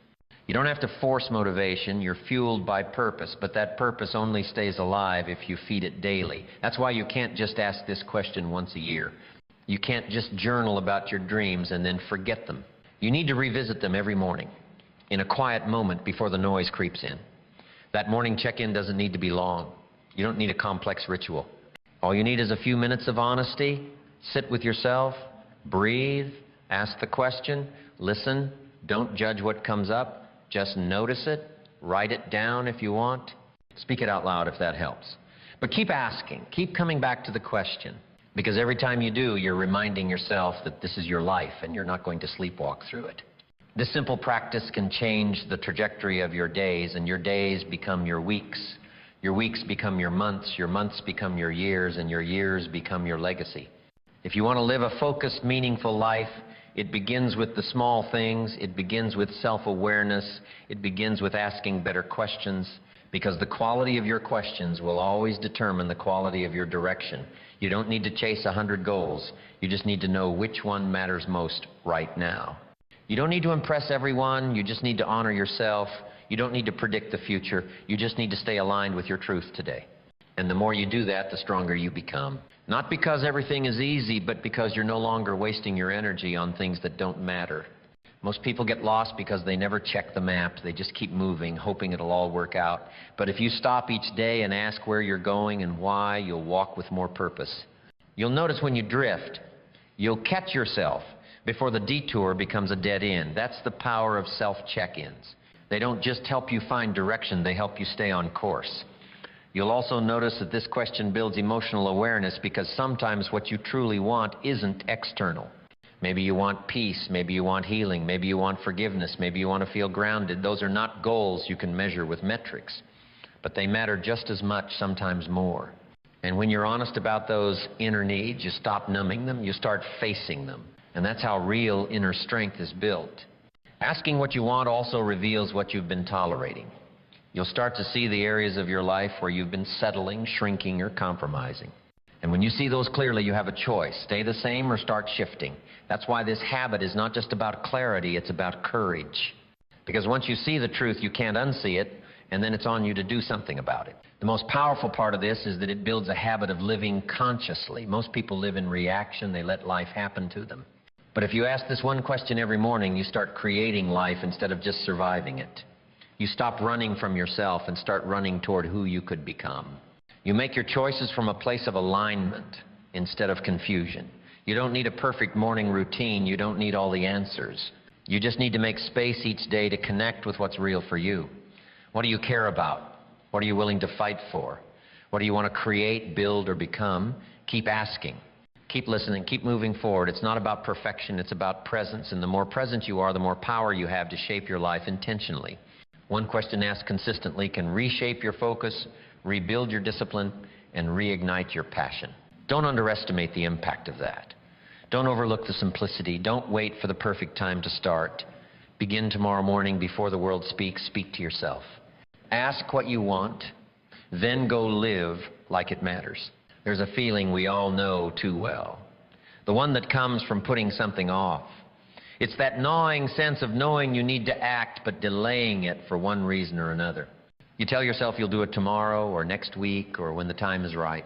You don't have to force motivation. You're fueled by purpose, but that purpose only stays alive if you feed it daily. That's why you can't just ask this question once a year. You can't just journal about your dreams and then forget them. You need to revisit them every morning in a quiet moment before the noise creeps in. That morning check-in doesn't need to be long. You don't need a complex ritual. All you need is a few minutes of honesty. Sit with yourself, breathe, ask the question, listen, don't judge what comes up, just notice it, write it down if you want. Speak it out loud if that helps. But keep asking, keep coming back to the question, because every time you do, you're reminding yourself that this is your life and you're not going to sleepwalk through it. This simple practice can change the trajectory of your days, and your days become your weeks. Your weeks become your months become your years, and your years become your legacy. If you want to live a focused, meaningful life, it begins with the small things. It begins with self-awareness. It begins with asking better questions, because the quality of your questions will always determine the quality of your direction. You don't need to chase 100 goals. You just need to know which one matters most right now. You don't need to impress everyone. You just need to honor yourself. You don't need to predict the future. You just need to stay aligned with your truth today. And the more you do that, the stronger you become. Not because everything is easy, but because you're no longer wasting your energy on things that don't matter. Most people get lost because they never check the map. They just keep moving, hoping it'll all work out. But if you stop each day and ask where you're going and why, you'll walk with more purpose. You'll notice when you drift, you'll catch yourself before the detour becomes a dead end. That's the power of self-check-ins. They don't just help you find direction, they help you stay on course. You'll also notice that this question builds emotional awareness because sometimes what you truly want isn't external. Maybe you want peace, maybe you want healing, maybe you want forgiveness, maybe you want to feel grounded. Those are not goals you can measure with metrics, but they matter just as much, sometimes more. And when you're honest about those inner needs, you stop numbing them, you start facing them. And that's how real inner strength is built. Asking what you want also reveals what you've been tolerating. You'll start to see the areas of your life where you've been settling, shrinking, or compromising. And when you see those clearly, you have a choice. Stay the same or start shifting. That's why this habit is not just about clarity, it's about courage. Because once you see the truth, you can't unsee it, and then it's on you to do something about it. The most powerful part of this is that it builds a habit of living consciously. Most people live in reaction. They let life happen to them. But if you ask this one question every morning, you start creating life instead of just surviving it. You stop running from yourself and start running toward who you could become. You make your choices from a place of alignment instead of confusion. You don't need a perfect morning routine. You don't need all the answers. You just need to make space each day to connect with what's real for you. What do you care about? What are you willing to fight for? What do you want to create, build, or become? Keep asking. Keep listening. Keep moving forward. It's not about perfection. It's about presence. And the more present you are, the more power you have to shape your life intentionally. One question asked consistently can reshape your focus, rebuild your discipline, and reignite your passion. Don't underestimate the impact of that. Don't overlook the simplicity. Don't wait for the perfect time to start. Begin tomorrow morning before the world speaks. Speak to yourself. Ask what you want, then go live like it matters. There's a feeling we all know too well. The one that comes from putting something off. It's that gnawing sense of knowing you need to act but delaying it for one reason or another. You tell yourself you'll do it tomorrow or next week or when the time is right.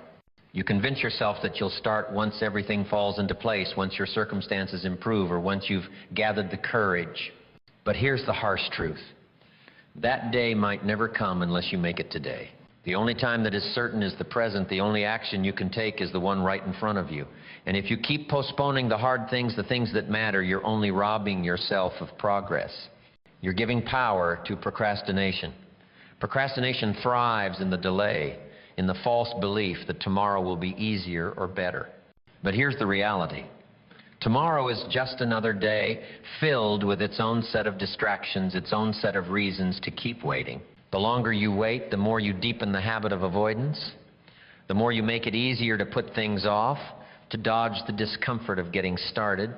You convince yourself that you'll start once everything falls into place, once your circumstances improve, or once you've gathered the courage. But here's the harsh truth. That day might never come unless you make it today. The only time that is certain is the present. The only action you can take is the one right in front of you. And if you keep postponing the hard things, the things that matter, you're only robbing yourself of progress. You're giving power to procrastination. Procrastination thrives in the delay, in the false belief that tomorrow will be easier or better. But here's the reality. Tomorrow is just another day filled with its own set of distractions, its own set of reasons to keep waiting. The longer you wait, the more you deepen the habit of avoidance, the more you make it easier to put things off, to dodge the discomfort of getting started,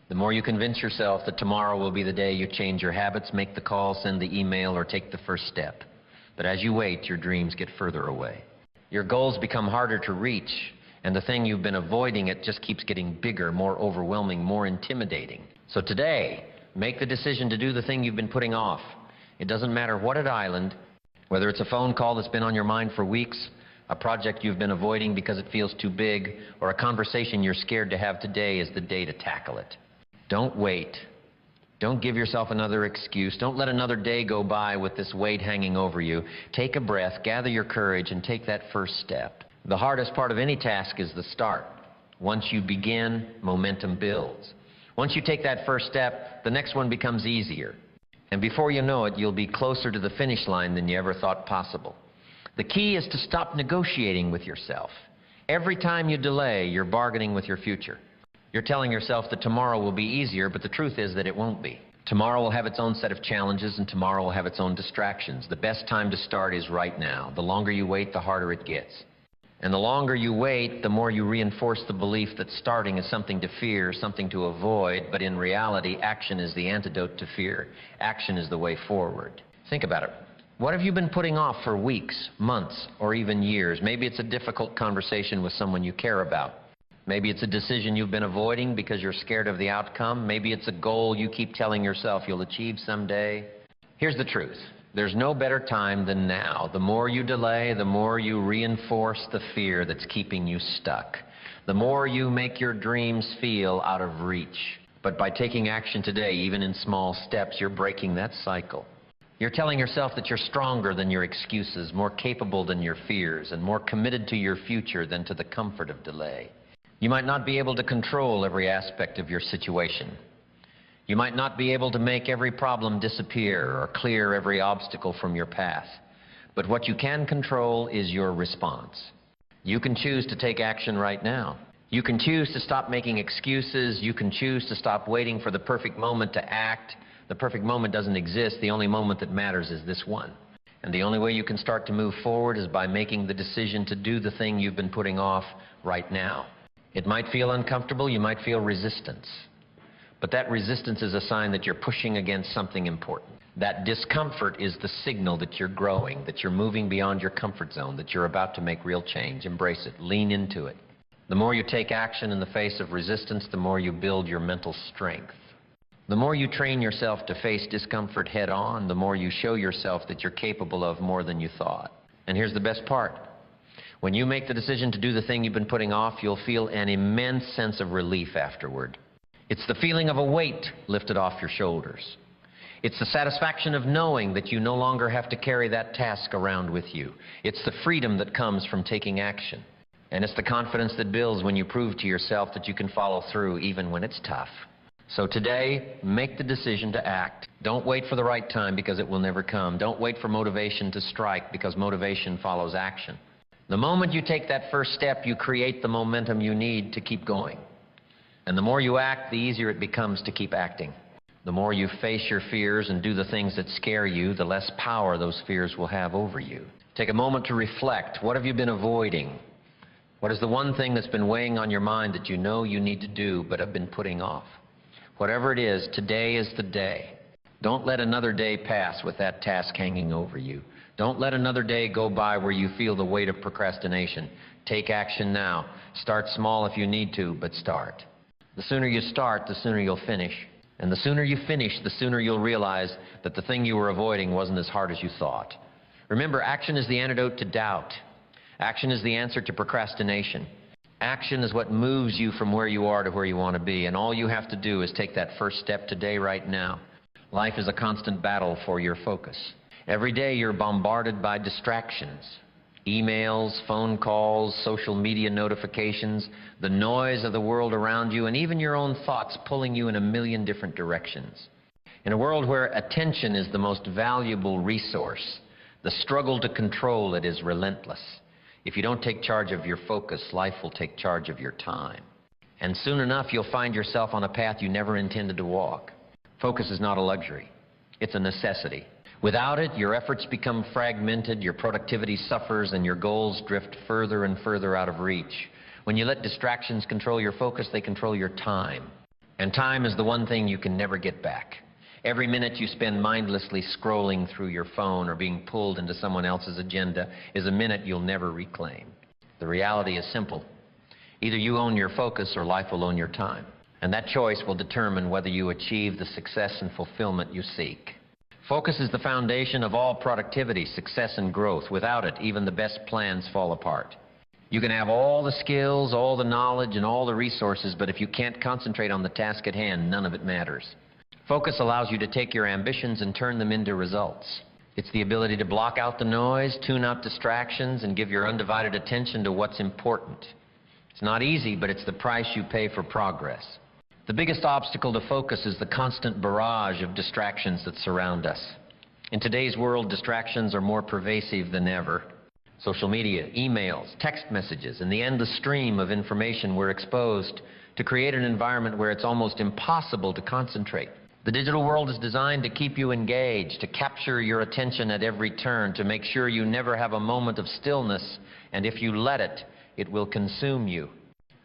the more you convince yourself that tomorrow will be the day you change your habits, make the call, send the email, or take the first step. But as you wait, your dreams get further away. Your goals become harder to reach, and the thing you've been avoiding, it just keeps getting bigger, more overwhelming, more intimidating. So today, make the decision to do the thing you've been putting off. It doesn't matter what island, whether it's a phone call that's been on your mind for weeks, a project you've been avoiding because it feels too big, or a conversation you're scared to have. Today is the day to tackle it. Don't wait. Don't give yourself another excuse. Don't let another day go by with this weight hanging over you. Take a breath, gather your courage, and take that first step. The hardest part of any task is the start. Once you begin, momentum builds. Once you take that first step, the next one becomes easier. And before you know it, you'll be closer to the finish line than you ever thought possible. The key is to stop negotiating with yourself. Every time you delay, you're bargaining with your future. You're telling yourself that tomorrow will be easier, but the truth is that it won't be. Tomorrow will have its own set of challenges, and tomorrow will have its own distractions. The best time to start is right now. The longer you wait, the harder it gets. And the longer you wait, the more you reinforce the belief that starting is something to fear, something to avoid, but in reality, action is the antidote to fear. Action is the way forward. Think about it. What have you been putting off for weeks, months, or even years? Maybe it's a difficult conversation with someone you care about. Maybe it's a decision you've been avoiding because you're scared of the outcome. Maybe it's a goal you keep telling yourself you'll achieve someday. Here's the truth. There's no better time than now. The more you delay, the more you reinforce the fear that's keeping you stuck. The more you make your dreams feel out of reach. But by taking action today, even in small steps, you're breaking that cycle. You're telling yourself that you're stronger than your excuses, more capable than your fears, and more committed to your future than to the comfort of delay. You might not be able to control every aspect of your situation. You might not be able to make every problem disappear or clear every obstacle from your path. But what you can control is your response. You can choose to take action right now. You can choose to stop making excuses. You can choose to stop waiting for the perfect moment to act. The perfect moment doesn't exist. The only moment that matters is this one. And the only way you can start to move forward is by making the decision to do the thing you've been putting off right now. It might feel uncomfortable. You might feel resistance. But that resistance is a sign that you're pushing against something important. That discomfort is the signal that you're growing, that you're moving beyond your comfort zone, that you're about to make real change. Embrace it. Lean into it. The more you take action in the face of resistance, the more you build your mental strength. The more you train yourself to face discomfort head on, the more you show yourself that you're capable of more than you thought. And here's the best part. When you make the decision to do the thing you've been putting off, you'll feel an immense sense of relief afterward. It's the feeling of a weight lifted off your shoulders. It's the satisfaction of knowing that you no longer have to carry that task around with you. It's the freedom that comes from taking action. And it's the confidence that builds when you prove to yourself that you can follow through even when it's tough. So today, make the decision to act. Don't wait for the right time because it will never come. Don't wait for motivation to strike because motivation follows action. The moment you take that first step, you create the momentum you need to keep going. And the more you act, the easier it becomes to keep acting. The more you face your fears and do the things that scare you, the less power those fears will have over you. Take a moment to reflect. What have you been avoiding? What is the one thing that's been weighing on your mind that you know you need to do but have been putting off? Whatever it is, today is the day. Don't let another day pass with that task hanging over you. Don't let another day go by where you feel the weight of procrastination. Take action now. Start small if you need to, but start. The sooner you start, the sooner you'll finish. And the sooner you finish, the sooner you'll realize that the thing you were avoiding wasn't as hard as you thought. Remember, action is the antidote to doubt. Action is the answer to procrastination. Action is what moves you from where you are to where you want to be, and all you have to do is take that first step today, right now. Life is a constant battle for your focus. Every day you're bombarded by distractions. Emails, phone calls, social media notifications, the noise of the world around you, and even your own thoughts pulling you in a million different directions. In a world where attention is the most valuable resource, the struggle to control it is relentless. If you don't take charge of your focus, life will take charge of your time. And soon enough, you'll find yourself on a path you never intended to walk. Focus is not a luxury. It's a necessity. Without it, your efforts become fragmented, your productivity suffers, and your goals drift further and further out of reach. When you let distractions control your focus, they control your time. And time is the one thing you can never get back. Every minute you spend mindlessly scrolling through your phone or being pulled into someone else's agenda is a minute you'll never reclaim. The reality is simple. Either you own your focus or life will own your time. And that choice will determine whether you achieve the success and fulfillment you seek. Focus is the foundation of all productivity, success, and growth. Without it, even the best plans fall apart. You can have all the skills, all the knowledge, and all the resources, but if you can't concentrate on the task at hand, none of it matters. Focus allows you to take your ambitions and turn them into results. It's the ability to block out the noise, tune out distractions, and give your undivided attention to what's important. It's not easy, but it's the price you pay for progress. The biggest obstacle to focus is the constant barrage of distractions that surround us. In today's world, distractions are more pervasive than ever. Social media, emails, text messages, and the endless stream of information we're exposed to create an environment where it's almost impossible to concentrate. The digital world is designed to keep you engaged, to capture your attention at every turn, to make sure you never have a moment of stillness, and if you let it, it will consume you.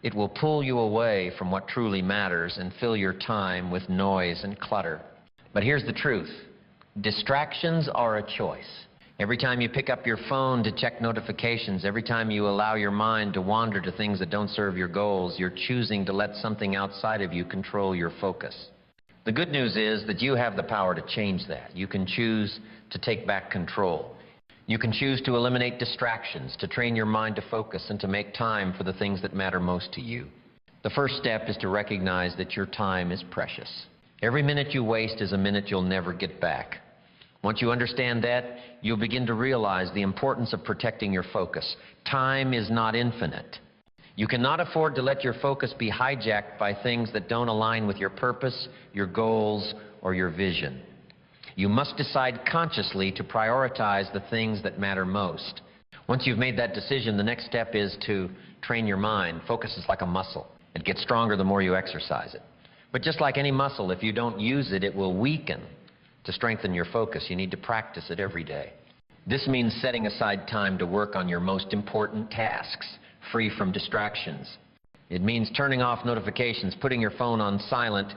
It will pull you away from what truly matters and fill your time with noise and clutter. But here's the truth. Distractions are a choice. Every time you pick up your phone to check notifications, every time you allow your mind to wander to things that don't serve your goals, you're choosing to let something outside of you control your focus. The good news is that you have the power to change that. You can choose to take back control. You can choose to eliminate distractions, to train your mind to focus, and to make time for the things that matter most to you. The first step is to recognize that your time is precious. Every minute you waste is a minute you'll never get back. Once you understand that, you'll begin to realize the importance of protecting your focus. Time is not infinite. You cannot afford to let your focus be hijacked by things that don't align with your purpose, your goals, or your vision. You must decide consciously to prioritize the things that matter most. Once you've made that decision, the next step is to train your mind. Focus is like a muscle. It gets stronger the more you exercise it. But just like any muscle, if you don't use it, it will weaken. To strengthen your focus, you need to practice it every day. This means setting aside time to work on your most important tasks, free from distractions. It means turning off notifications, putting your phone on silent,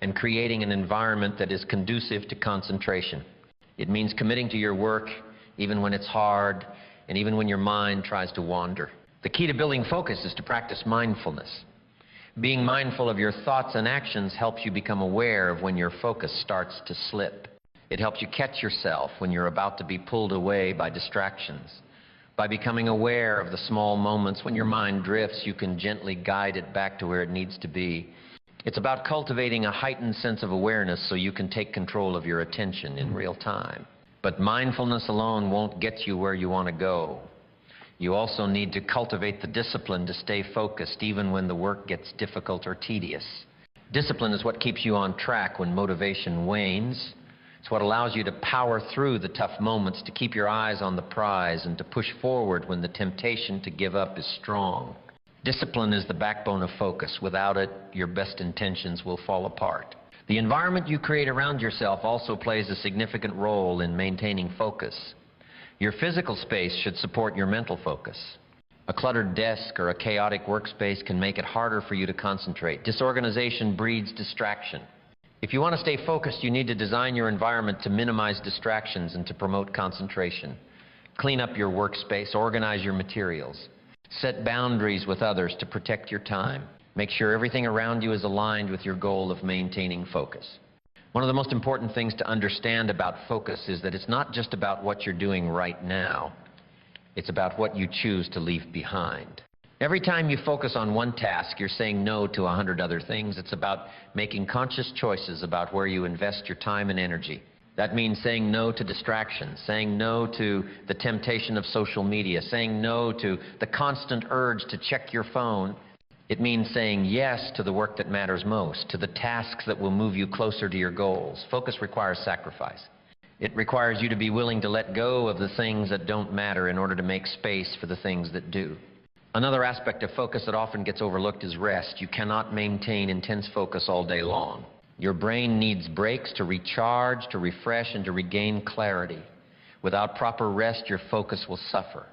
and creating an environment that is conducive to concentration. It means committing to your work even when it's hard and even when your mind tries to wander. The key to building focus is to practice mindfulness. Being mindful of your thoughts and actions helps you become aware of when your focus starts to slip. It helps you catch yourself when you're about to be pulled away by distractions. By becoming aware of the small moments when your mind drifts, you can gently guide it back to where it needs to be. It's about cultivating a heightened sense of awareness so you can take control of your attention in real time. But mindfulness alone won't get you where you want to go. You also need to cultivate the discipline to stay focused even when the work gets difficult or tedious. Discipline is what keeps you on track when motivation wanes. It's what allows you to power through the tough moments, to keep your eyes on the prize, and to push forward when the temptation to give up is strong. Discipline is the backbone of focus. Without it, your best intentions will fall apart. The environment you create around yourself also plays a significant role in maintaining focus. Your physical space should support your mental focus. A cluttered desk or a chaotic workspace can make it harder for you to concentrate. Disorganization breeds distraction. If you want to stay focused, you need to design your environment to minimize distractions and to promote concentration. Clean up your workspace, organize your materials. Set boundaries with others to protect your time. Make sure everything around you is aligned with your goal of maintaining focus. One of the most important things to understand about focus is that it's not just about what you're doing right now. It's about what you choose to leave behind. Every time you focus on one task, you're saying no to 100 other things. It's about making conscious choices about where you invest your time and energy. That means saying no to distractions, saying no to the temptation of social media, saying no to the constant urge to check your phone. It means saying yes to the work that matters most, to the tasks that will move you closer to your goals. Focus requires sacrifice. It requires you to be willing to let go of the things that don't matter in order to make space for the things that do. Another aspect of focus that often gets overlooked is rest. You cannot maintain intense focus all day long. Your brain needs breaks to recharge, to refresh, and to regain clarity. Without proper rest, your focus will suffer.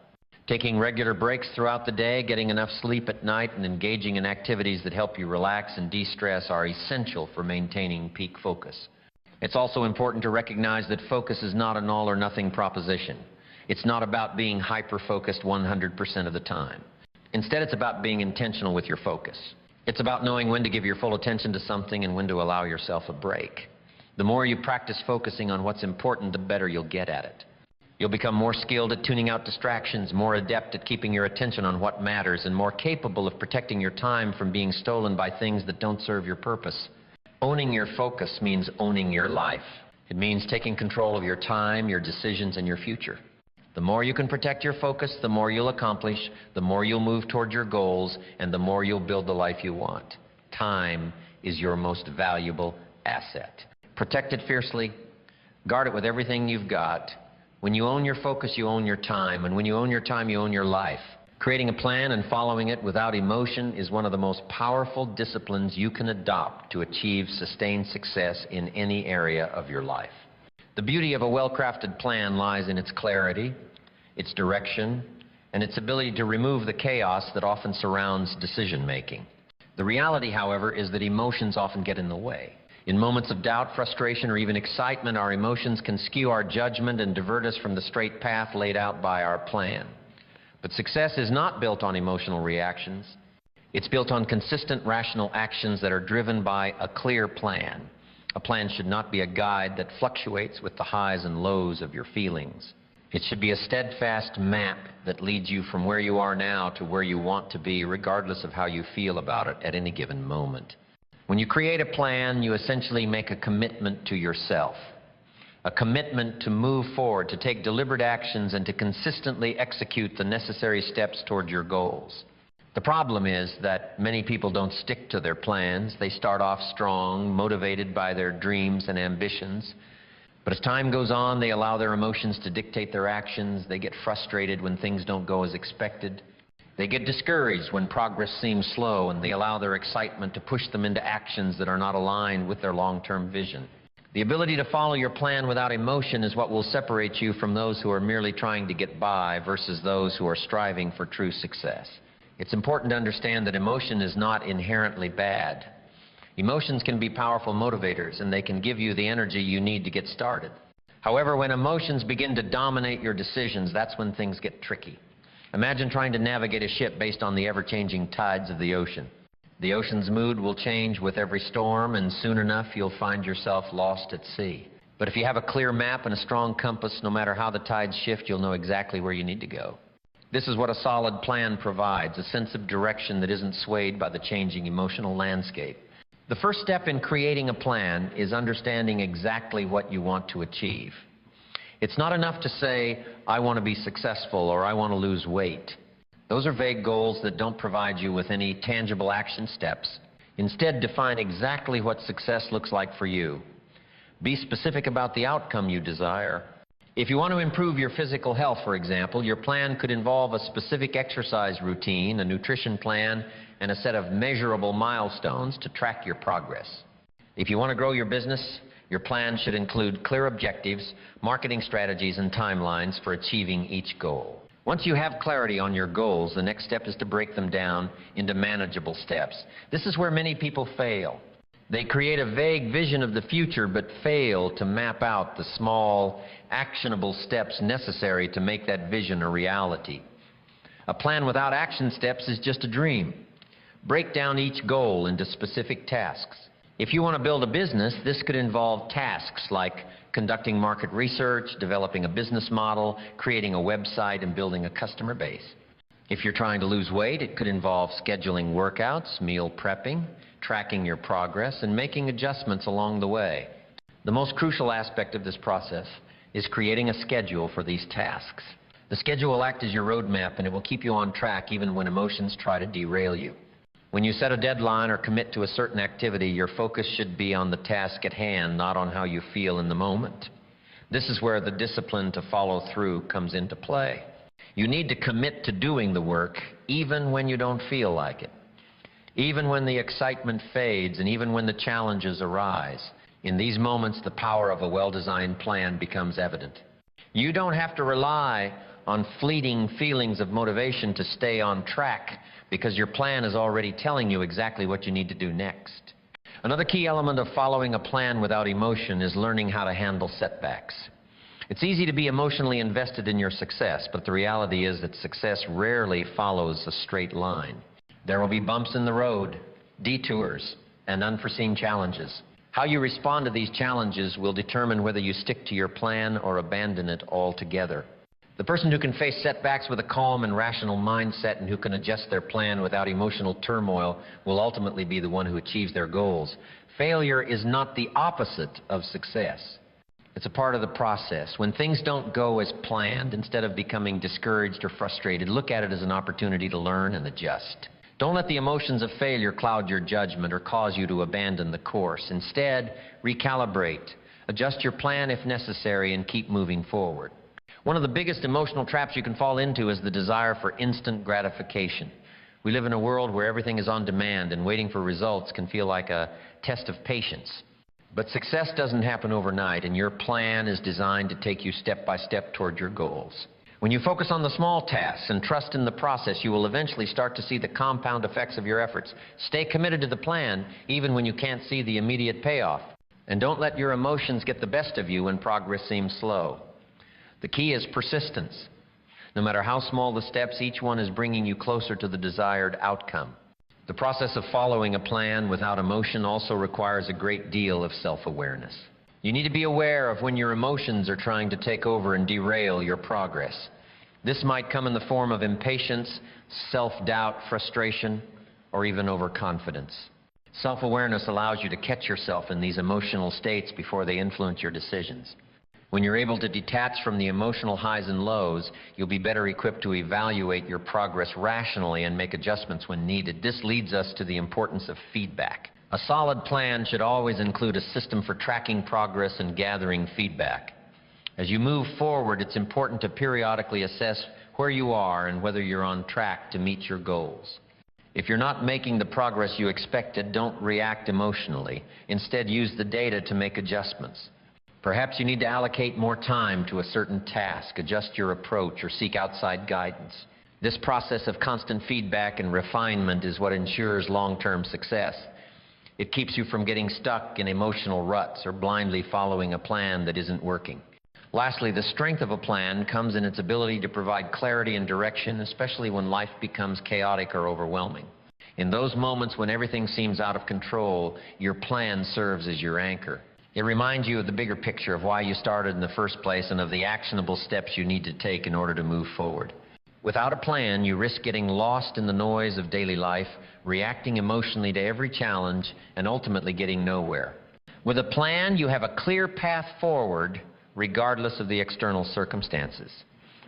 Taking regular breaks throughout the day, getting enough sleep at night, and engaging in activities that help you relax and de-stress are essential for maintaining peak focus. It's also important to recognize that focus is not an all-or-nothing proposition. It's not about being hyper-focused 100% of the time. Instead, it's about being intentional with your focus. It's about knowing when to give your full attention to something and when to allow yourself a break. The more you practice focusing on what's important, the better you'll get at it. You'll become more skilled at tuning out distractions, more adept at keeping your attention on what matters, and more capable of protecting your time from being stolen by things that don't serve your purpose. Owning your focus means owning your life. It means taking control of your time, your decisions, and your future. The more you can protect your focus, the more you'll accomplish, the more you'll move toward your goals, and the more you'll build the life you want. Time is your most valuable asset. Protect it fiercely. Guard it with everything you've got. When you own your focus, you own your time. And when you own your time, you own your life. Creating a plan and following it without emotion is one of the most powerful disciplines you can adopt to achieve sustained success in any area of your life. The beauty of a well-crafted plan lies in its clarity, its direction, and its ability to remove the chaos that often surrounds decision-making. The reality, however, is that emotions often get in the way. In moments of doubt, frustration, or even excitement, our emotions can skew our judgment and divert us from the straight path laid out by our plan. But success is not built on emotional reactions. It's built on consistent, rational actions that are driven by a clear plan. A plan should not be a guide that fluctuates with the highs and lows of your feelings. It should be a steadfast map that leads you from where you are now to where you want to be, regardless of how you feel about it at any given moment. When you create a plan, you essentially make a commitment to yourself, a commitment to move forward, to take deliberate actions, and to consistently execute the necessary steps toward your goals. The problem is that many people don't stick to their plans. They start off strong, motivated by their dreams and ambitions. But as time goes on, they allow their emotions to dictate their actions. They get frustrated when things don't go as expected. They get discouraged when progress seems slow, and they allow their excitement to push them into actions that are not aligned with their long-term vision. The ability to follow your plan without emotion is what will separate you from those who are merely trying to get by versus those who are striving for true success. It's important to understand that emotion is not inherently bad. Emotions can be powerful motivators, and they can give you the energy you need to get started. However, when emotions begin to dominate your decisions, that's when things get tricky. Imagine trying to navigate a ship based on the ever-changing tides of the ocean. The ocean's mood will change with every storm, and soon enough you'll find yourself lost at sea. But if you have a clear map and a strong compass, no matter how the tides shift, you'll know exactly where you need to go. This is what a solid plan provides, a sense of direction that isn't swayed by the changing emotional landscape. The first step in creating a plan is understanding exactly what you want to achieve. It's not enough to say, I want to be successful or I want to lose weight. Those are vague goals that don't provide you with any tangible action steps. Instead, define exactly what success looks like for you. Be specific about the outcome you desire. If you want to improve your physical health, for example, your plan could involve a specific exercise routine, a nutrition plan, and a set of measurable milestones to track your progress. If you want to grow your business, your plan should include clear objectives, marketing strategies, and timelines for achieving each goal. Once you have clarity on your goals, the next step is to break them down into manageable steps. This is where many people fail. They create a vague vision of the future but fail to map out the small, actionable steps necessary to make that vision a reality. A plan without action steps is just a dream. Break down each goal into specific tasks. If you want to build a business, this could involve tasks like conducting market research, developing a business model, creating a website, and building a customer base. If you're trying to lose weight, it could involve scheduling workouts, meal prepping, tracking your progress, and making adjustments along the way. The most crucial aspect of this process is creating a schedule for these tasks. The schedule will act as your roadmap, and it will keep you on track even when emotions try to derail you. When you set a deadline or commit to a certain activity, your focus should be on the task at hand, not on how you feel in the moment. This is where the discipline to follow through comes into play. You need to commit to doing the work even when you don't feel like it, even when the excitement fades, and even when the challenges arise. In these moments, the power of a well-designed plan becomes evident. You don't have to rely on fleeting feelings of motivation to stay on track, because your plan is already telling you exactly what you need to do next. Another key element of following a plan without emotion is learning how to handle setbacks. It's easy to be emotionally invested in your success, but the reality is that success rarely follows a straight line. There will be bumps in the road, detours, and unforeseen challenges. How you respond to these challenges will determine whether you stick to your plan or abandon it altogether. The person who can face setbacks with a calm and rational mindset and who can adjust their plan without emotional turmoil will ultimately be the one who achieves their goals. Failure is not the opposite of success. It's a part of the process. When things don't go as planned, instead of becoming discouraged or frustrated, look at it as an opportunity to learn and adjust. Don't let the emotions of failure cloud your judgment or cause you to abandon the course. Instead, recalibrate, adjust your plan if necessary, and keep moving forward. One of the biggest emotional traps you can fall into is the desire for instant gratification. We live in a world where everything is on demand, and waiting for results can feel like a test of patience. But success doesn't happen overnight, and your plan is designed to take you step by step toward your goals. When you focus on the small tasks and trust in the process, you will eventually start to see the compound effects of your efforts. Stay committed to the plan, even when you can't see the immediate payoff. And don't let your emotions get the best of you when progress seems slow. The key is persistence. No matter how small the steps, each one is bringing you closer to the desired outcome. The process of following a plan without emotion also requires a great deal of self-awareness. You need to be aware of when your emotions are trying to take over and derail your progress. This might come in the form of impatience, self-doubt, frustration, or even overconfidence. Self-awareness allows you to catch yourself in these emotional states before they influence your decisions. When you're able to detach from the emotional highs and lows, you'll be better equipped to evaluate your progress rationally and make adjustments when needed. This leads us to the importance of feedback. A solid plan should always include a system for tracking progress and gathering feedback. As you move forward, it's important to periodically assess where you are and whether you're on track to meet your goals. If you're not making the progress you expected, don't react emotionally. Instead, use the data to make adjustments. Perhaps you need to allocate more time to a certain task, adjust your approach, or seek outside guidance. This process of constant feedback and refinement is what ensures long-term success. It keeps you from getting stuck in emotional ruts or blindly following a plan that isn't working. Lastly, the strength of a plan comes in its ability to provide clarity and direction, especially when life becomes chaotic or overwhelming. In those moments when everything seems out of control, your plan serves as your anchor. It reminds you of the bigger picture of why you started in the first place and of the actionable steps you need to take in order to move forward. Without a plan, you risk getting lost in the noise of daily life, reacting emotionally to every challenge, and ultimately getting nowhere. With a plan, you have a clear path forward, regardless of the external circumstances.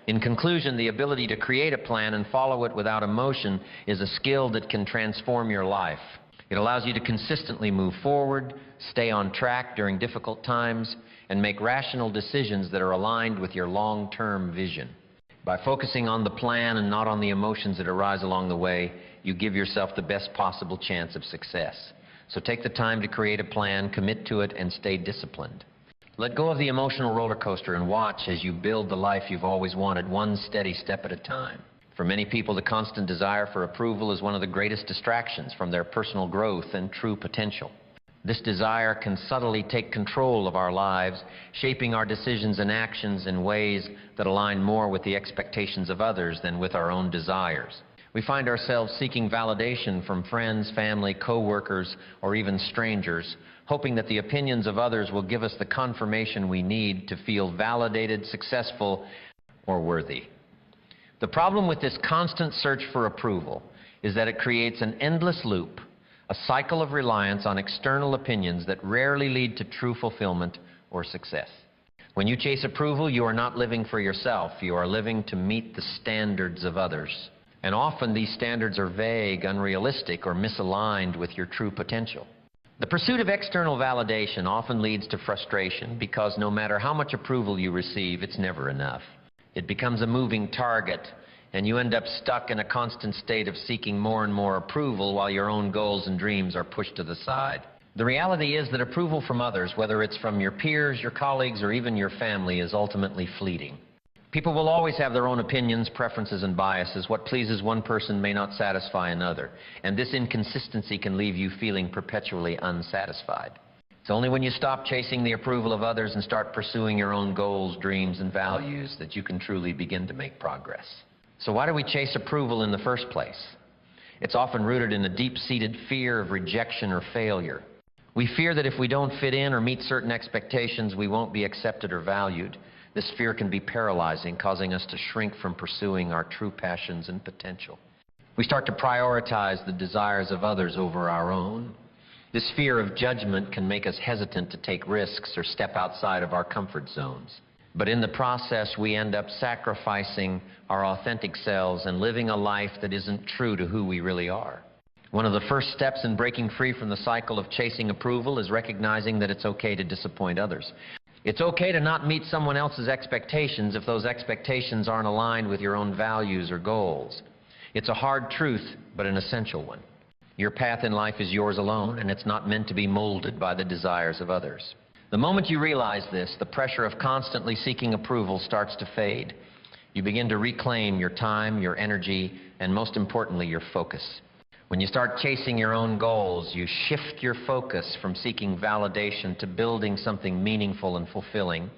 In conclusion, the ability to create a plan and follow it without emotion is a skill that can transform your life. It allows you to consistently move forward, stay on track during difficult times, and make rational decisions that are aligned with your long-term vision. By focusing on the plan and not on the emotions that arise along the way, you give yourself the best possible chance of success. So take the time to create a plan, commit to it, and stay disciplined. Let go of the emotional roller coaster and watch as you build the life you've always wanted, one steady step at a time. For many people, the constant desire for approval is one of the greatest distractions from their personal growth and true potential. This desire can subtly take control of our lives, shaping our decisions and actions in ways that align more with the expectations of others than with our own desires. We find ourselves seeking validation from friends, family, co-workers, or even strangers, hoping that the opinions of others will give us the confirmation we need to feel validated, successful, or worthy. The problem with this constant search for approval is that it creates an endless loop, a cycle of reliance on external opinions that rarely lead to true fulfillment or success. When you chase approval, you are not living for yourself. You are living to meet the standards of others. And often these standards are vague, unrealistic, or misaligned with your true potential. The pursuit of external validation often leads to frustration because no matter how much approval you receive, it's never enough. It becomes a moving target, and you end up stuck in a constant state of seeking more and more approval while your own goals and dreams are pushed to the side. The reality is that approval from others, whether it's from your peers, your colleagues, or even your family, is ultimately fleeting. People will always have their own opinions, preferences, and biases. What pleases one person may not satisfy another, and this inconsistency can leave you feeling perpetually unsatisfied. It's only when you stop chasing the approval of others and start pursuing your own goals, dreams, and values that you can truly begin to make progress. So why do we chase approval in the first place? It's often rooted in a deep-seated fear of rejection or failure. We fear that if we don't fit in or meet certain expectations, we won't be accepted or valued. This fear can be paralyzing, causing us to shrink from pursuing our true passions and potential. We start to prioritize the desires of others over our own. This fear of judgment can make us hesitant to take risks or step outside of our comfort zones. But in the process, we end up sacrificing our authentic selves and living a life that isn't true to who we really are. One of the first steps in breaking free from the cycle of chasing approval is recognizing that it's okay to disappoint others. It's okay to not meet someone else's expectations if those expectations aren't aligned with your own values or goals. It's a hard truth, but an essential one. Your path in life is yours alone, and it's not meant to be molded by the desires of others. The moment you realize this, the pressure of constantly seeking approval starts to fade. You begin to reclaim your time, your energy, and most importantly, your focus. When you start chasing your own goals, you shift your focus from seeking validation to building something meaningful and fulfilling.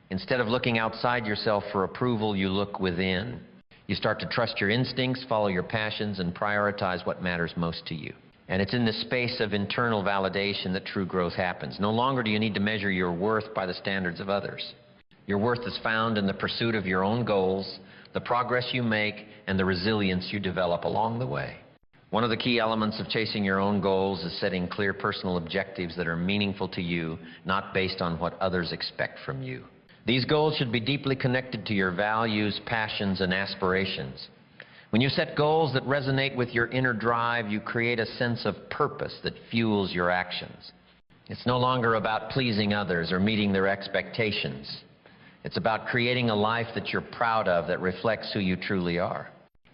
Instead of looking outside yourself for approval, you look within. You start to trust your instincts, follow your passions, and prioritize what matters most to you. And it's in this space of internal validation that true growth happens. No longer do you need to measure your worth by the standards of others. Your worth is found in the pursuit of your own goals, the progress you make, and the resilience you develop along the way. One of the key elements of chasing your own goals is setting clear personal objectives that are meaningful to you, not based on what others expect from you. These goals should be deeply connected to your values, passions, and aspirations. When you set goals that resonate with your inner drive, you create a sense of purpose that fuels your actions. It's no longer about pleasing others or meeting their expectations. It's about creating a life that you're proud of, that reflects who you truly are.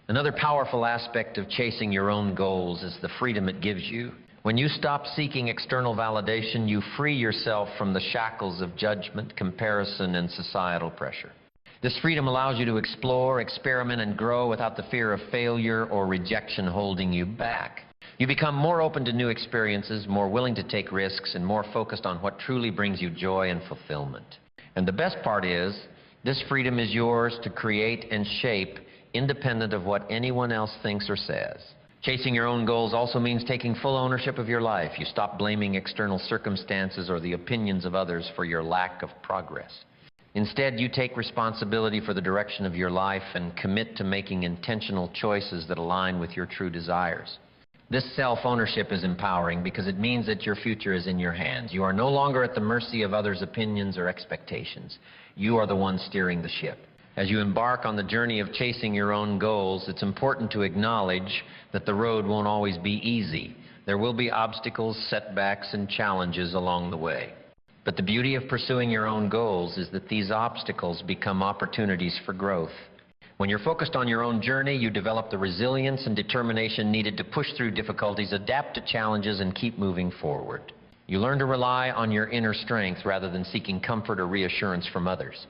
Another powerful aspect of chasing your own goals is the freedom it gives you. When you stop seeking external validation, you free yourself from the shackles of judgment, comparison, and societal pressure. This freedom allows you to explore, experiment, and grow without the fear of failure or rejection holding you back. You become more open to new experiences, more willing to take risks, and more focused on what truly brings you joy and fulfillment. And the best part is, this freedom is yours to create and shape, independent of what anyone else thinks or says. Chasing your own goals also means taking full ownership of your life. You stop blaming external circumstances or the opinions of others for your lack of progress. Instead, you take responsibility for the direction of your life and commit to making intentional choices that align with your true desires. This self-ownership is empowering because it means that your future is in your hands. You are no longer at the mercy of others' opinions or expectations. You are the one steering the ship. As you embark on the journey of chasing your own goals, it's important to acknowledge that the road won't always be easy. There will be obstacles, setbacks, and challenges along the way. But the beauty of pursuing your own goals is that these obstacles become opportunities for growth. When you're focused on your own journey, you develop the resilience and determination needed to push through difficulties, adapt to challenges, and keep moving forward. You learn to rely on your inner strength rather than seeking comfort or reassurance from others.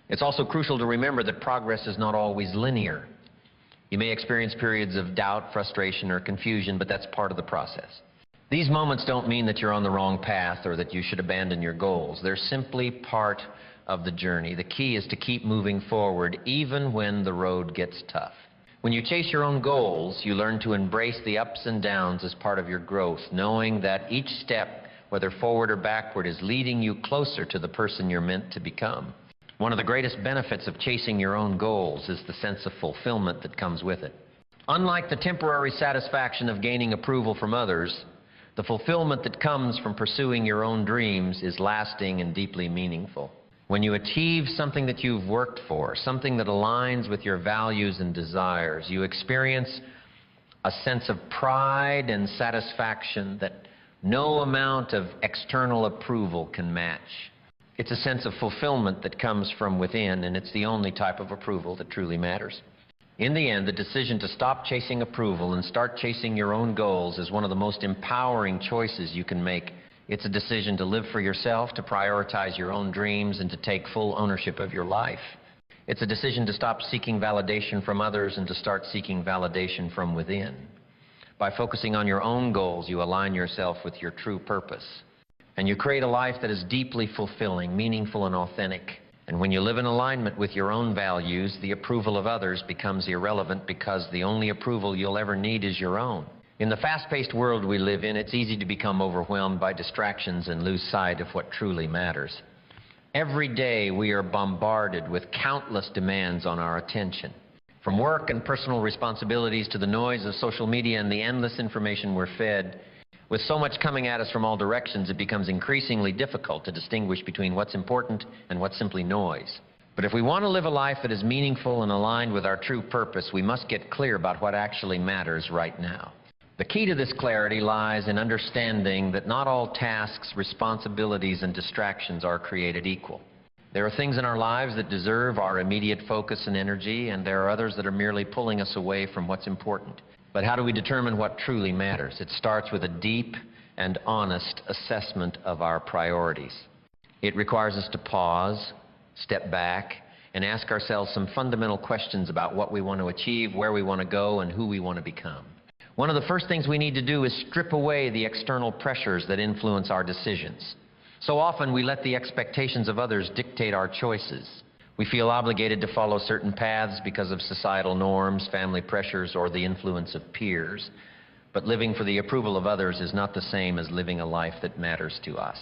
It's also crucial to remember that progress is not always linear. You may experience periods of doubt, frustration, or confusion, but that's part of the process. These moments don't mean that you're on the wrong path or that you should abandon your goals. They're simply part of the journey. The key is to keep moving forward even when the road gets tough. When you chase your own goals, you learn to embrace the ups and downs as part of your growth, knowing that each step, whether forward or backward, is leading you closer to the person you're meant to become. One of the greatest benefits of chasing your own goals is the sense of fulfillment that comes with it. Unlike the temporary satisfaction of gaining approval from others, the fulfillment that comes from pursuing your own dreams is lasting and deeply meaningful. When you achieve something that you've worked for, something that aligns with your values and desires, you experience a sense of pride and satisfaction that no amount of external approval can match. It's a sense of fulfillment that comes from within, and it's the only type of approval that truly matters. In the end, the decision to stop chasing approval and start chasing your own goals is one of the most empowering choices you can make. It's a decision to live for yourself, to prioritize your own dreams, and to take full ownership of your life. It's a decision to stop seeking validation from others and to start seeking validation from within. By focusing on your own goals, you align yourself with your true purpose. And you create a life that is deeply fulfilling, meaningful, and authentic. And when you live in alignment with your own values, the approval of others becomes irrelevant because the only approval you'll ever need is your own. In the fast-paced world we live in, it's easy to become overwhelmed by distractions and lose sight of what truly matters. Every day we are bombarded with countless demands on our attention. From work and personal responsibilities to the noise of social media and the endless information we're fed, with so much coming at us from all directions, it becomes increasingly difficult to distinguish between what's important and what's simply noise. But if we want to live a life that is meaningful and aligned with our true purpose, we must get clear about what actually matters right now. The key to this clarity lies in understanding that not all tasks, responsibilities, and distractions are created equal. There are things in our lives that deserve our immediate focus and energy, and there are others that are merely pulling us away from what's important. But how do we determine what truly matters? It starts with a deep and honest assessment of our priorities. It requires us to pause, step back, and ask ourselves some fundamental questions about what we want to achieve, where we want to go, and who we want to become. One of the first things we need to do is strip away the external pressures that influence our decisions. So often we let the expectations of others dictate our choices. We feel obligated to follow certain paths because of societal norms, family pressures, or the influence of peers. But living for the approval of others is not the same as living a life that matters to us.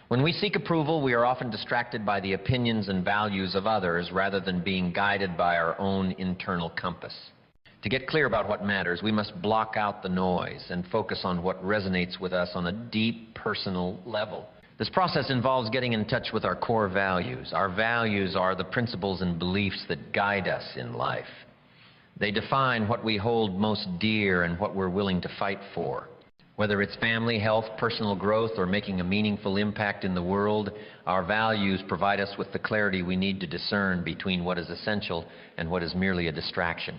When we seek approval, we are often distracted by the opinions and values of others rather than being guided by our own internal compass. To get clear about what matters, we must block out the noise and focus on what resonates with us on a deep personal level. This process involves getting in touch with our core values. Our values are the principles and beliefs that guide us in life. They define what we hold most dear and what we're willing to fight for. Whether it's family, health, personal growth, or making a meaningful impact in the world, our values provide us with the clarity we need to discern between what is essential and what is merely a distraction.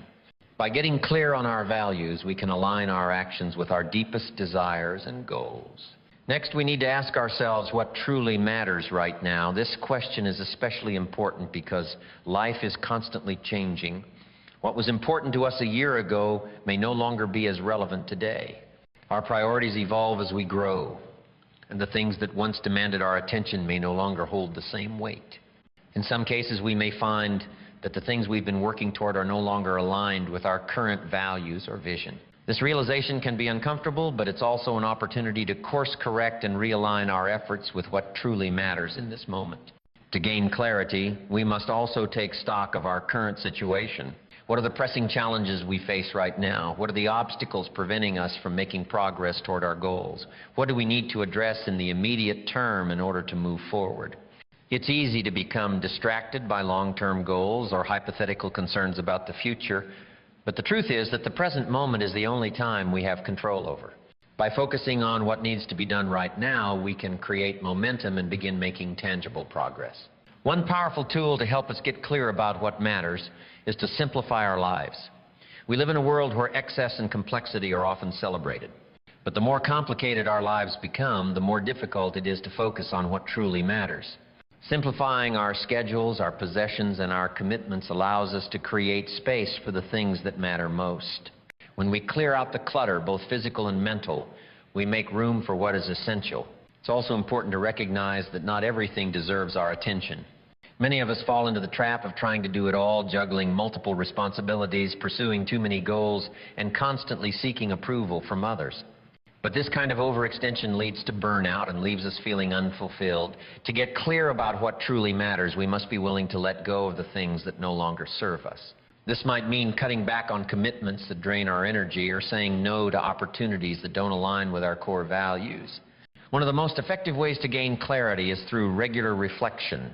By getting clear on our values, we can align our actions with our deepest desires and goals. Next, we need to ask ourselves what truly matters right now. This question is especially important because life is constantly changing. What was important to us a year ago may no longer be as relevant today. Our priorities evolve as we grow, and the things that once demanded our attention may no longer hold the same weight. In some cases, we may find that the things we've been working toward are no longer aligned with our current values or vision. This realization can be uncomfortable, but it's also an opportunity to course correct and realign our efforts with what truly matters in this moment. To gain clarity, we must also take stock of our current situation. What are the pressing challenges we face right now? What are the obstacles preventing us from making progress toward our goals? What do we need to address in the immediate term in order to move forward? It's easy to become distracted by long-term goals or hypothetical concerns about the future, but the truth is that the present moment is the only time we have control over. By focusing on what needs to be done right now, we can create momentum and begin making tangible progress. One powerful tool to help us get clear about what matters is to simplify our lives. We live in a world where excess and complexity are often celebrated. But the more complicated our lives become, the more difficult it is to focus on what truly matters. Simplifying our schedules, our possessions, and our commitments allows us to create space for the things that matter most. When we clear out the clutter, both physical and mental, we make room for what is essential. It's also important to recognize that not everything deserves our attention. Many of us fall into the trap of trying to do it all, juggling multiple responsibilities, pursuing too many goals, and constantly seeking approval from others. But this kind of overextension leads to burnout and leaves us feeling unfulfilled. To get clear about what truly matters, we must be willing to let go of the things that no longer serve us. This might mean cutting back on commitments that drain our energy or saying no to opportunities that don't align with our core values. One of the most effective ways to gain clarity is through regular reflection.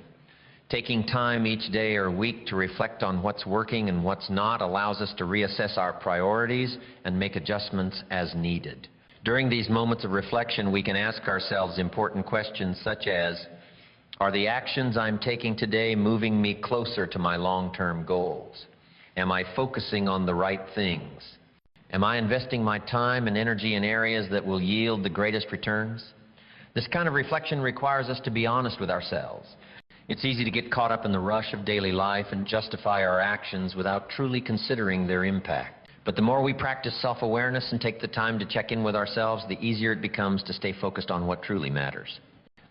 Taking time each day or week to reflect on what's working and what's not allows us to reassess our priorities and make adjustments as needed. During these moments of reflection, we can ask ourselves important questions such as, are the actions I'm taking today moving me closer to my long-term goals? Am I focusing on the right things? Am I investing my time and energy in areas that will yield the greatest returns? This kind of reflection requires us to be honest with ourselves. It's easy to get caught up in the rush of daily life and justify our actions without truly considering their impact. But the more we practice self-awareness and take the time to check in with ourselves, the easier it becomes to stay focused on what truly matters.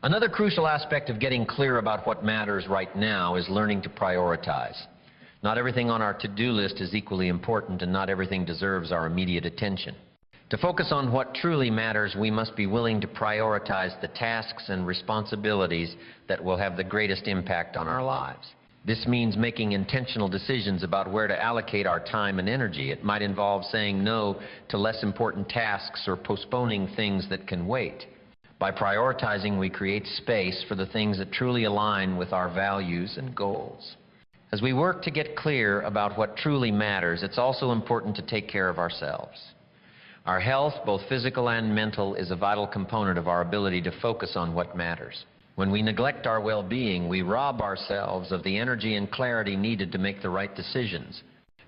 Another crucial aspect of getting clear about what matters right now is learning to prioritize. Not everything on our to-do list is equally important, and not everything deserves our immediate attention. To focus on what truly matters, we must be willing to prioritize the tasks and responsibilities that will have the greatest impact on our lives. This means making intentional decisions about where to allocate our time and energy. It might involve saying no to less important tasks or postponing things that can wait. By prioritizing, we create space for the things that truly align with our values and goals. As we work to get clear about what truly matters, it's also important to take care of ourselves. Our health, both physical and mental, is a vital component of our ability to focus on what matters. When we neglect our well-being, we rob ourselves of the energy and clarity needed to make the right decisions.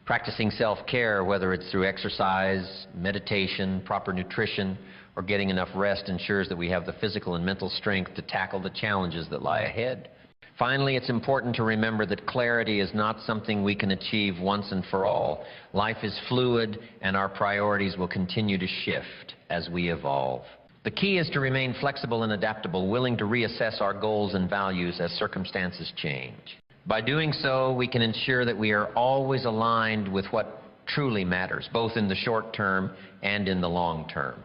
Practicing self-care, whether it's through exercise, meditation, proper nutrition, or getting enough rest, ensures that we have the physical and mental strength to tackle the challenges that lie ahead. Finally, it's important to remember that clarity is not something we can achieve once and for all. Life is fluid, and our priorities will continue to shift as we evolve. The key is to remain flexible and adaptable, willing to reassess our goals and values as circumstances change. By doing so, we can ensure that we are always aligned with what truly matters, both in the short term and in the long term.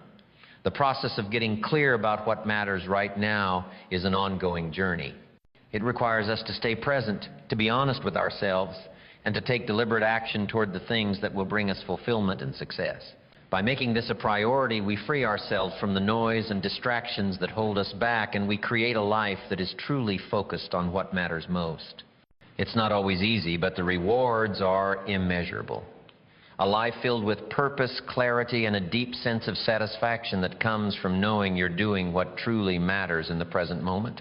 The process of getting clear about what matters right now is an ongoing journey. It requires us to stay present, to be honest with ourselves, and to take deliberate action toward the things that will bring us fulfillment and success. By making this a priority, we free ourselves from the noise and distractions that hold us back, and we create a life that is truly focused on what matters most. It's not always easy, but the rewards are immeasurable. A life filled with purpose, clarity, and a deep sense of satisfaction that comes from knowing you're doing what truly matters in the present moment.